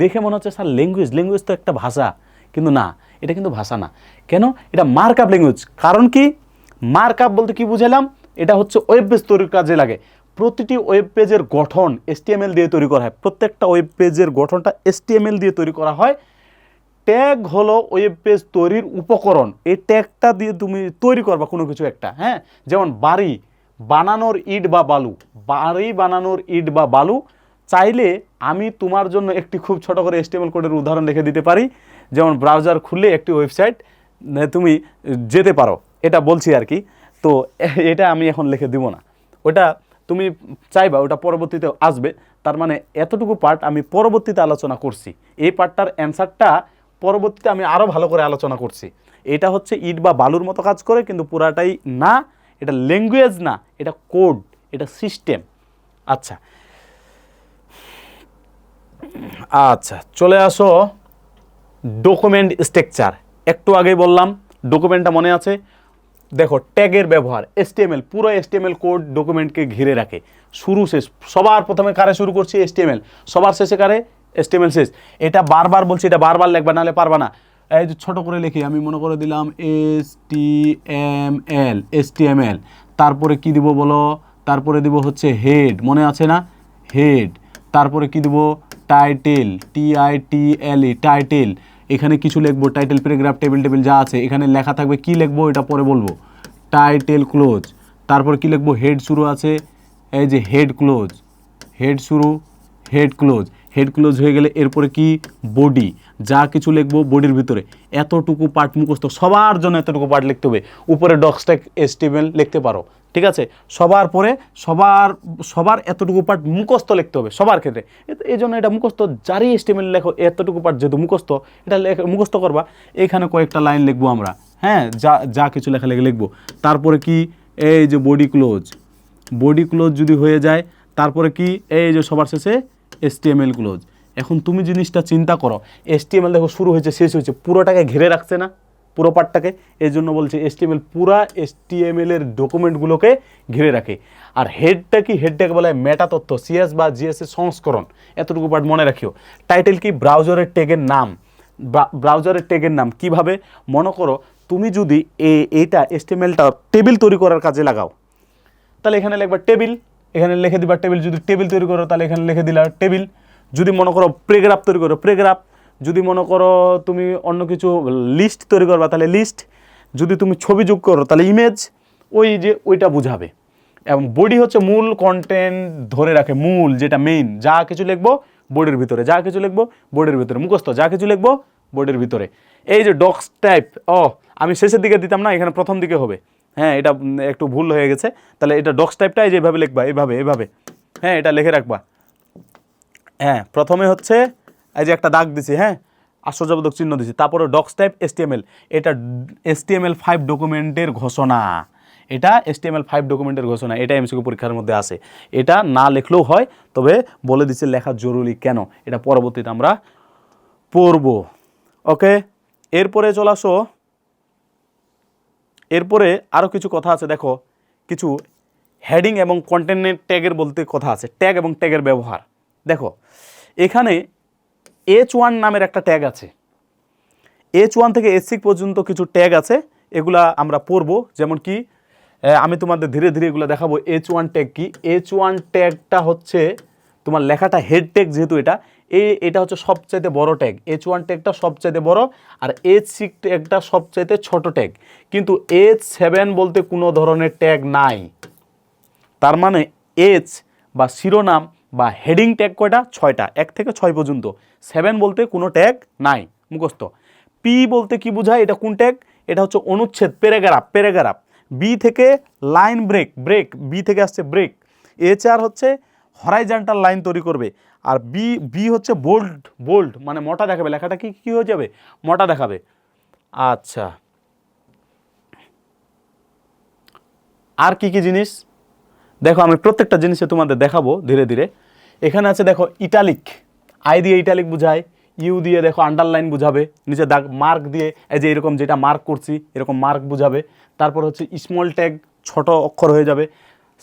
দেখে মনে হচ্ছে স্যার ল্যাঙ্গুয়েজ, ল্যাঙ্গুয়েজ তো একটা ভাষা, কিন্তু না, এটা কিন্তু ভাষা না। কেন? এটা মার্কআপ ল্যাঙ্গুয়েজ। কারণ কি? মার্কআপ বলতে কি বুঝালাম? এটা হচ্ছে ওয়েব পেজ তৈরির কাজে লাগে। প্রতিটি ওয়েব পেজের গঠন HTML দিয়ে তৈরি করা হয়, প্রত্যেকটা ওয়েব পেজের গঠনটা HTML দিয়ে তৈরি করা হয়। ট্যাগ হলো ওয়েব পেজ তৈরির উপকরণ, এই ট্যাগটা দিয়ে তুমি তৈরি করবা কোনো কিছু একটা। হ্যাঁ, যেমন বাড়ি বানানোর ইট বা বালু, বাড়ি বানানোর ইট বা বালু, চাইলে আমি তোমার জন্য একটি খুব ছোট করে HTML কোডের উদাহরণ লিখে দিতে পারি। যেমন ব্রাউজার খুললে একটি ওয়েবসাইট তুমি যেতে পারো, এটা বলছি আর কি। তো এটা আমি এখন লিখে দিব না, ওটা তুমি চাইবা ওটা পরবর্তীতে আসবে। তার মানে এতটুকু পার্ট আমি পরবর্তীতে আলোচনা করছি, এই পার্টটার অ্যান্সারটা পরবর্তীতে আমি আরও ভালো করে আলোচনা করছি। এটা হচ্ছে ইট বা বালুর মতো কাজ করে, কিন্তু পুরাটাই না, এটা ল্যাঙ্গুয়েজ না, এটা কোড, এটা সিস্টেম। আচ্ছা আচ্ছা, চলে আসো ডকুমেন্ট স্ট্রাকচার। একটু আগেই বললাম, ডকুমেন্টটা মনে আছে? দেখো ট্যাগের ব্যবহার, HTML পুরো HTML কোড ডকুমেন্টকে ঘিরে রাখে, শুরু শেষ। সবার প্রথমে কারে শুরু করছি? HTML, সবার শেষে কারে? HTML শেষ। এটা বারবার বলছি, এটা বারবার লিখবা, নাহলে পারবা না। এই যে ছোট করে লিখি, আমি মনে করে দিলাম HTML, তারপরে কি দিব বলো? তারপরে দিব হচ্ছে হেড, মনে আছে না? হেড। তারপরে কি দিব? Title, TITLE, title. এখানে কিছু লিখবো, টাইটেল, প্যারাগ্রাফ, টেবিল যা আছে এখানে লেখা থাকবে। কি লিখবো এটা পরে বলবো। Title close. তারপর কি লিখবো? হেড শুরু আছে, এই যে হেড ক্লোজ, হেড শুরু হেড ক্লোজ। হেড ক্লোজ হয়ে গেলে এরপরে কি? বডি। যা কিছু লিখবো বডির ভিতরে এতটুকু পার্ট মুখস্থ, সবার জন্য এতটুকু পার্ট লিখতে হবে। উপরে ডকস্ট্যাক HTML লিখতে পারো, ঠিক আছে, সবার পরে সবার এতটুকু পার্ট মুখস্থ লিখতে হবে সবার ক্ষেত্রে। এই জন্য এটা মুখস্থ, যারই HTML লেখো এতটুকু পার্ট যেহেতু মুখস্থ, এটা মুখস্থ করবা। এইখানে কয়েকটা লাইন লিখবো আমরা, হ্যাঁ, যা কিছু লেখালেখি লিখবো। তারপরে কি, এই যে বডি ক্লোজ যদি হয়ে যায়, তারপরে কি, এই যে সবার শেষে HTML ক্লোজ। এখন তুমি জিনিসটা চিন্তা করো, HTML দেখো শুরু হয়েছে শেষ হয়েছে, পুরোটাকে ঘিরে রাখছে না, পুরো পার্টটাকে। এই জন্য বলছে HTML পুরা HTML এর ডকুমেন্টগুলোকে ঘিরে রাখে। আর হেডটা কি, হেডটাকে বলা হয় মেটা তথ্য, CS বা GS এর সংস্করণ। এতটুকু পার্ট মনে রাখিও। টাইটেল কি, ব্রাউজারের ট্যাগের নাম। ব্রাউজারের ট্যাগের নাম কিভাবে, মনে করো তুমি যদি এইটা HTMLটা টেবিল তৈরি করার কাজে লাগাও, তাহলে এখানে লিখবা টেবিল, এখানে লিখে দিবা টেবিল। যদি টেবিল তৈরি করো তাহলে এখানে লিখে দিলা টেবিল। যদি মনে করো প্যারাগ্রাফ তৈরি করো প্যারাগ্রাফ। যদি মনে করো তুমি অন্য কিছু লিস্ট তৈরি করবা তাহলে লিস্ট। যদি তুমি ছবি যোগ করো তাহলে ইমেজ, ওইটা বুঝাবে। এবং বডি হচ্ছে মূল কন্টেন্ট ধরে রাখে, মূল যেটা মেইন, যা কিছু লিখবো বডির ভিতরে, যা কিছু লিখবো বডির ভিতরে, মুখস্থ যা কিছু লিখবো বডির ভিতরে। এই যে ডক্স টাইপ, আমি শেষের দিকে দিতাম না, এখানে প্রথম দিকে হবে, হ্যাঁ, এটা একটু ভুল হয়ে গেছে। তাহলে এটা ডক্স টাইপটা এই যে এভাবে লিখবা, এভাবে, হ্যাঁ, এটা লিখে রাখবা। হ্যাঁ, প্রথমে হচ্ছে এই যে একটা দাগ দিছি, হ্যাঁ, আশ্চর্যবোধক চিহ্ন দিছি, তারপরে ডক্স টাইপ HTML, এটা HTML5 ডকুমেন্টের ঘোষণা, এটা HTML5 ডকুমেন্টের ঘোষণা। এটা MCQ পরীক্ষার মধ্যে আছে, এটা না লিখলেও হয়, তবে বলে দিচ্ছে লেখা জরুরি কেন, এটা পরবর্তীতে আমরা পড়ব। ওকে, এরপরে চলে আসো, এরপরে আরও কিছু কথা আছে। দেখো, কিছু হেডিং এবং কন্টেন্টের ট্যাগের বলতে কথা আছে, ট্যাগ এবং ট্যাগের ব্যবহার। দেখো, এখানে H1 নামের একটা ট্যাগ আছে, H1 থেকে H6 পর্যন্ত কিছু ট্যাগ আছে, এগুলা আমরা পড়ব। যেমন কি, আমি তোমাদের ধীরে ধীরে এগুলো দেখাবো। H1 ট্যাগ কি, H1 ট্যাগটা হচ্ছে তোমার লেখাটা হেড ট্যাগ, যেহেতু এটা হচ্ছে সবচাইতে বড় ট্যাগ। H1 ট্যাগটা সবচাইতে বড়, আর H6 ট্যাগটা সবচাইতে ছোট ট্যাগ। কিন্তু H7 বলতে কোনো ধরনের ট্যাগ নাই। তার মানে H বা শিরোনাম বা হেডিং ট্যাগ কয়টা, 6টা, 1 থেকে 6 পর্যন্ত। 7 বলতে কোনো ট্যাগ নাই, মুখস্থ। P বলতে কি বোঝায়, এটা কোন ট্যাগ, এটা হচ্ছে অনুচ্ছেদ, প্যারাগ্রাফ। B থেকে লাইন ব্রেক, B থেকে আসছে ব্রেক। HR হচ্ছে হরাইজন্টাল লাইন তৈরি করবে। আর B হচ্ছে বোল্ড, মানে মোটা দেখাবে, লেখাটা কি হয়ে যাবে, মোটা দেখাবে। আচ্ছা, আর কি জিনিস দেখো, আমি প্রত্যেকটা জিনিসে তোমাদের দেখাবো ধীরে ধীরে। এখানে আছে দেখো ইটালিক, আই দিয়ে ইটালিক বুঝায়, ইউ দিয়ে দেখো আন্ডারলাইন বুঝাবে, নিচে দাগ মার্ক দিয়ে, এই যে এরকম যেটা মার্ক করছি এরকম মার্ক বুঝাবে। তারপর হচ্ছে স্মল ট্যাগ, ছোট অক্ষর হয়ে যাবে।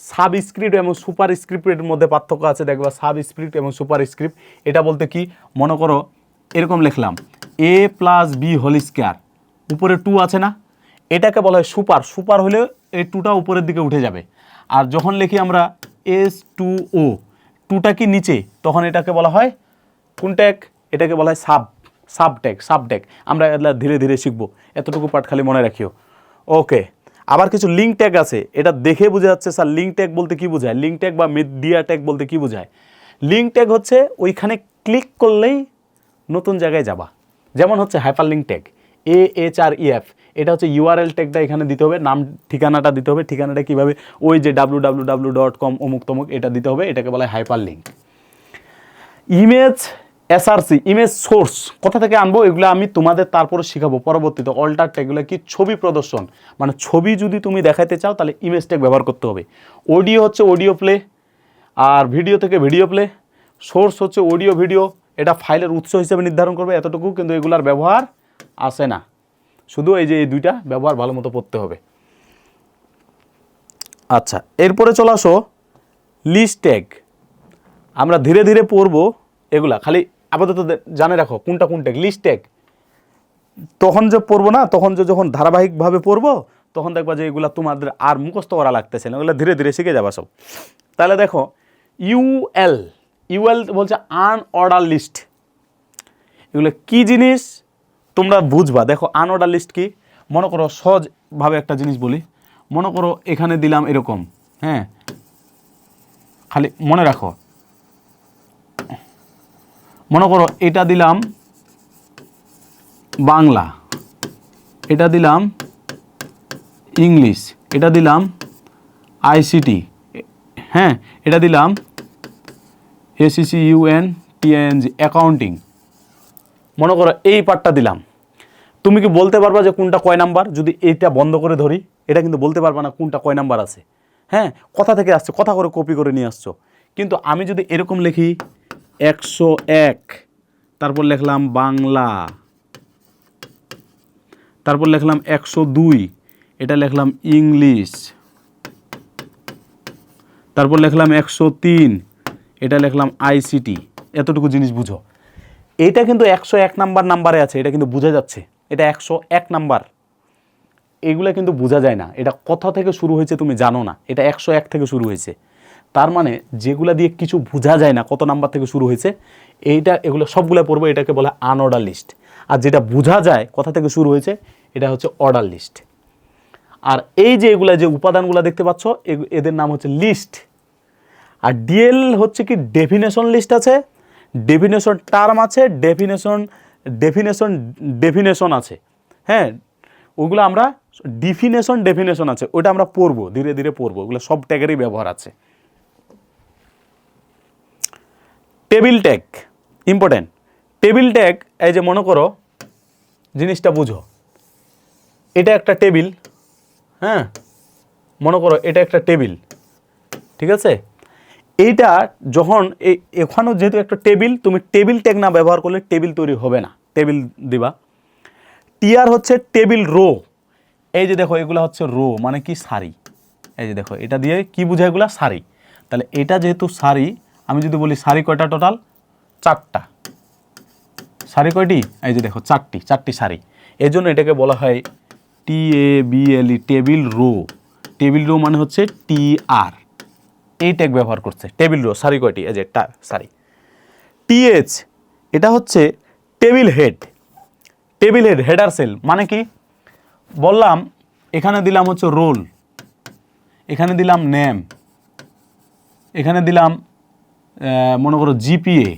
সাবস্ক্রিপ্ট এবং সুপার স্ক্রিপ্টের মধ্যে পার্থক্য আছে, দেখবা সাবস্ক্রিপ্ট এবং সুপার স্ক্রিপ্ট। এটা বলতে কি, মনে করো এরকম লিখলাম A+B², উপরে 2 আছে না, এটাকে বলা হয় সুপার হলে এই 2টা উপরের দিকে উঠে যাবে। আর যখন লিখি আমরা S2O, 2টা কি নিচে, তখন এটাকে বলা হয় কোন ট্যাগ, এটাকে বলা হয় সাব ট্যাগ। আমরা এগুলা ধীরে ধীরে শিখবো, এতটুকু পাঠ খালি মনে রাখিও। ওকে, আবার কিছু লিঙ্ক ট্যাগ আছে, এটা দেখে বোঝা যাচ্ছে স্যার লিঙ্ক ট্যাগ বলতে কি বোঝায়, লিঙ্ক ট্যাগ বা মিডিয়া ট্যাগ বলতে কি বোঝায়। লিঙ্ক ট্যাগ হচ্ছে ওইখানে ক্লিক করলেই নতুন জায়গায় যাবা, যেমন হচ্ছে হাইপারলিঙ্ক ট্যাগ, AHREF, এটা হচ্ছে URL ট্যাগটা এখানে দিতে হবে, নাম ঠিকানাটা দিতে হবে। ঠিকানাটা কীভাবে, ওই যে www.com অমুক তমুক এটা দিতে হবে, এটাকে বলা হয় hyperlink. Image SRC, image source কোথা থেকে আনবো, এগুলো আমি তোমাদের তারপরে শিখাবো পরবর্তীতে। অল্টার ট্যাগ, এগুলো কি, ছবি প্রদর্শন, মানে ছবি যদি তুমি দেখাতে চাও তাহলে ইমেজ ট্যাগ ব্যবহার করতে হবে। অডিও হচ্ছে অডিও প্লে, আর ভিডিও থেকে ভিডিও প্লে। সোর্স হচ্ছে অডিও ভিডিও, এটা ফাইলের উৎস হিসেবে নির্ধারণ করবে, এতটুকু। কিন্তু এগুলার ব্যবহার আসে না, শুধু এই যে এই দুইটা ব্যবহার ভালো মতো পড়তে হবে। আচ্ছা, এরপরে চলে আসো লিস্ট ট্যাগ। আমরা ধীরে ধীরে পড়বো এগুলা, খালি আপাতত জানে রাখো কোনটা কোন ট্যাগ। লিস্ট ট্যাগ তখন যে পড়বো না, তখন যে যখন ধারাবাহিকভাবে পড়বো তখন দেখবা যে এগুলা তোমাদের আর মুখস্থ করা লাগতেছে না, এগুলো ধীরে ধীরে শিখে যাবা সব। তাহলে দেখো ইউএল বলছে আনঅর্ডার লিস্ট, এগুলো কি জিনিস তোমরা বুঝবা। দেখো আনঅর্ডার লিস্ট কি, মনে করো সহজভাবে একটা জিনিস বলি, মনে করো এখানে দিলাম এরকম, হ্যাঁ, খালি মনে রাখো, মনে করো এটা দিলাম বাংলা, এটা দিলাম ইংলিশ, এটা দিলাম আইসিটি, হ্যাঁ এটা দিলাম ACCUNTING অ্যাকাউন্টিং। মনে করো এই পার্টটা দিলাম, তুমি কি বলতে পারবা যে কোনটা কয় নাম্বার? যদি এইটা বন্ধ করে ধরি, এটা কিন্তু বলতে পারবা না কোনটা কয় নাম্বার আছে। হ্যাঁ, কথা থেকে আসছে, কথা করে কপি করে নিয়ে আসছো। কিন্তু আমি যদি এরকম লিখি 101, তারপর লিখলাম বাংলা, তারপর লিখলাম 102, এটা লিখলাম ইংলিশ, তারপর লিখলাম 103, এটা লিখলাম আইসিটি। এতটুকু জিনিস বুঝো। এইটা কিন্তু 101 নাম্বারে আছে, এটা কিন্তু বোঝা যাচ্ছে এটা 101 নাম্বার। এগুলো কিন্তু বোঝা যায় না, এটা কোথা থেকে শুরু হয়েছে তুমি জানো না, এটা 101 থেকে শুরু হয়েছে। তার মানে যেগুলা দিয়ে কিছু বোঝা যায় না কত নাম্বার থেকে শুরু হয়েছে, এগুলো সবগুলো পড়বো, এটাকে বলা আনঅর্ডার লিস্ট। আর যেটা বোঝা যায় কোথা থেকে শুরু হয়েছে, এটা হচ্ছে অর্ডার লিস্ট। আর এই যে এগুলা যে উপাদানগুলো দেখতে পাচ্ছ, এদের নাম হচ্ছে লিস্ট। আর ডিএল হচ্ছে কি ডেফিনেশন লিস্ট আছে, ডেফিনেশন টার্ম আছে, ডেফিনেশন আছে। হ্যাঁ, ওগুলো আমরা ডেফিনেশন আছে, ওইটা আমরা পড়বো, ধীরে ধীরে পড়বো, ওগুলো সব ট্যাগেরই ব্যবহার আছে। Table tag important. Table tag, এই যে মনে করো জিনিসটা বুঝো, এটা একটা টেবিল, হ্যাঁ মনে করো এটা একটা টেবিল, ঠিক আছে। এইটা যখন এখানেও যেহেতু একটা টেবিল, তুমি টেবিল ট্যাগ না ব্যবহার করলে টেবিল তৈরি হবে না, টেবিল দিবা। টিআর হচ্ছে টেবিল রো, এই যে দেখো এগুলা হচ্ছে রো মানে কি সারি, এই যে দেখো এটা দিয়ে কি বোঝায় এগুলা সারি। তাহলে এটা যেহেতু সারি, আমি যদি বলি সারি কয়টা টোটাল? 4টা। সারি কয়টি? এই যে দেখো চারটি সারি, এই জন্য এটাকে বলা হয় TABLE table row. Table row মানে হচ্ছে TR, এই ট্যাগ ব্যবহার করছে টেবিল রো। সারি কয়টি? এই যে সারি। TH এটা হচ্ছে টেবিল হেড, হেডার সেল মানে কি বললাম, এখানে দিলাম হচ্ছে রোল, এখানে দিলাম নেম, এখানে দিলাম মনে করো জিপিএ,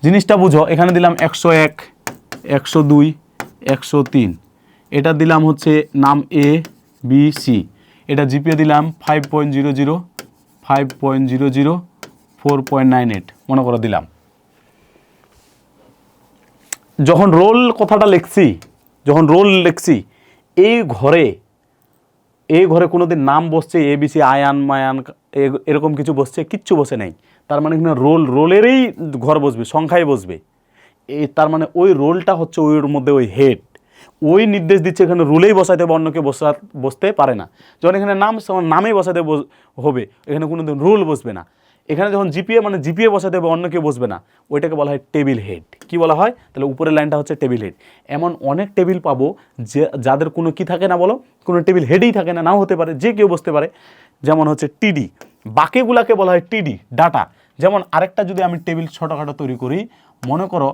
জিনিসটা বুঝো। এখানে দিলাম 101, 102, 103, এটা দিলাম হচ্ছে নাম ABC, এটা জিপিএ দিলাম 5.00, 5.00, 4.98 মনে করো দিলাম। যখন রোল কথাটা লিখছি, এই ঘরে কোনোদিন নাম বসছে ABC, আয়ান মায়ান এরকম কিছু বসছে? কিচ্ছু বসে নাই। তার মানে এখানে রোলেরই ঘর বসবে, সংখ্যায় বসবে। তার মানে ওই রোলটা হচ্ছে ওর মধ্যে ওই হেড, ওই নির্দেশ দিচ্ছে এখানে রোলেই বসাইতে হবে, অন্য কেউ বসতে পারে না। যখন এখানে নামেই বসাতে হবে, এখানে কোনোদিন রোল বসবে না। এখানে যখন জিপিএ মানে জিপিএ বসাতে হবে, অন্য কেউ বসবে না, ওইটাকে বলা হয় টেবিল হেড। কি বলা হয়? তাহলে উপরের লাইনটা হচ্ছে টেবিল হেড। এমন অনেক টেবিল পাবো যাদের কোনো কি থাকে না, বলো, কোনো টেবিল হেডই থাকে না, নাও হতে পারে, যে কেউ বসতে পারে। যেমন হচ্ছে টিডি, বাকিগুলাকে বলা হয় টিডি, ডাটা। যেমন আরেকটা যদি আমি টেবিল ছোটোখাটো তৈরি করি, মনে করো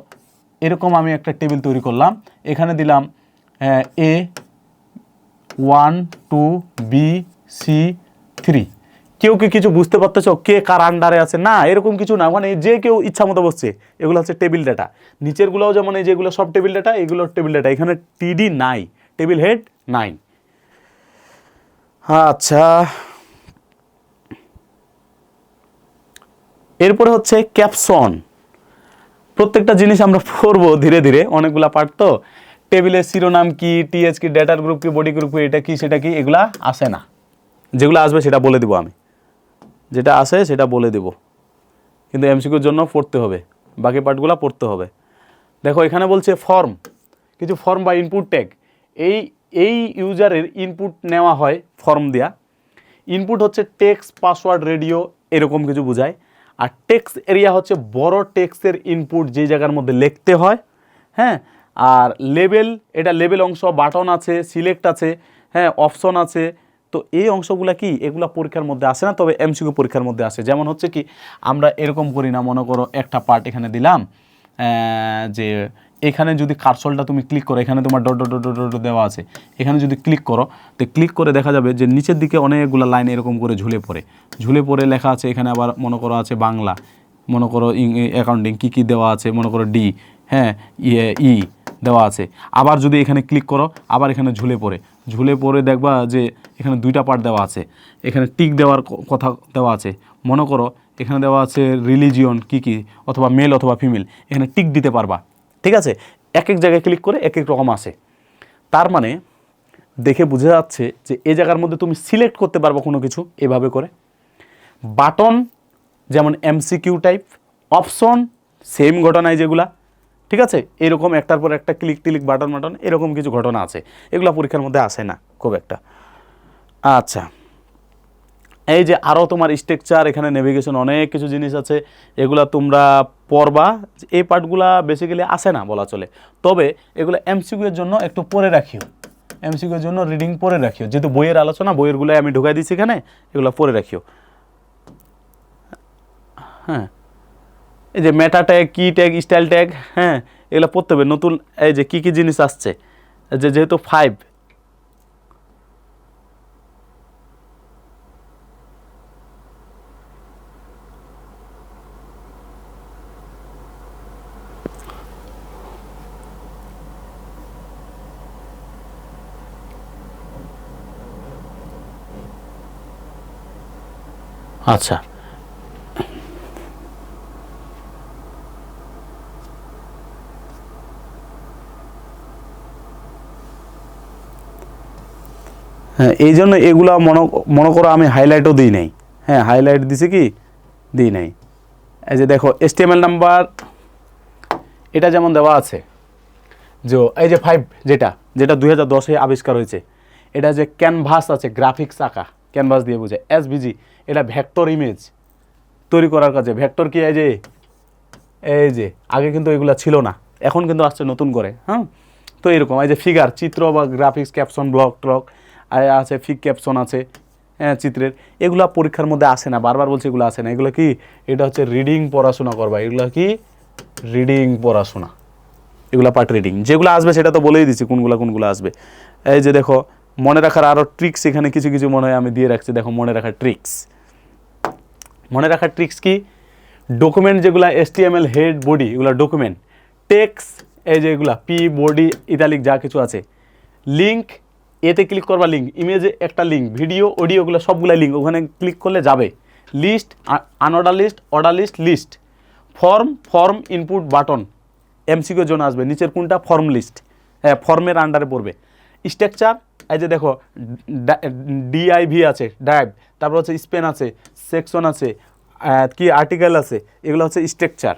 এরকম আমি একটা টেবিল তৈরি করলাম, এখানে দিলাম A1 2 B C 3। কেউ কি কিছু বুঝতে পারতেছ কে কার আন্ডারে আছে? না, এরকম কিছু না, মানে যে কেউ ইচ্ছা মতো বসছে। এগুলো হচ্ছে টেবিল ডাটা। নিচেরগুলোও যেমন এই যেগুলো সব টেবিল ডাটা, এগুলো টেবিল ডাটা। এখানে টিডি নাই, টেবিল হেড নাই। আচ্ছা, এরপরে হচ্ছে ক্যাপশন। প্রত্যেকটা জিনিস আমরা পড়বো ধীরে ধীরে, অনেকগুলা পার্ট তো। টেবিলের শিরোনাম কি, টিএচ কি, ডেটার গ্রুপ কি, বডি গ্রুপ কি, এটা কি সেটা কি, এগুলা আসে না। যেগুলো আসবে সেটা বলে দিব আমি, যেটা আসে সেটা বলে দেব, কিন্তু এমসিকিউর জন্য পড়তে হবে, বাকি পার্টগুলো পড়তে হবে। দেখো এখানে বলছে ফর্ম, কিছু ফর্ম বা ইনপুট ট্যাগ। এই ইউজারের ইনপুট নেওয়া হয় ফর্ম দেয়া। ইনপুট হচ্ছে টেক্সট, পাসওয়ার্ড, রেডিও, এরকম কিছু বোঝায়। আর টেক্সট এরিয়া হচ্ছে বড় টেক্সটের ইনপুট, যে জায়গার মধ্যে লিখতে হয়। হ্যাঁ, আর লেবেল, এটা লেবেল অংশ, বাটন আছে, সিলেক্ট আছে, হ্যাঁ অপশন আছে। তো এই অংশগুলো কি, এগুলা পরীক্ষার মধ্যে আসে না, তবে এমসিকিউ পরীক্ষার মধ্যে আসে। যেমন হচ্ছে কি, আমরা এরকম করি না, মনে করো একটা পার্ট এখানে দিলাম, যে এখানে যদি কার্সলটা তুমি ক্লিক করো, এখানে তোমার ডট ডট ডট ডট দেওয়া আছে, এখানে যদি ক্লিক করো, তো ক্লিক করে দেখা যাবে যে নিচের দিকে অনেকগুলো লাইন এরকম করে ঝুলে পড়ে লেখা আছে। এখানে আবার মনে করো আছে বাংলা, মনে করো অ্যাকাউন্টিং কী কী দেওয়া আছে, মনে করো ডি, হ্যাঁ দেওয়া আছে। আবার যদি এখানে ক্লিক করো, আবার এখানে ঝুলে পড়ে দেখবা যে এখানে 2টা পার্ট দেওয়া আছে। এখানে টিক দেওয়ার কথা দেওয়া আছে। মনে করো এখানে দেওয়া আছে রিলিজিয়ন কী অথবা মেল অথবা ফিমেল, এখানে টিক দিতে পারবা। ঠিক আছে, এক এক জায়গায় ক্লিক করে এক এক রকম আছে। তার মানে দেখে বোঝা যাচ্ছে যে এই জায়গার মধ্যে তুমি সিলেক্ট করতে পারবো কোনো কিছু এভাবে করে। বাটন যেমন এমসিকিউ টাইপ, অপশন সেম ঘটনায় যেগুলা, ঠিক আছে, এরকম একটার পর একটা ক্লিক বাটন এরকম কিছু ঘটনা আছে। এগুলো পরীক্ষার মধ্যে আসে না খুব একটা। আচ্ছা, এই যে আরও তোমার স্ট্রাকচার, এখানে নেভিগেশন অনেক কিছু জিনিস আছে, এগুলা তোমরা পড়বা। এই পার্টগুলা বেসিক্যালি আসে না বলা চলে, তবে এগুলো এমসিকিউ এর জন্য একটু পরে রাখিও, এমসিকিউ এর জন্য রিডিং পরে রাখিও, যেহেতু বইয়ের আলোচনা, বইয়েরগুলো আমি ঢুকাই দিচ্ছি এখানে, এগুলো পরে রাখিও। হ্যাঁ, এই যে মেটা ট্যাগ, কি ট্যাগ, স্টাইল ট্যাগ, হ্যাঁ, এগুলো পড়তে হবে। নতুন এই যে কী জিনিস আসছে, যেহেতু 5, আচ্ছা, হ্যাঁ, এই জন্য এগুলা মনে করো আমি হাইলাইটও দিই নাই। হ্যাঁ, হাইলাইট দিছি কি দিই নাই। এই যে দেখো HTML নাম্বার, এটা যেমন দেওয়া আছে যে এই যে 5, যেটা 2010-এ আবিষ্কার হয়েছে, এটা যে ক্যানভাস আছে, গ্রাফিক্স আঁকা, ক্যানভাস দিয়ে বোঝায়। SVG এটা ভেক্টর ইমেজ তৈরি করার কাজে। ভেক্টর কি এই যে আগে কিন্তু এগুলা ছিল না, এখন কিন্তু আসছে নতুন করে। হ্যাঁ, তো এরকম এই যে ফিগার, চিত্র বা গ্রাফিক্স, ক্যাপশন, ব্লক ট্রক আছে, ফিক ক্যাপশন আছে, হ্যাঁ, চিত্রের, এগুলা পরীক্ষার মধ্যে আসে না, বারবার বলছে এগুলো আসে না। এগুলো কি, এটা হচ্ছে রিডিং পড়াশোনা করবা, এগুলো কি রিডিং পড়াশোনা, এগুলো পার্ট রিডিং। যেগুলো আসবে সেটা তো বলেই দিচ্ছি কোনগুলো আসবে। এই যে দেখো মনে রাখার আরও ট্রিক্স এখানে কিছু মনে হয় আমি দিয়ে রাখছি। দেখো মনে রাখার ট্রিক্স কি, ডকুমেন্ট যেগুলো HTML হেড বডি, এগুলো ডকুমেন্ট, টেক্স এই যে এগুলা পি বডি ইতালিক যা কিছু আছে, লিঙ্ক, এতে ক্লিক করবা লিঙ্ক, ইমেজে একটা লিঙ্ক, ভিডিও অডিওগুলো সবগুলো লিঙ্ক, ওখানে ক্লিক করলে যাবে। List, unorder list, order list, form input button, এমসিকিউর জন্য আসবে। নিচের কোনটা ফর্ম লিস্ট, হ্যাঁ, ফর্মের আন্ডারে পড়বে। স্ট্রাকচার, এই যে দেখো DIV আছে, ডাইভ, তারপর হচ্ছে স্পেন আছে, সেকশন আছে, কি আর্টিকেল আছে, এগুলো হচ্ছে স্ট্রাকচার।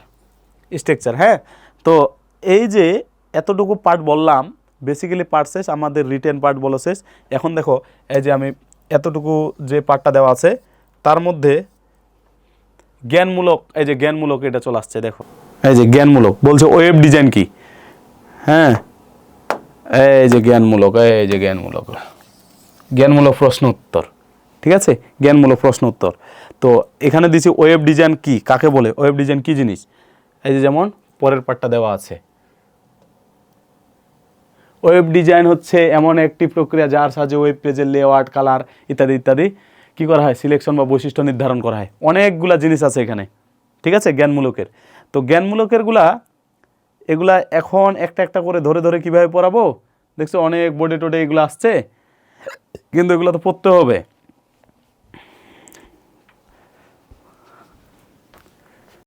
হ্যাঁ, তো এই যে এতটুকু পার্ট বললাম, বেসিক্যালি পার্ট শেষ, আমাদের রিটেন পার্ট বলো শেষ। এখন দেখো এই যে আমি এতটুকু যে পার্টটা দেওয়া আছে, তার মধ্যে জ্ঞানমূলক, এই যে জ্ঞানমূলক এটা চলে আসছে। দেখো এই যে জ্ঞানমূলক বলছে ওয়েব ডিজাইন কি, হ্যাঁ, এই যে জ্ঞানমূলক প্রশ্ন উত্তর, ঠিক আছে, জ্ঞানমূলক প্রশ্ন উত্তর। তো এখানে দিছি ওয়েব ডিজাইন কি, কাকে বলে, ওয়েব ডিজাইন কি জিনিস। এই যে যেমন পরের পার্টটা দেওয়া আছে, ওয়েব ডিজাইন হচ্ছে এমন একটি প্রক্রিয়া যার সাহায্যে ওয়েব পেজের লেআউট, কালার ইত্যাদি কি করা হয়, সিলেকশন বা বৈশিষ্ট্য নির্ধারণ করা হয়। অনেকগুলা জিনিস আছে এখানে, ঠিক আছে, জ্ঞানমূলকের। তো এগুলা এখন একটা করে ধরে কীভাবে পড়াবো, দেখছো অনেক বোর্ডে টোডে এগুলো আসছে, কিন্তু এগুলো তো পড়তে হবে।